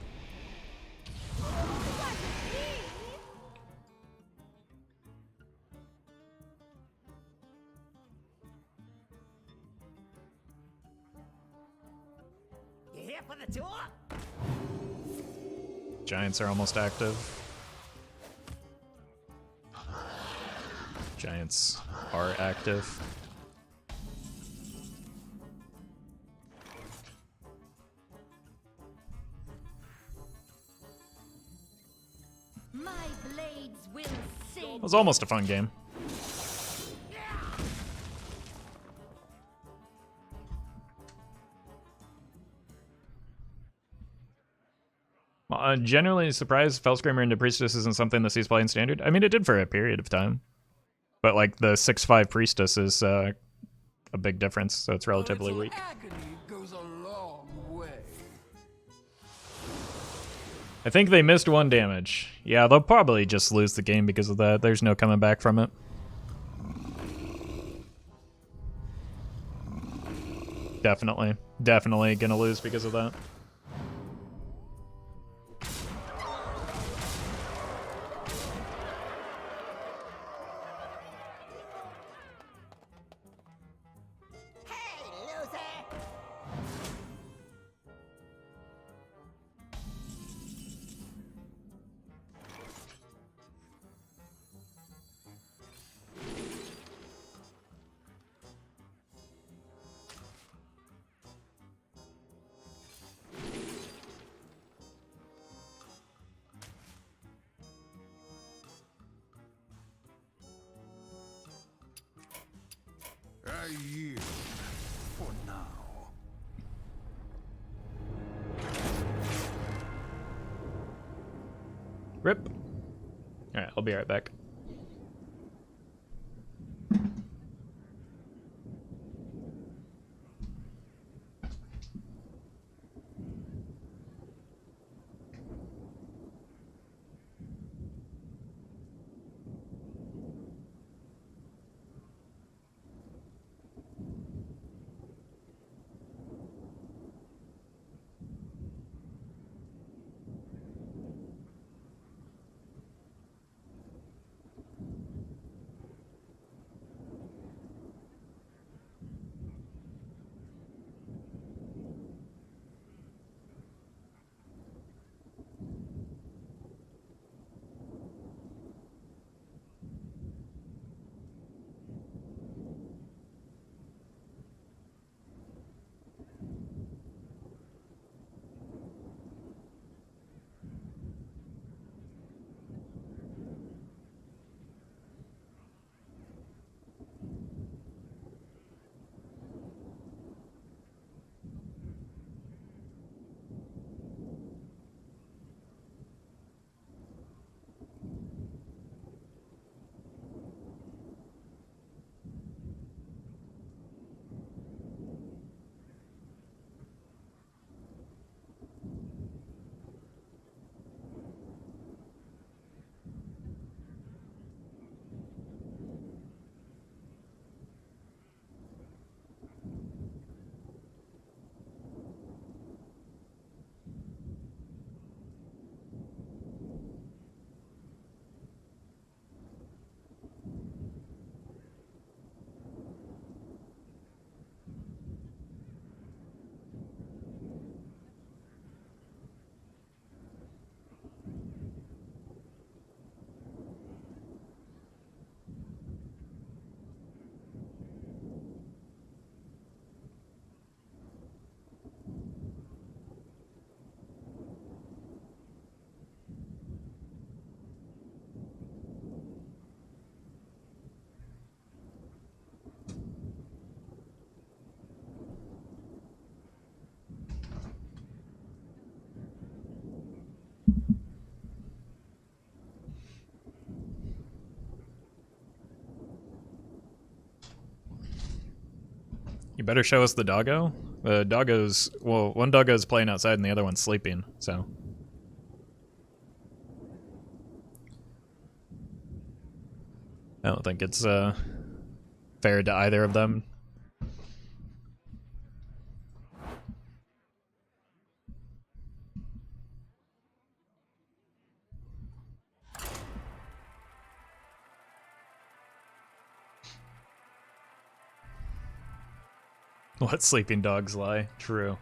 You here for the tour? Giants are almost active. Giants are active. My blades will sing. It was almost a fun game. Well, I'm generally surprised Fellscreamer into Priestess isn't something that sees play in Standard. I mean, it did for a period of time. But, like, the 6/5 Priestess is a big difference, so it's relatively weak. Agony goes a long way. I think they missed 1 damage. Yeah, they'll probably just lose the game because of that. There's no coming back from it. Definitely gonna lose because of that. I yield for now. Rip. Alright, I'll be right back. You better show us the doggo. The doggo's, well, one doggo's playing outside and the other one's sleeping, so. I don't think it's fair to either of them. Let sleeping dogs lie. True.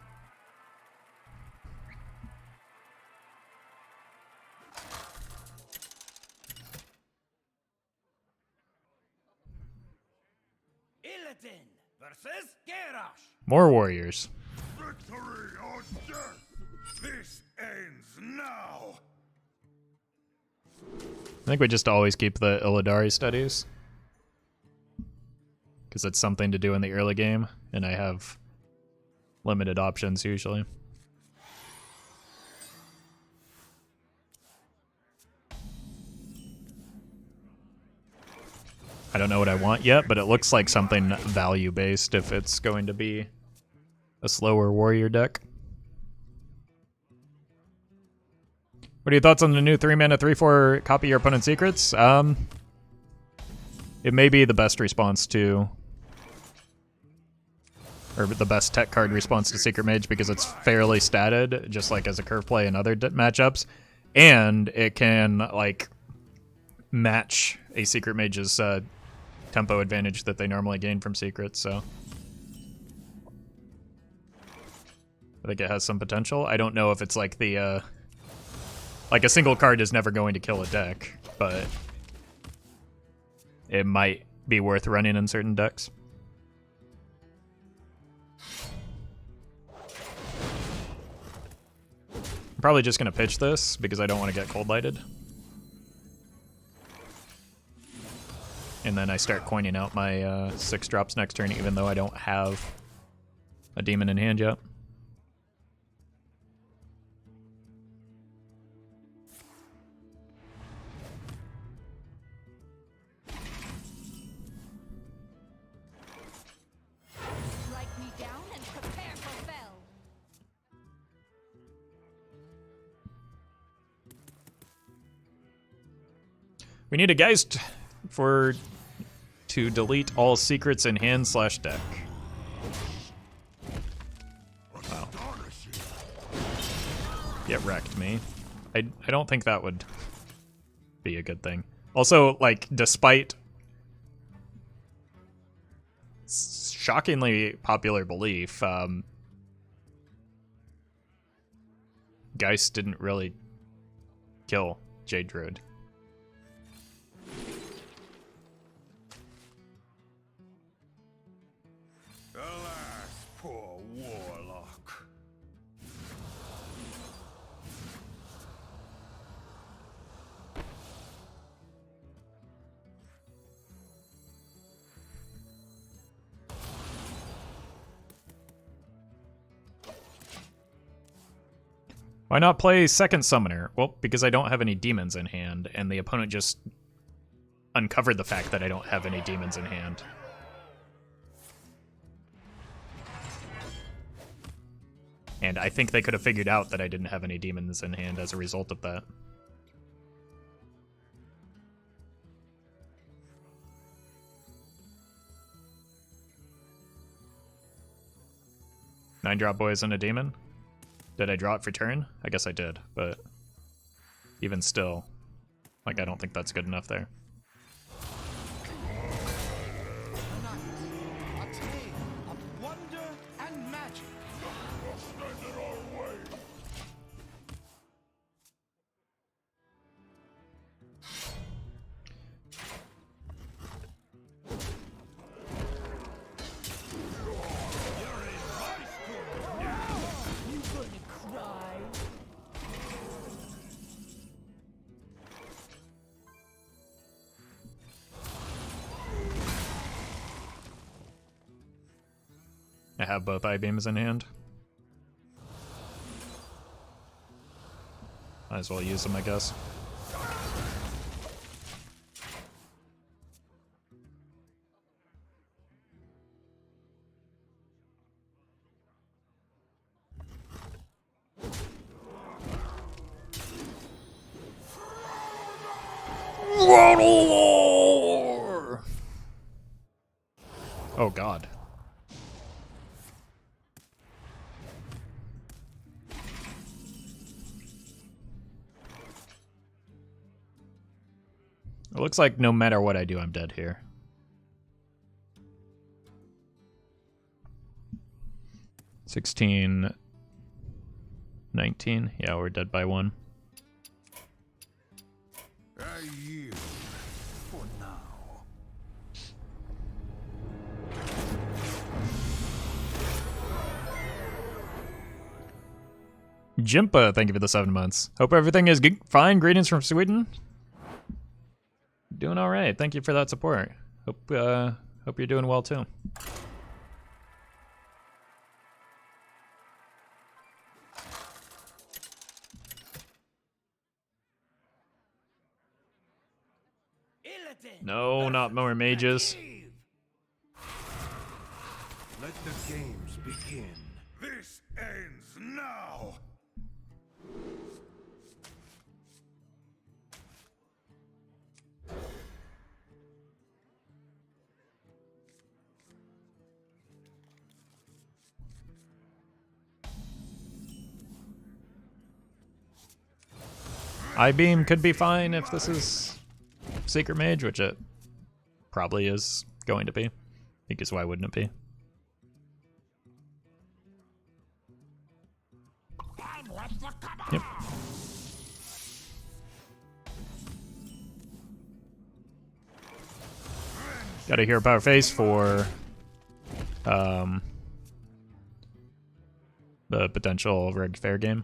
Illidan versus Garrosh. More warriors. Victory or death. This ends now. I think we just always keep the Illidari studies. Because it's something to do in the early game, and I have limited options usually. I don't know what I want yet, but it looks like something value-based if it's going to be a slower warrior deck. What are your thoughts on the new 3-mana 3/4 copy your opponent's secrets? It may be the best response to, or the best tech card response to Secret Mage because it's fairly statted, just like as a curve play in other matchups, and it can like match a Secret Mage's tempo advantage that they normally gain from secrets. So I think it has some potential. I don't know if it's like the like a single card is never going to kill a deck, but it might be worth running in certain decks. I'm probably just going to pitch this because I don't want to get cold lighted. And then I start coining out my 6 drops next turn even though I don't have a demon in hand yet. Strike me down and prepare for fell. We need a Geist to delete all secrets in hand / deck. Wow. Get wrecked, me. I don't think that would be a good thing. Also, like, despite shockingly popular belief, Geist didn't really kill Jade Druid. Alas, poor warlock. Why not play Second Summoner? Well, because I don't have any demons in hand, and the opponent just uncovered the fact that I don't have any demons in hand. And I think they could have figured out that I didn't have any demons in hand as a result of that. Nine drop boys and a demon? Did I draw it for turn? I guess I did, but even still, like, I don't think that's good enough there. A tale of wonder and magic. You gonna cry? I have both eye beams in hand. Might as well use them, I guess. Oh god. It looks like no matter what I do, I'm dead here. $16, $19. Yeah, we're dead by 1. I yield for now. Jimpa, thank you for the 7 months. Hope everything is fine. Greetings from Sweden. Doing all right. Thank you for that support. Hope you're doing well too. No, not more mages. Let the games begin. This ends now. I-beam could be fine if this is Secret Mage, which it probably is going to be. Because why wouldn't it be? Yep. Got a hero power face for the potential Red Fair game.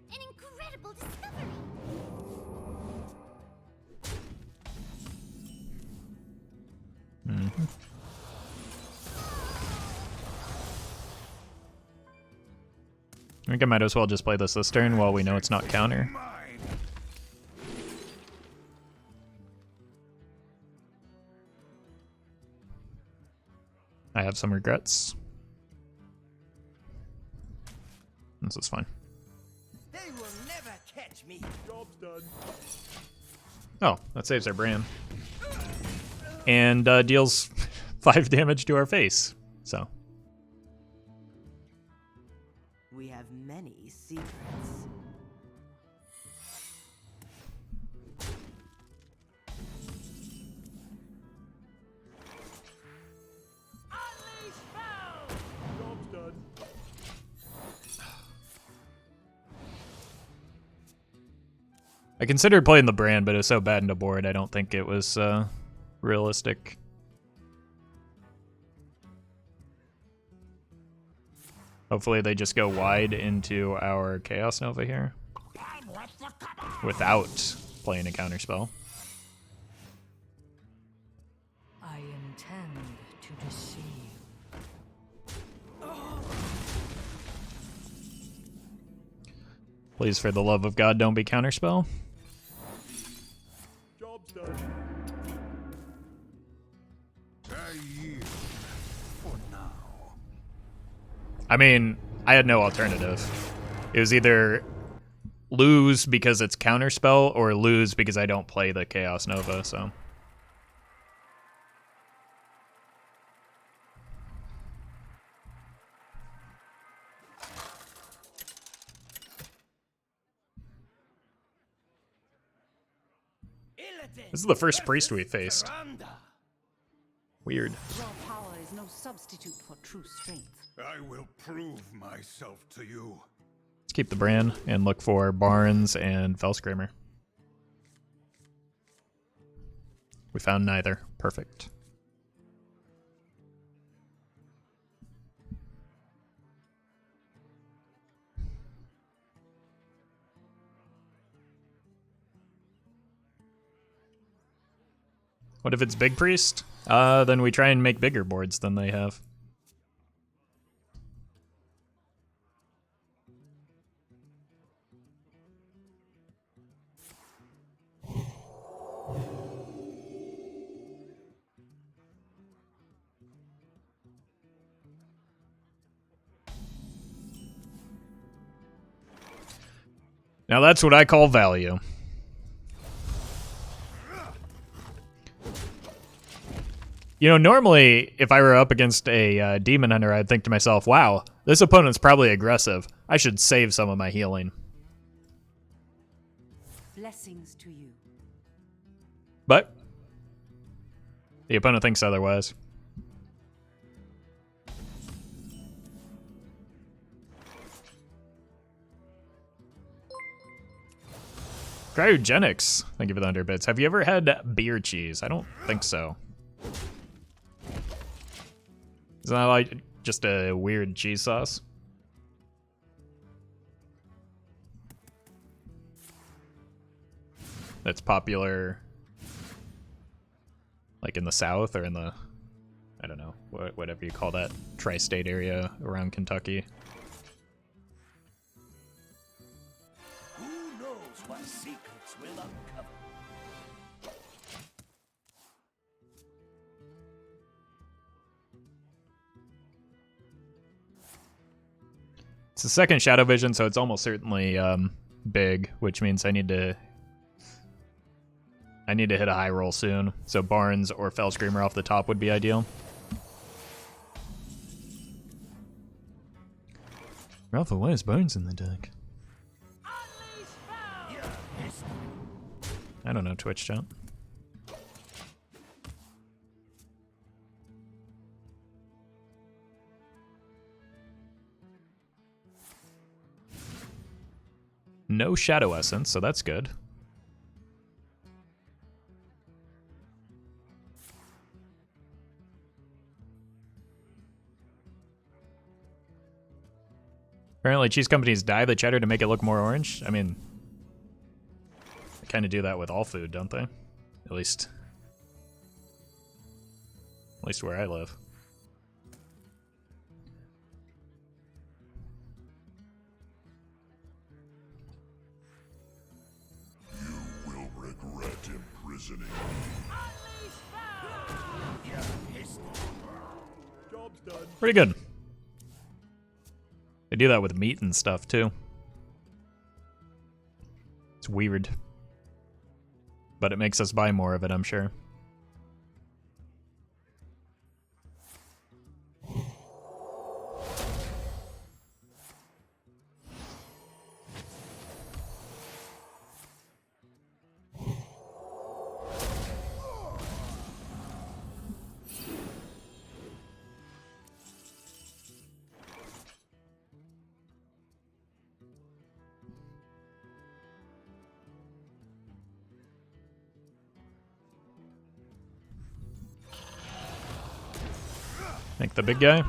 An incredible discovery. Mm-hmm. I think I might as well just play this turn while we know it's not counter. Mine. I have some regrets. This is fine. They will never catch me. Job's done. Oh, that saves our brand. And deals 5 damage to our face. So. We have many secrets. Unleash hell! Job's done. I considered playing the brand, but it was so bad into board, I don't think it was realistic. Hopefully they just go wide into our Chaos Nova here. Without playing a counterspell. I intend to deceive. Please, for the love of God, don't be counterspell. Job's done. I yield for now. I mean, I had no alternative. It was either lose because it's counterspell or lose because I don't play the Chaos Nova, so. This is the first priest we faced. Weird. Your power is no substitute for true strength. I will prove myself to you. Let's keep the brand and look for Barnes and Felscreamer. We found neither. Perfect. What if it's Big Priest? Then we try and make bigger boards than they have. Now that's what I call value. You know, normally, if I were up against a demon hunter, I'd think to myself, wow, this opponent's probably aggressive. I should save some of my healing. Blessings to you. But the opponent thinks otherwise. Cryogenics. Thank you for the 100 bits. Have you ever had beer cheese? I don't think so. Isn't that like just a weird cheese sauce? That's popular like in the South or in the, I don't know, whatever you call that tri-state area around Kentucky. Who knows what secrets will uncover? It's the second Shadow Vision, so it's almost certainly big, which means I need to hit a high roll soon. So Barnes or Fell Screamer off the top would be ideal. Roffle, why is Barnes in the deck? I don't know, Twitch chat. No Shadow Essence, so that's good. Apparently cheese companies dye the cheddar to make it look more orange. I mean, they kind of do that with all food, don't they? At least where I live. You will regret imprisoning me. Pretty good. They do that with meat and stuff too. It's weird. But it makes us buy more of it, I'm sure. Think the big guy?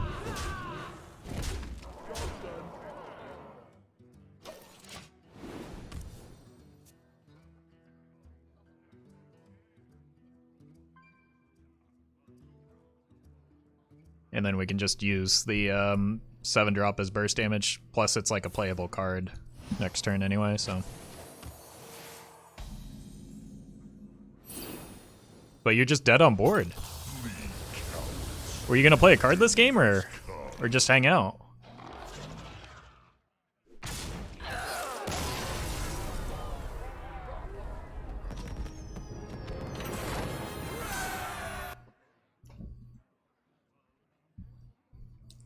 And then we can just use the 7-drop as burst damage, plus it's like a playable card next turn anyway, so. But you're just dead on board. Were you gonna play a card this game, or just hang out?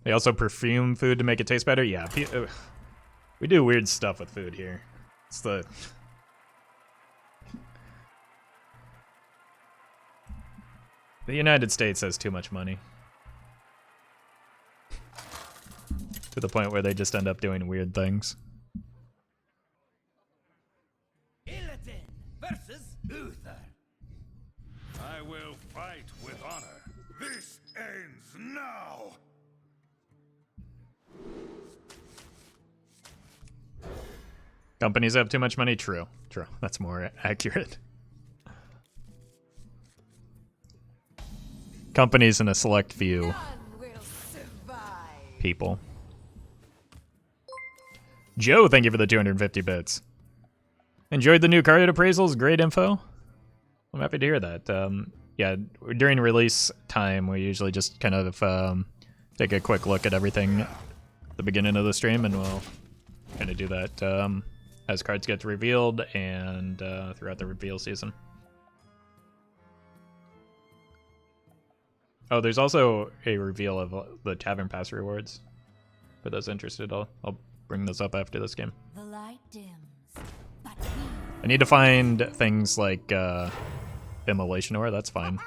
They also perfume food to make it taste better? Yeah, we do weird stuff with food here. It's the... The United States has too much money. To the point where they just end up doing weird things. Illidan versus Uther. I will fight with honor. This ends now. Companies have too much money? True. True. That's more accurate. Companies and a select few people. Joe, thank you for the 250 bits. Enjoyed the new card appraisals? Great info. I'm happy to hear that. Yeah, during release time, we usually just kind of take a quick look at everything at the beginning of the stream, and we'll kind of do that as cards get revealed and throughout the reveal season. Oh, there's also a reveal of the Tavern Pass rewards. For those interested, I'll bring this up after this game. The light dims, but I need to find things like immolation ore. That's fine.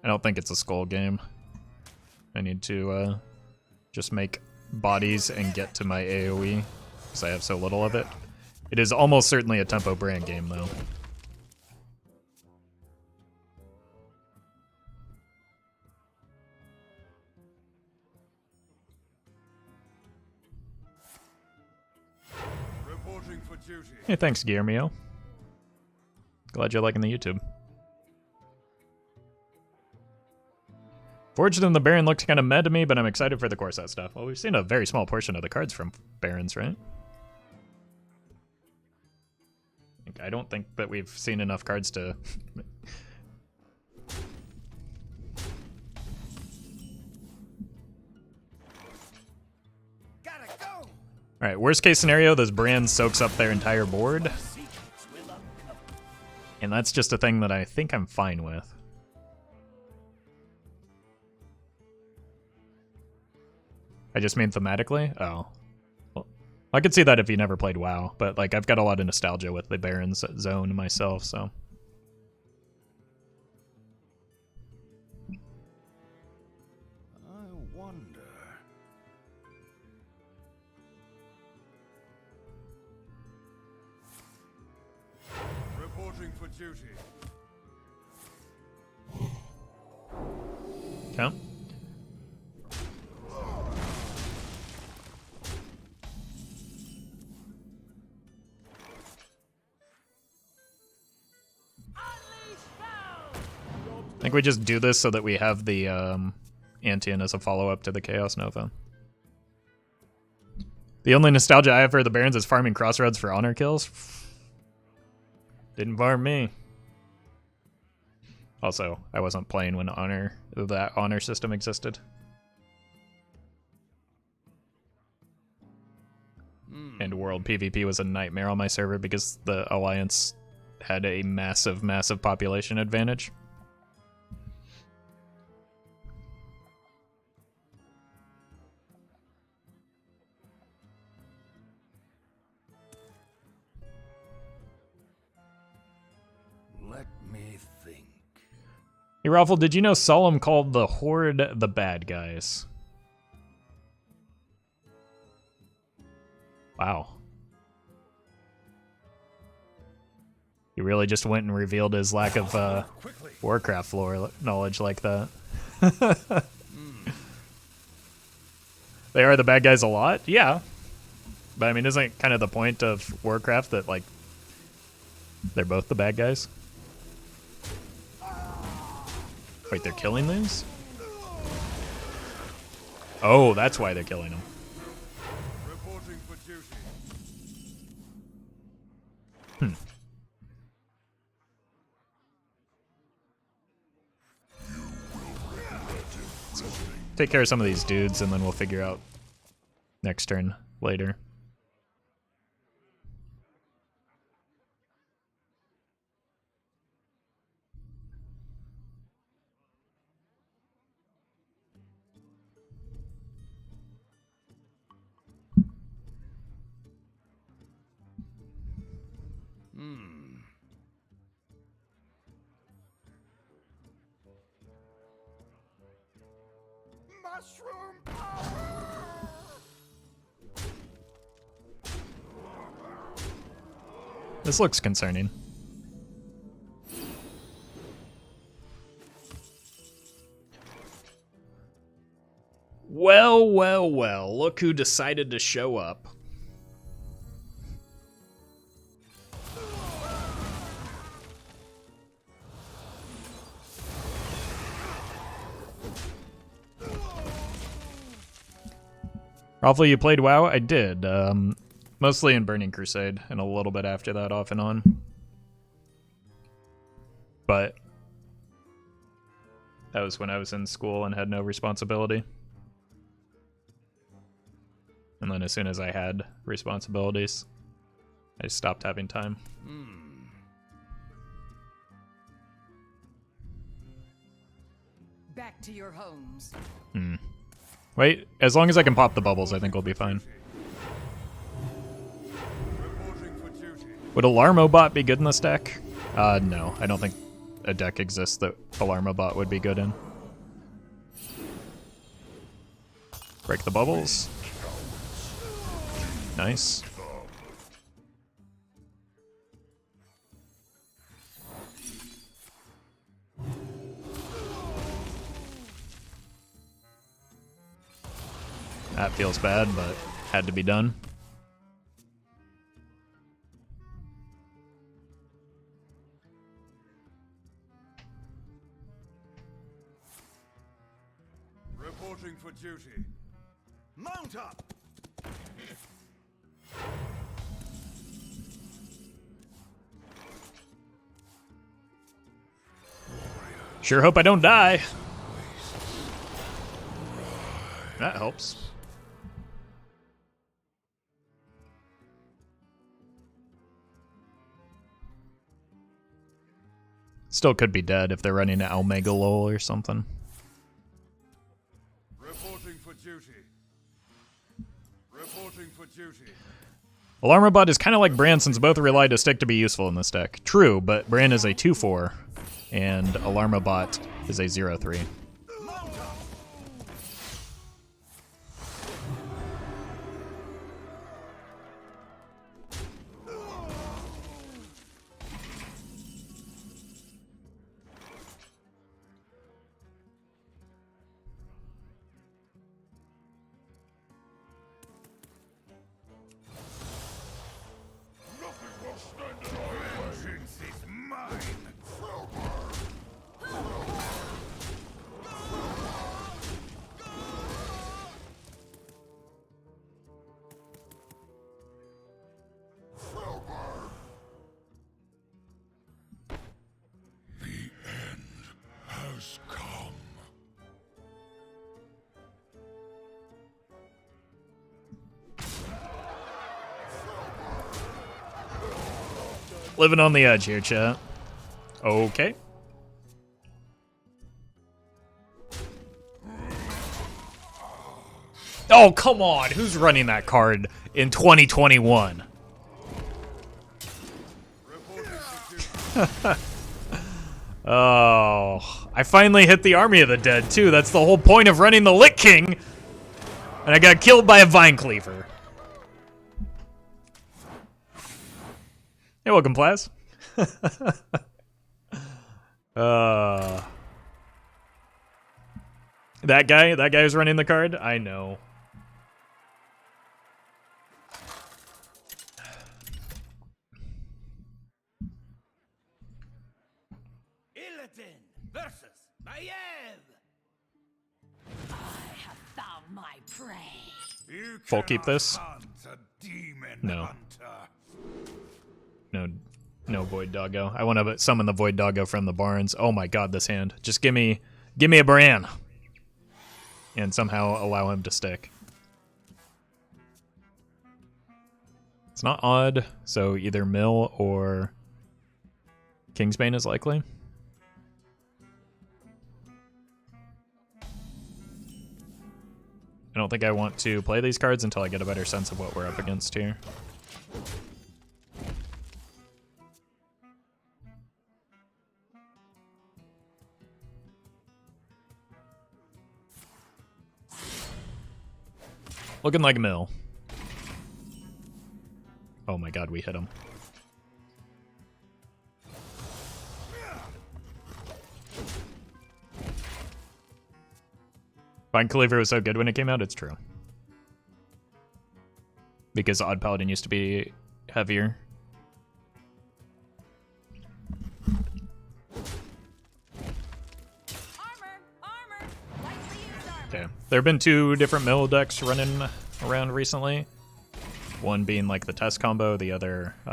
I don't think it's a skull game. I need to just make bodies and get to my AoE because I have so little of it. It is almost certainly a tempo brand game though. Reporting for duty. Hey, thanks, Guillermo. Glad you're liking the YouTube. Forged in the Baron looked kind of meh to me, but I'm excited for the core set stuff. Well, we've seen a very small portion of the cards from Barons, right? I don't think that we've seen enough cards to... Gotta go. Alright, worst case scenario, this brand soaks up their entire board. And that's just a thing that I think I'm fine with. I just mean thematically? Oh. Well, I could see that if you never played WoW, but like I've got a lot of nostalgia with the Barons zone myself, so. I wonder. Reporting for duty. Okay. I think we just do this so that we have the Antian as a follow-up to the Chaos Nova. The only nostalgia I have for the Barons is farming Crossroads for honor kills. Didn't farm me. Also, I wasn't playing when that honor system existed. And World PvP was a nightmare on my server because the Alliance had a massive, massive population advantage. Let me think. Hey, Roffle, did you know Solemn called the Horde the bad guys? Wow. He really just went and revealed his lack of Warcraft lore knowledge like that. They are the bad guys a lot? Yeah. But I mean, isn't kind of the point of Warcraft that, like, they're both the bad guys? Wait, they're killing these? Oh, that's why they're killing them. Reporting for duty. Take care of some of these dudes, and then we'll figure out next turn later. Mushroom power! This looks concerning. Well, well, well, look who decided to show up. Roffle, you played WoW? I did. Mostly in Burning Crusade, and a little bit after that, off and on. but that was when I was in school and had no responsibility. And then as soon as I had responsibilities, I stopped having time. Back to your homes. Wait, as long as I can pop the bubbles, I think we'll be fine. Reporting for duty. Would Alarmobot be good in this deck? No, I don't think a deck exists that Alarmobot would be good in. Break the bubbles. Nice. That feels bad, but had to be done. Reporting for duty. Mount up! Sure hope I don't die. That helps. Still could be dead if they're running an Omega Lol or something. Reporting for duty. Reporting for duty. Alarmobot is kind of like Bran since both rely to stick to be useful in this deck. True, but Bran is a 2-4, and Alarmobot is a 0-3. Vengeance is mine! The end has come. Living on the edge here, chat. Okay. Oh, come on. Who's running that card in 2021? Oh, I finally hit the Army of the Dead, too. That's the whole point of running the Lich King. And I got killed by a Vine Cleaver. Hey, welcome, Plaz. That guy who's running the card? I know. Illidan versus Maiev. I have found my prey. You Full keep cannot this? hunt a demon No. hunter. No Void Doggo. I want to summon the Void Doggo from the Barns. Oh my god, this hand. Just give me a Bran. And somehow allow him to stick. It's not odd, so either Mill or Kingsbane is likely. I don't think I want to play these cards until I get a better sense of what we're up against here. Looking like a Mill. Oh my god, we hit him. Vine Cleaver was so good when it came out, it's true. Because Odd Paladin used to be heavier. Armor! Lightly used armor. Okay. There have been 2 different Mill decks running around recently. One being like the test combo, the other Who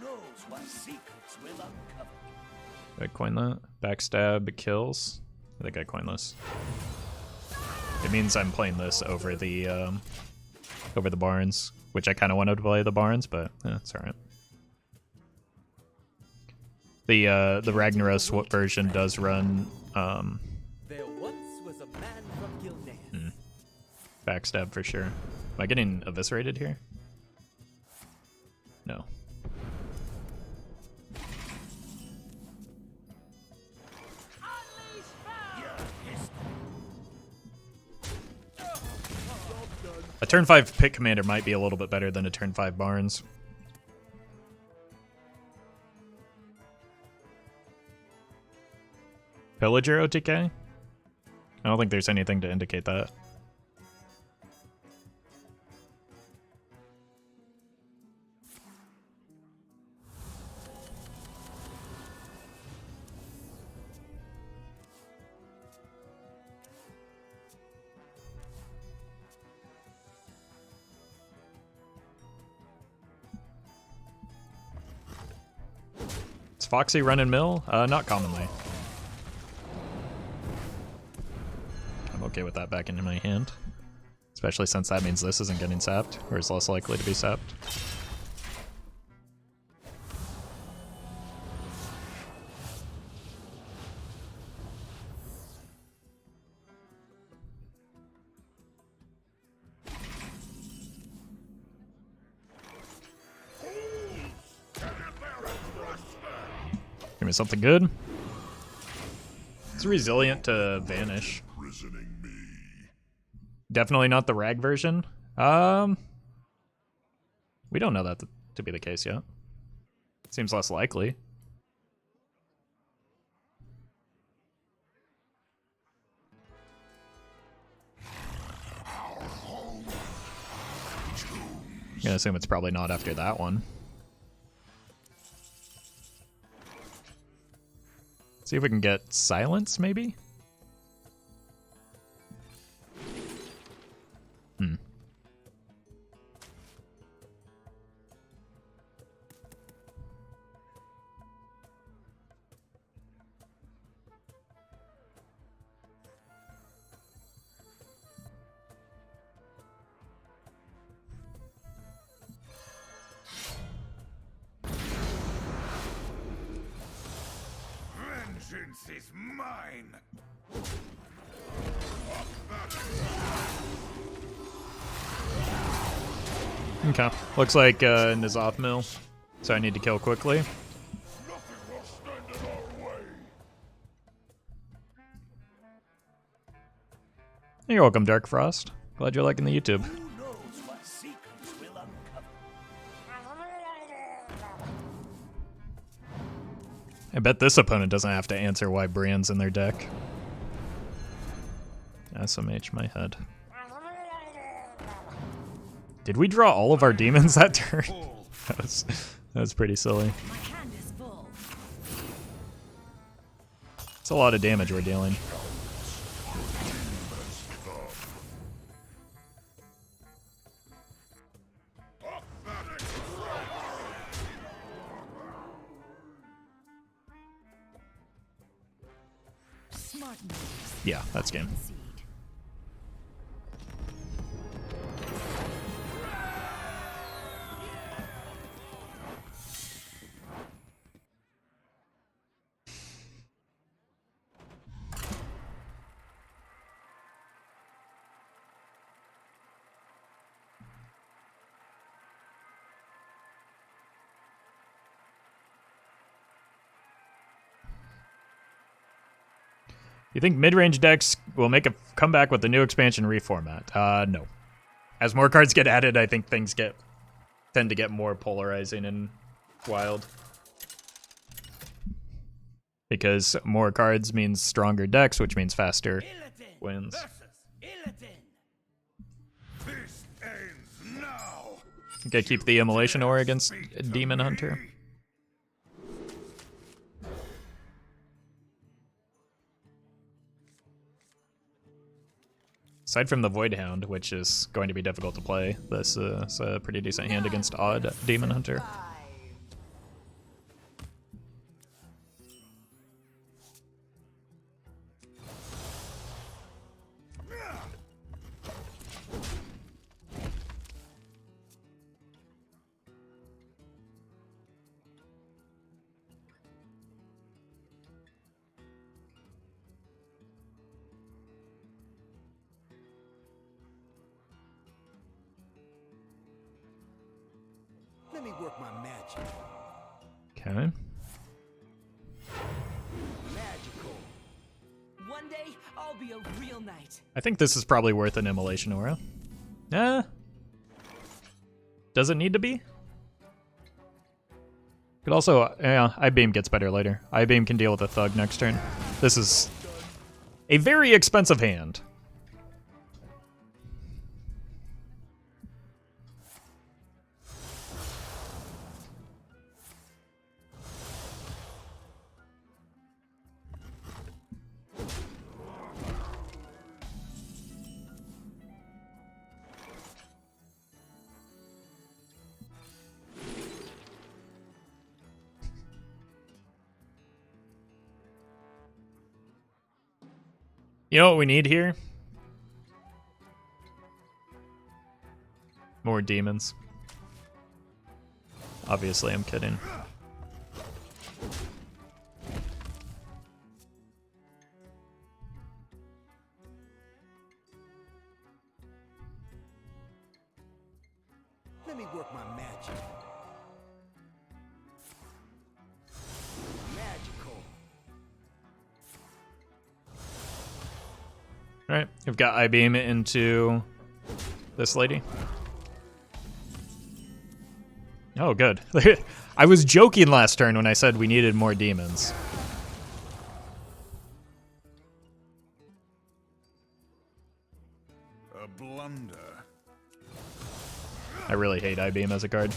knows what secrets will Did I coin that? Backstab kills. I think I coined this. It means I'm playing this over the barns, which I kind of wanted to play the barns, but it's alright. The Ragnaros version does run There once was a man from Gilneas. backstab for sure. Am I getting eviscerated here? No. A turn 5 pit commander might be a little bit better than a turn 5 barns. Pillager OTK? I don't think there's anything to indicate that. Is Foxy running mill? Not commonly. I'm okay with that back into my hand. Especially since that means this isn't getting sapped, or is less likely to be sapped. Give me something good. It's resilient to vanish. Prisoning me. Definitely not the rag version. We don't know that to be the case yet. Seems less likely. I'm gonna assume it's probably not after that one. See if we can get silence, maybe? Vengeance is mine! Okay. Looks like Nizaf mill, so I need to kill quickly. Nothing will stand in our way! You're welcome, Dark Frost. Glad you're liking the YouTube. Who knows what secrets will uncover? I bet this opponent doesn't have to answer why Brand's in their deck. SMH my head. Did we draw all of our demons that turn? that was pretty silly. My hand is full. It's a lot of damage we're dealing. Smart moves. Yeah, that's game. Concede. You think mid-range decks will make a comeback with the new expansion reformat? No. As more cards get added, I think things tend to get more polarizing and wild. Because more cards means stronger decks, which means faster Illidan wins. versus Illidan. This ends now. Think I keep the Immolation Ore against Demon Hunter. Aside from the Void Hound, which is going to be difficult to play, this is a pretty decent hand against odd Demon Hunter. Let me work my magic. Okay. Magical. One day, I'll be a real knight. I think this is probably worth an immolation aura. Does it need to be? Could also, yeah, I-beam gets better later. I-beam can deal with a thug next turn. This is a very expensive hand. You know what we need here? More demons. Obviously, I'm kidding. Let me work my magic. Magical. Alright, we've got I-beam into this lady. Oh, good. I was joking last turn when I said we needed more demons. A blunder. I really hate I-beam as a card.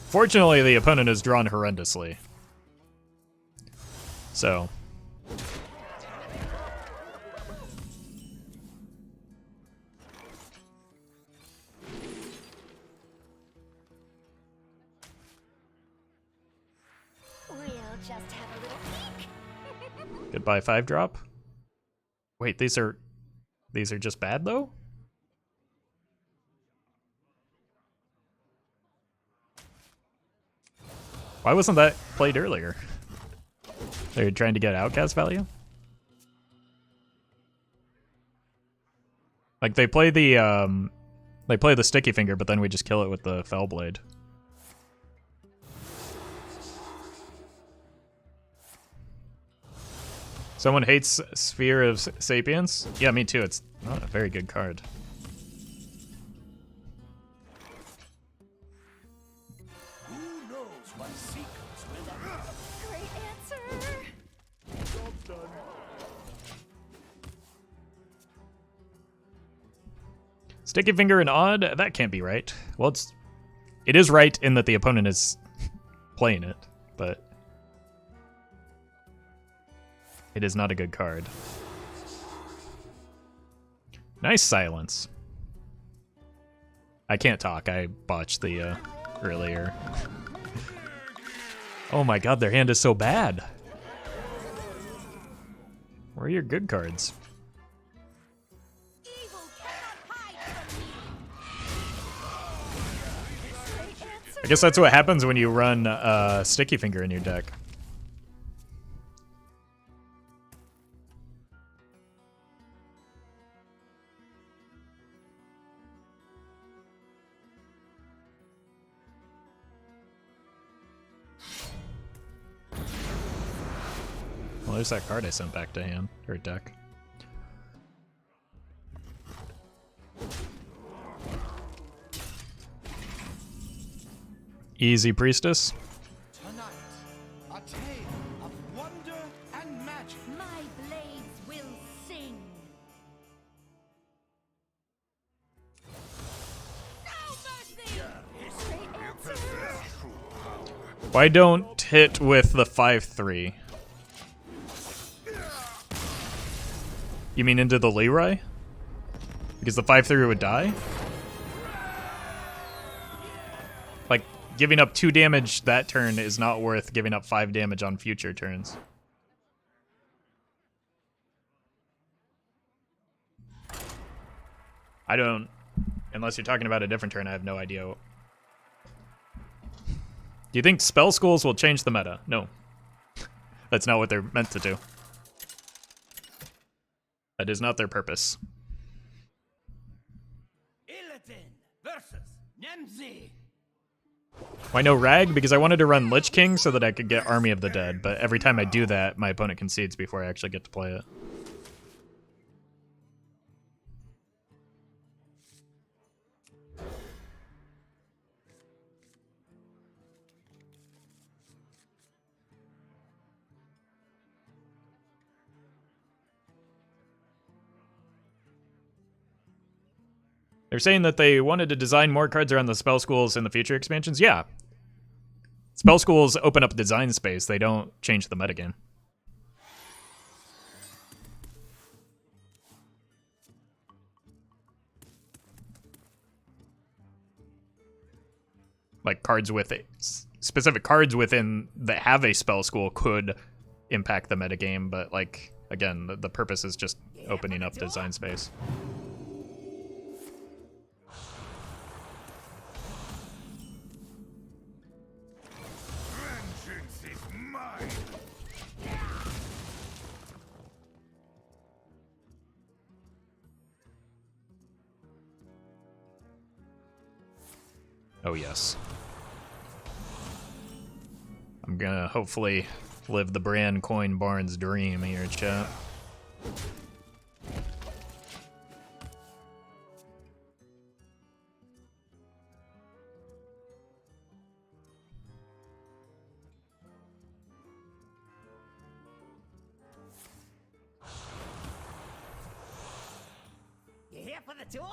Fortunately, the opponent is drawn horrendously. So. We'll just have a little peek. Goodbye 5-drop. Wait, these are just bad though? Why wasn't that played earlier? They're trying to get outcast value? Like they play the sticky finger, but then we just kill it with the fell blade. Someone hates Sphere of Sapience? Yeah, me too. It's not a very good card. Who knows what secrets will Great answer. Job's done. Sticky finger and odd? That can't be right. Well, it is right in that the opponent is playing it, but it is not a good card. Nice silence. I can't talk. I botched the earlier. Oh my god, their hand is so bad. Where are your good cards? Evil cannot hide from me. Great answer. I guess that's what happens when you run Sticky Finger in your deck. Well, there's that card I sent back to hand, or deck. Easy Priestess. Tonight, a tale of wonder and magic. My blades will sing. No mercy. Great answer. Why don't hit with the 5/3? You mean into the Leroy? Because the 5/3 would die? Like, giving up 2 damage that turn is not worth giving up 5 damage on future turns. I don't... Unless you're talking about a different turn, I have no idea. Do you think spell schools will change the meta? No. That's not what they're meant to do. That is not their purpose. Illidan versus Nemzi. Why no Rag? Because I wanted to run Lich King so that I could get Army of the Dead, but every time I do that, my opponent concedes before I actually get to play it. They're saying that they wanted to design more cards around the spell schools in the future expansions. Yeah. Spell schools open up design space. They don't change the metagame. Like cards with specific cards within that have a spell school could impact the metagame, but like again, the purpose is just opening up design space. Vengeance is mine. Oh yes. I'm gonna hopefully live the Bran Coin Barnes dream here, chat. You here for the tour?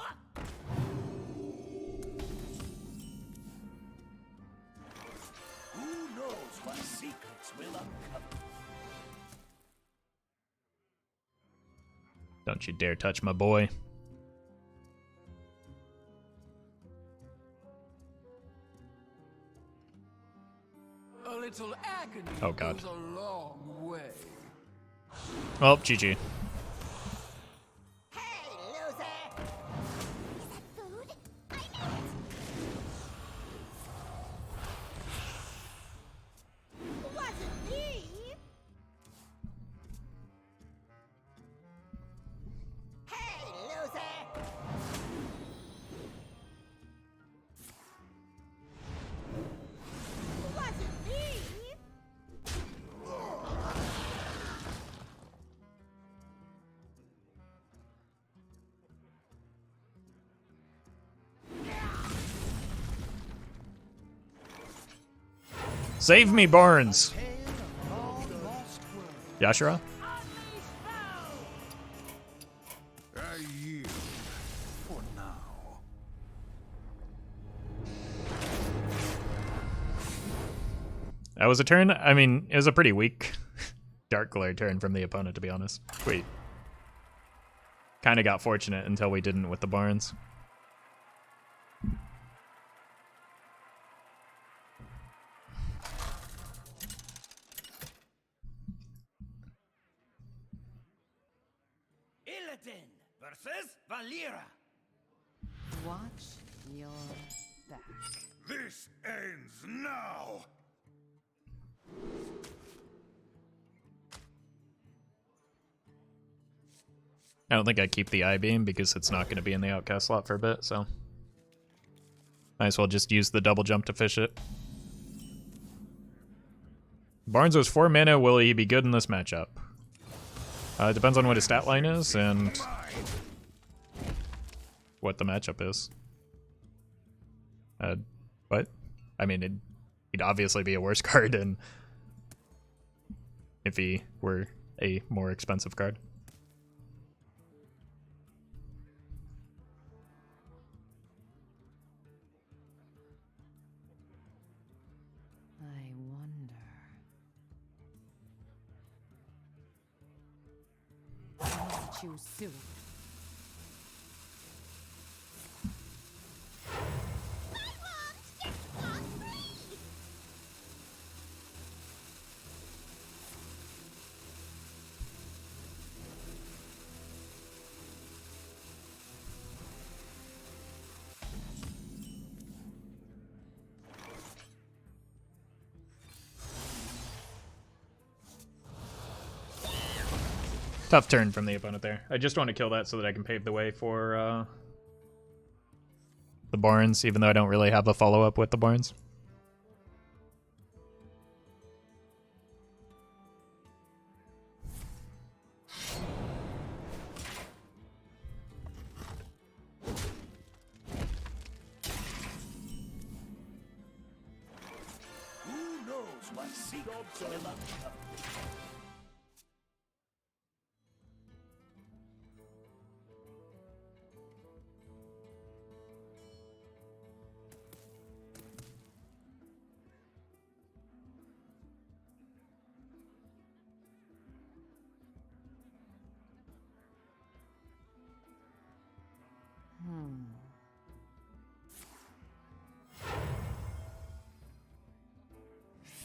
Who knows what secrets will uncover? Don't you dare touch my boy. A little agony Oh, God. goes a long way. Well, GG. Hey, loser! Is that food? I know it! Wasn't me! Hey, loser! Wasn't me! Save me, Barnes! Tale of long lost world. Yashira? I yield for now. That was a turn? I mean, it was a pretty weak Dark Glare turn from the opponent, to be honest. We kind of got fortunate until we didn't with the Barnes. Illidan versus Valera. Watch your back. This ends now. I don't think I keep the I-Beam because it's not going to be in the outcast slot for a bit, so might as well just use the double jump to fish it. Barnes was 4 mana. Will he be good in this matchup? It depends on what his stat line is and what the matchup is. What? I mean, he'd obviously be a worse card than if he were a more expensive card. I wonder. I must choose soon. Tough turn from the opponent there. I just want to kill that so that I can pave the way for the Barnes, even though I don't really have a follow-up with the Barnes. Who knows what secrets are locked up?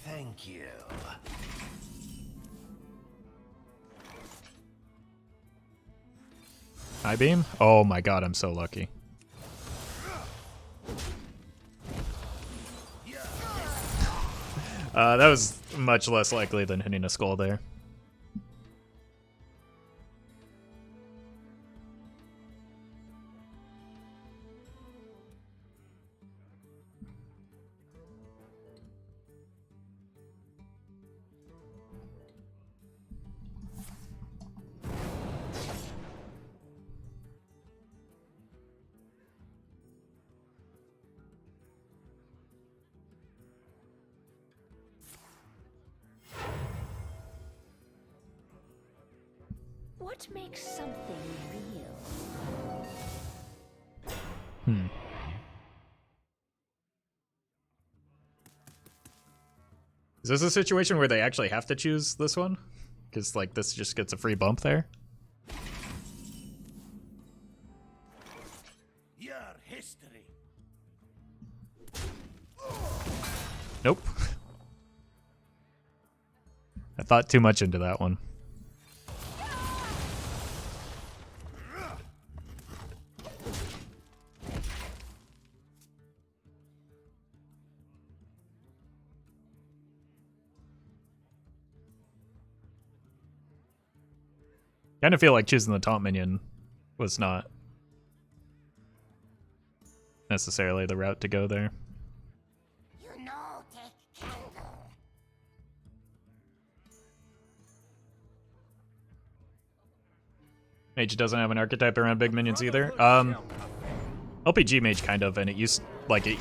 Thank you. High beam? Oh my god, I'm so lucky. That was much less likely than hitting a skull there. What makes something real? Is this a situation where they actually have to choose this one? Because, like, this just gets a free bump there? Your history. Nope. I thought too much into that one. Kind of feel like choosing the taunt minion was not necessarily the route to go there. You know, take candle. Mage doesn't have an archetype around big minions either. LPG Mage kind of, and it used, like, it,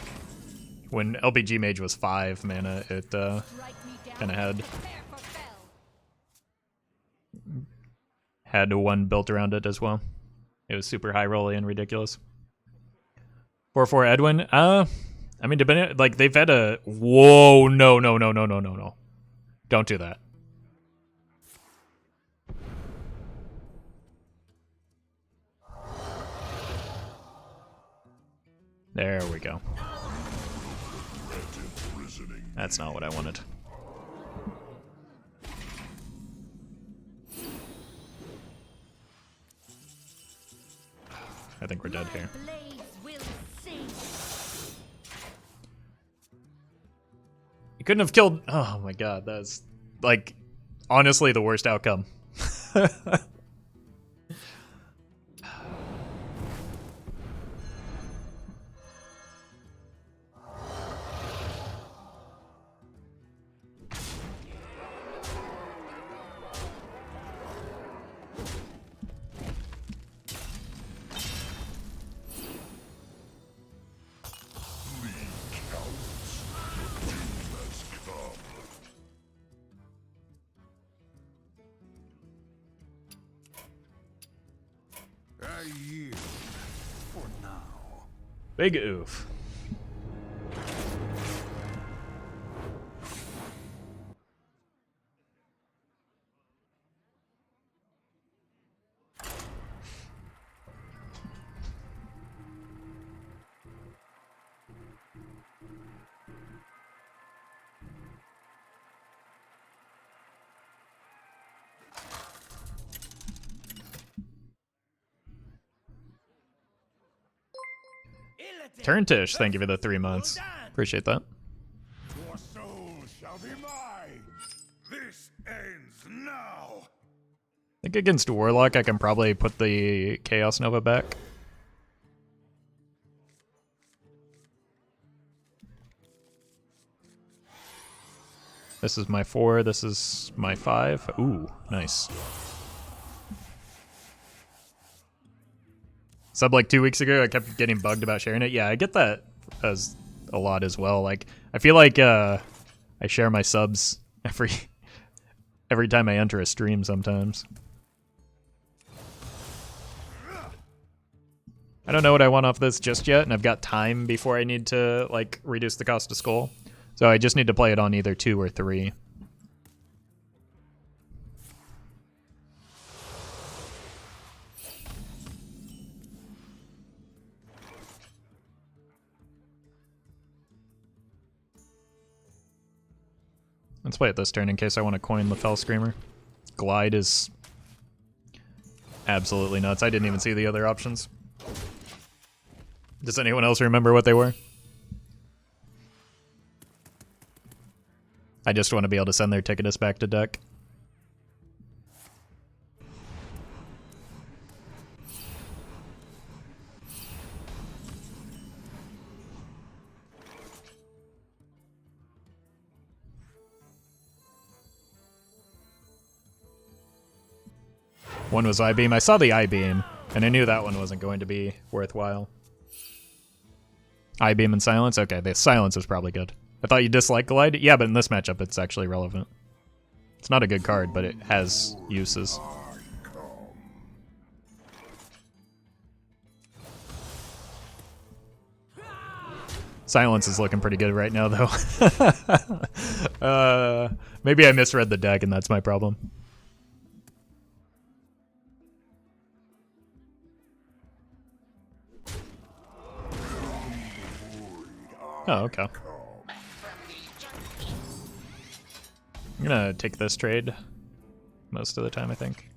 when LPG Mage was 5 mana, it kind of had one built around it as well. It was super high rolly and ridiculous. 4/4 Edwin. I mean, depending, like, they've had a, whoa, no. Don't do that. There we go. That's not what I wanted. I think we're dead here. You couldn't have killed... Oh my god, that's, like, honestly the worst outcome. I yield for now. Big oof. Turn Tish, thank you for the 3 months. Appreciate that. Your soul shall be mine. This ends now. think against Warlock I can probably put the Chaos Nova back. This is my 4, this is my 5. Ooh, nice. Sub like 2 weeks ago, I kept getting bugged about sharing it. Yeah, I get that as a lot as well. Like, I feel like I share my subs every time I enter a stream sometimes. I don't know what I want off this just yet, and I've got time before I need to like reduce the cost of skull. So I just need to play it on either 2 or 3. Let's play it this turn in case I want to coin the Fell Screamer. Glide is absolutely nuts. I didn't even see the other options. Does anyone else remember what they were? I just want to be able to send their Ticketus back to deck. One was I-Beam. I saw the I-Beam, and I knew that one wasn't going to be worthwhile. I-Beam and Silence? Okay, the Silence is probably good. I thought you disliked Glide? Yeah, but in this matchup it's actually relevant. It's not a good card, but it has uses. Silence is looking pretty good right now, though. Maybe I misread the deck and that's my problem. Oh, okay. I'm gonna take this trade most of the time, I think.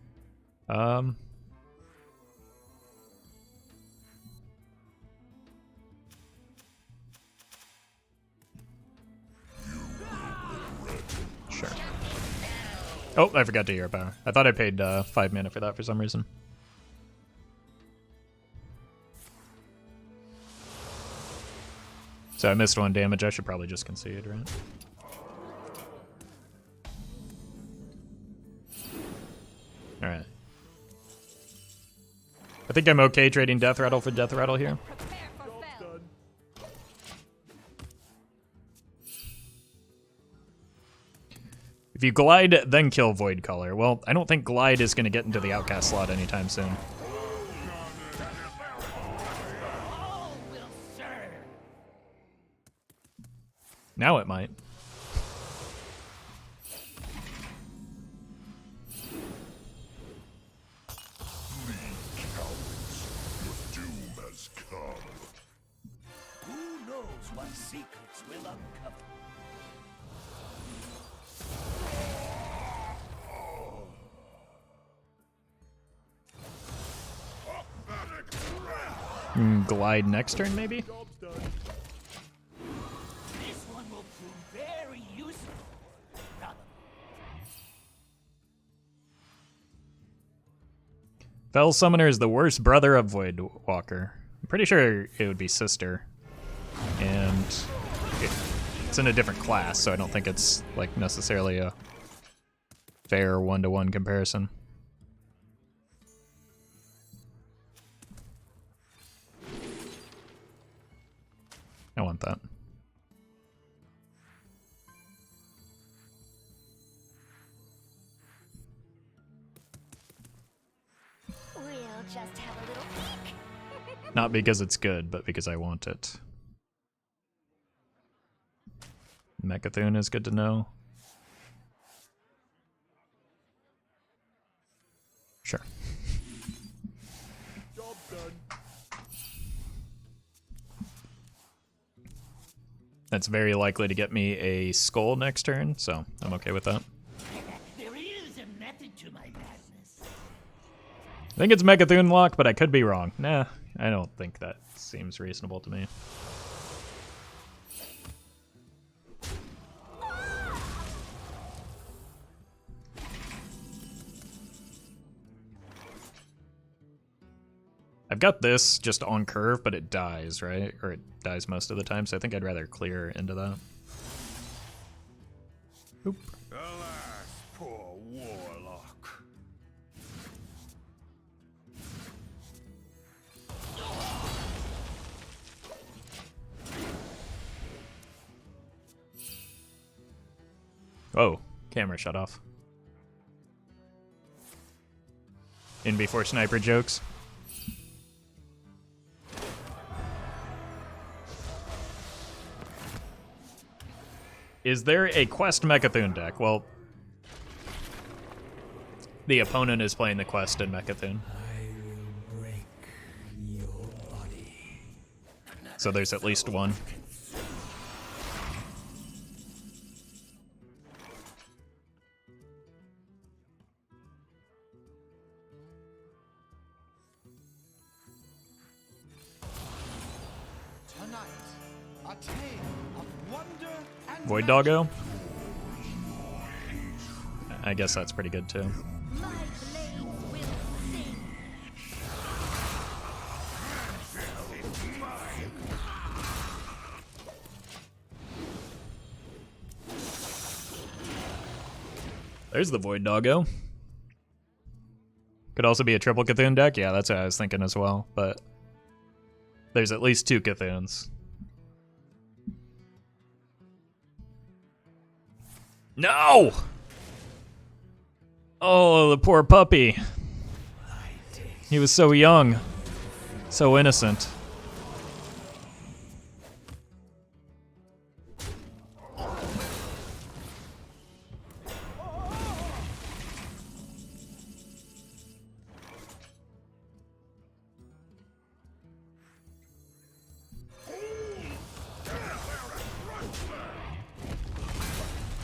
Sure. Oh, I forgot to Hero Power. I thought I paid 5 mana for that for some reason. So I missed 1 damage. I should probably just concede, right? Alright. I think I'm okay trading Death Rattle for Death Rattle here. If you Glide, then kill Void Color. Well, I don't think Glide is going to get into the Outcast slot anytime soon. Now it might. What secrets will uncover? Glide next turn, maybe? This one will prove very useful. Fell Summoner is the worst brother of Void Walker. I'm pretty sure it would be sister. And it's in a different class, so I don't think it's like necessarily a fair one-to-one comparison. I want that. We'll just have a little peek. Not because it's good, but because I want it. Mechathune is good to know. Sure. Job done. That's very likely to get me a skull next turn, so I'm okay with that. There is a method to my madness. I think it's Mechathune lock, but I could be wrong. Nah, I don't think that seems reasonable to me. I've got this just on curve, but it dies, right? Or it dies most of the time, so I think I'd rather clear into that. Oop. Alas, poor warlock. Oh, camera shut off. In before sniper jokes. Is there a quest Mechathune deck? Well, the opponent is playing the quest in Mechathune. So there's at least one. Tonight, a tale of wonder and Void magic. Doggo? I guess that's pretty good too. My blade will sing. There's the Void Doggo. Could also be a triple Cthulhu deck. Yeah, that's what I was thinking as well. But there's at least 2 Cthulhu's. No! Oh, the poor puppy. He was so young. So innocent.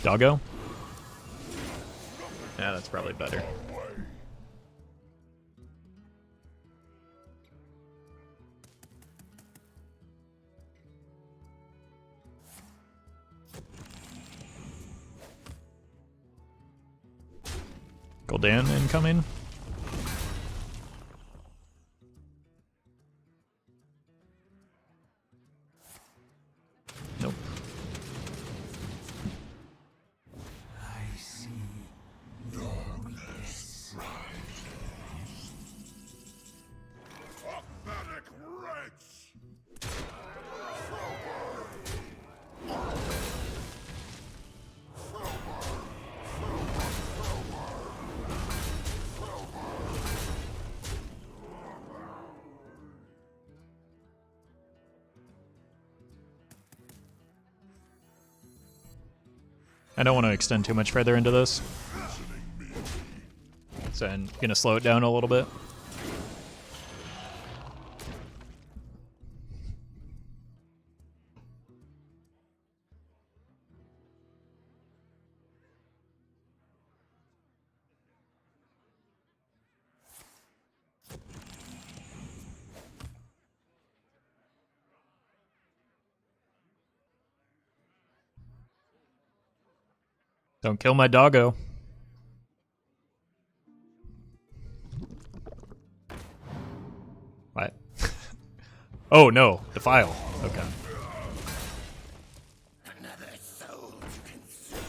Doggo? Yeah, that's probably better. Gul'dan incoming. Nope. Pathetic wretch! I don't want to extend too much further into this. So I'm gonna slow it down a little bit. Don't kill my doggo. What? Oh no, defile. Okay. Another soul to consume.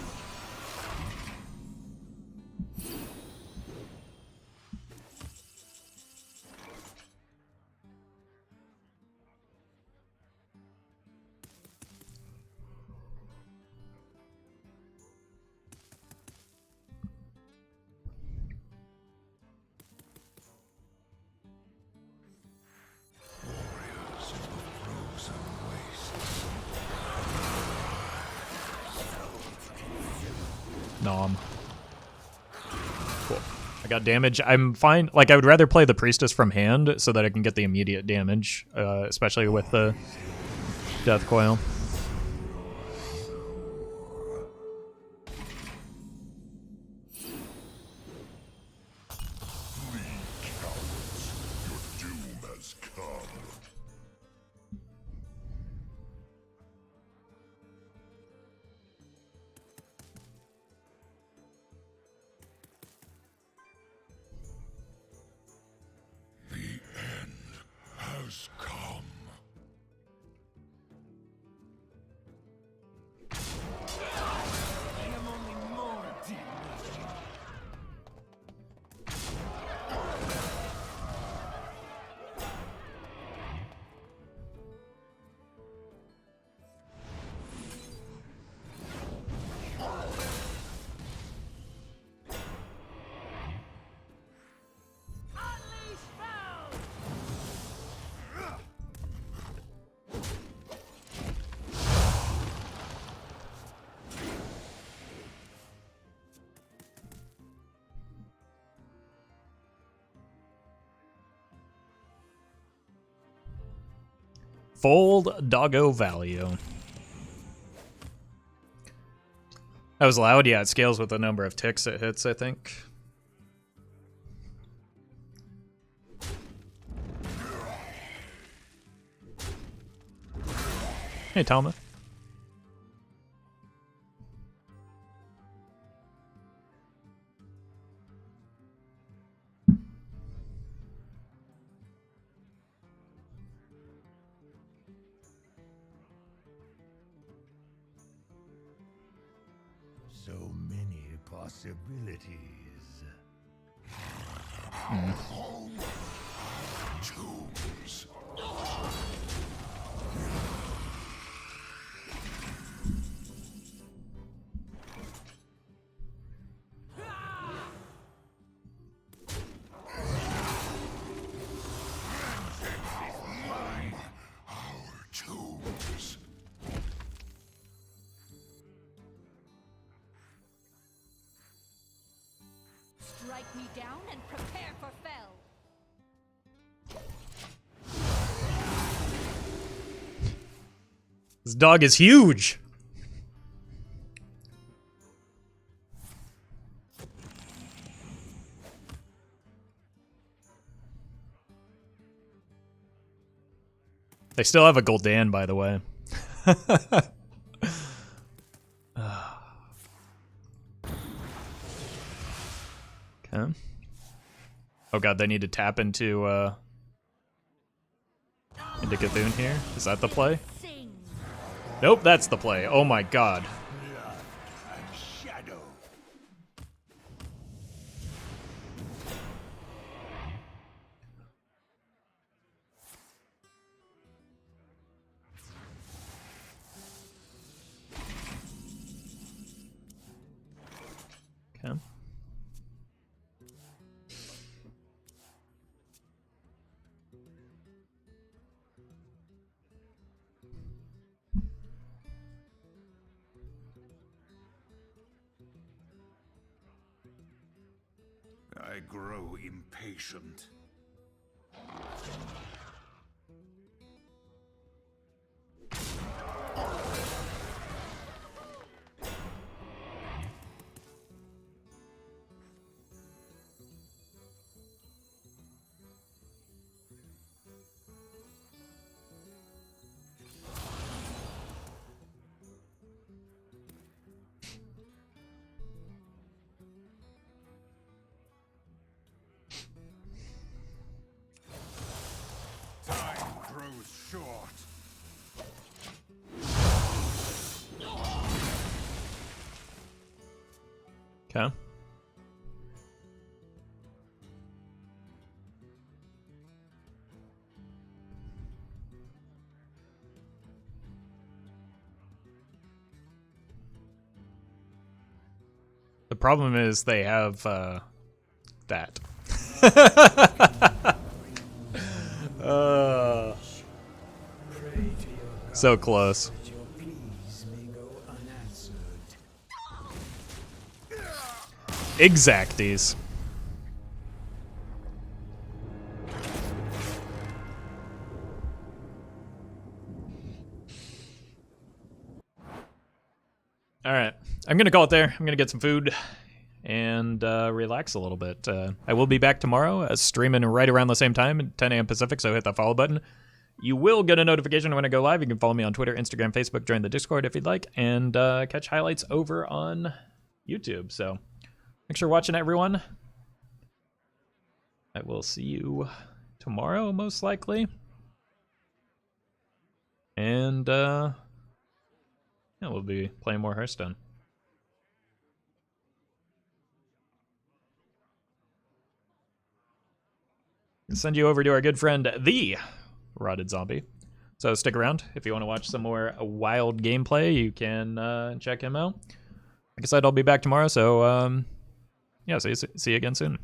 Nom. Cool. I got damage. I'm fine. Like, I would rather play the Priestess from hand so that I can get the immediate damage, especially with the Death Coil. Your doom has come. The end has come. I am only more demon. Unleash foul! Fold doggo value. That was loud. Yeah, it scales with the number of ticks it hits, I think. Hey, Talma. So many possibilities. Tombs. Our tombs. Strike me down and prepare for fell. This dog is huge. They still have a Gul'dan, by the way. Okay. Oh god, they need to tap into Cthulhu here. Is that the play? Sing! Nope, that's the play. Oh my god. Blood and shadow. Okay. I grow impatient. Time grows short. Okay. The problem is they have that. So close. Exacties. All right, I'm gonna call it there. I'm gonna get some food and relax a little bit. I will be back tomorrow, streaming right around the same time at 10 a.m. Pacific, so hit that follow button. You will get a notification when I go live. You can follow me on Twitter, Instagram, Facebook, join the Discord if you'd like, and catch highlights over on YouTube. So thanks for watching, everyone. I will see you tomorrow, most likely. And yeah, we'll be playing more Hearthstone. I'll send you over to our good friend, the Rotted Zombie. So stick around. If you want to watch some more wild gameplay, you can check him out. Like I said, I'll be back tomorrow, so yeah, see you again soon.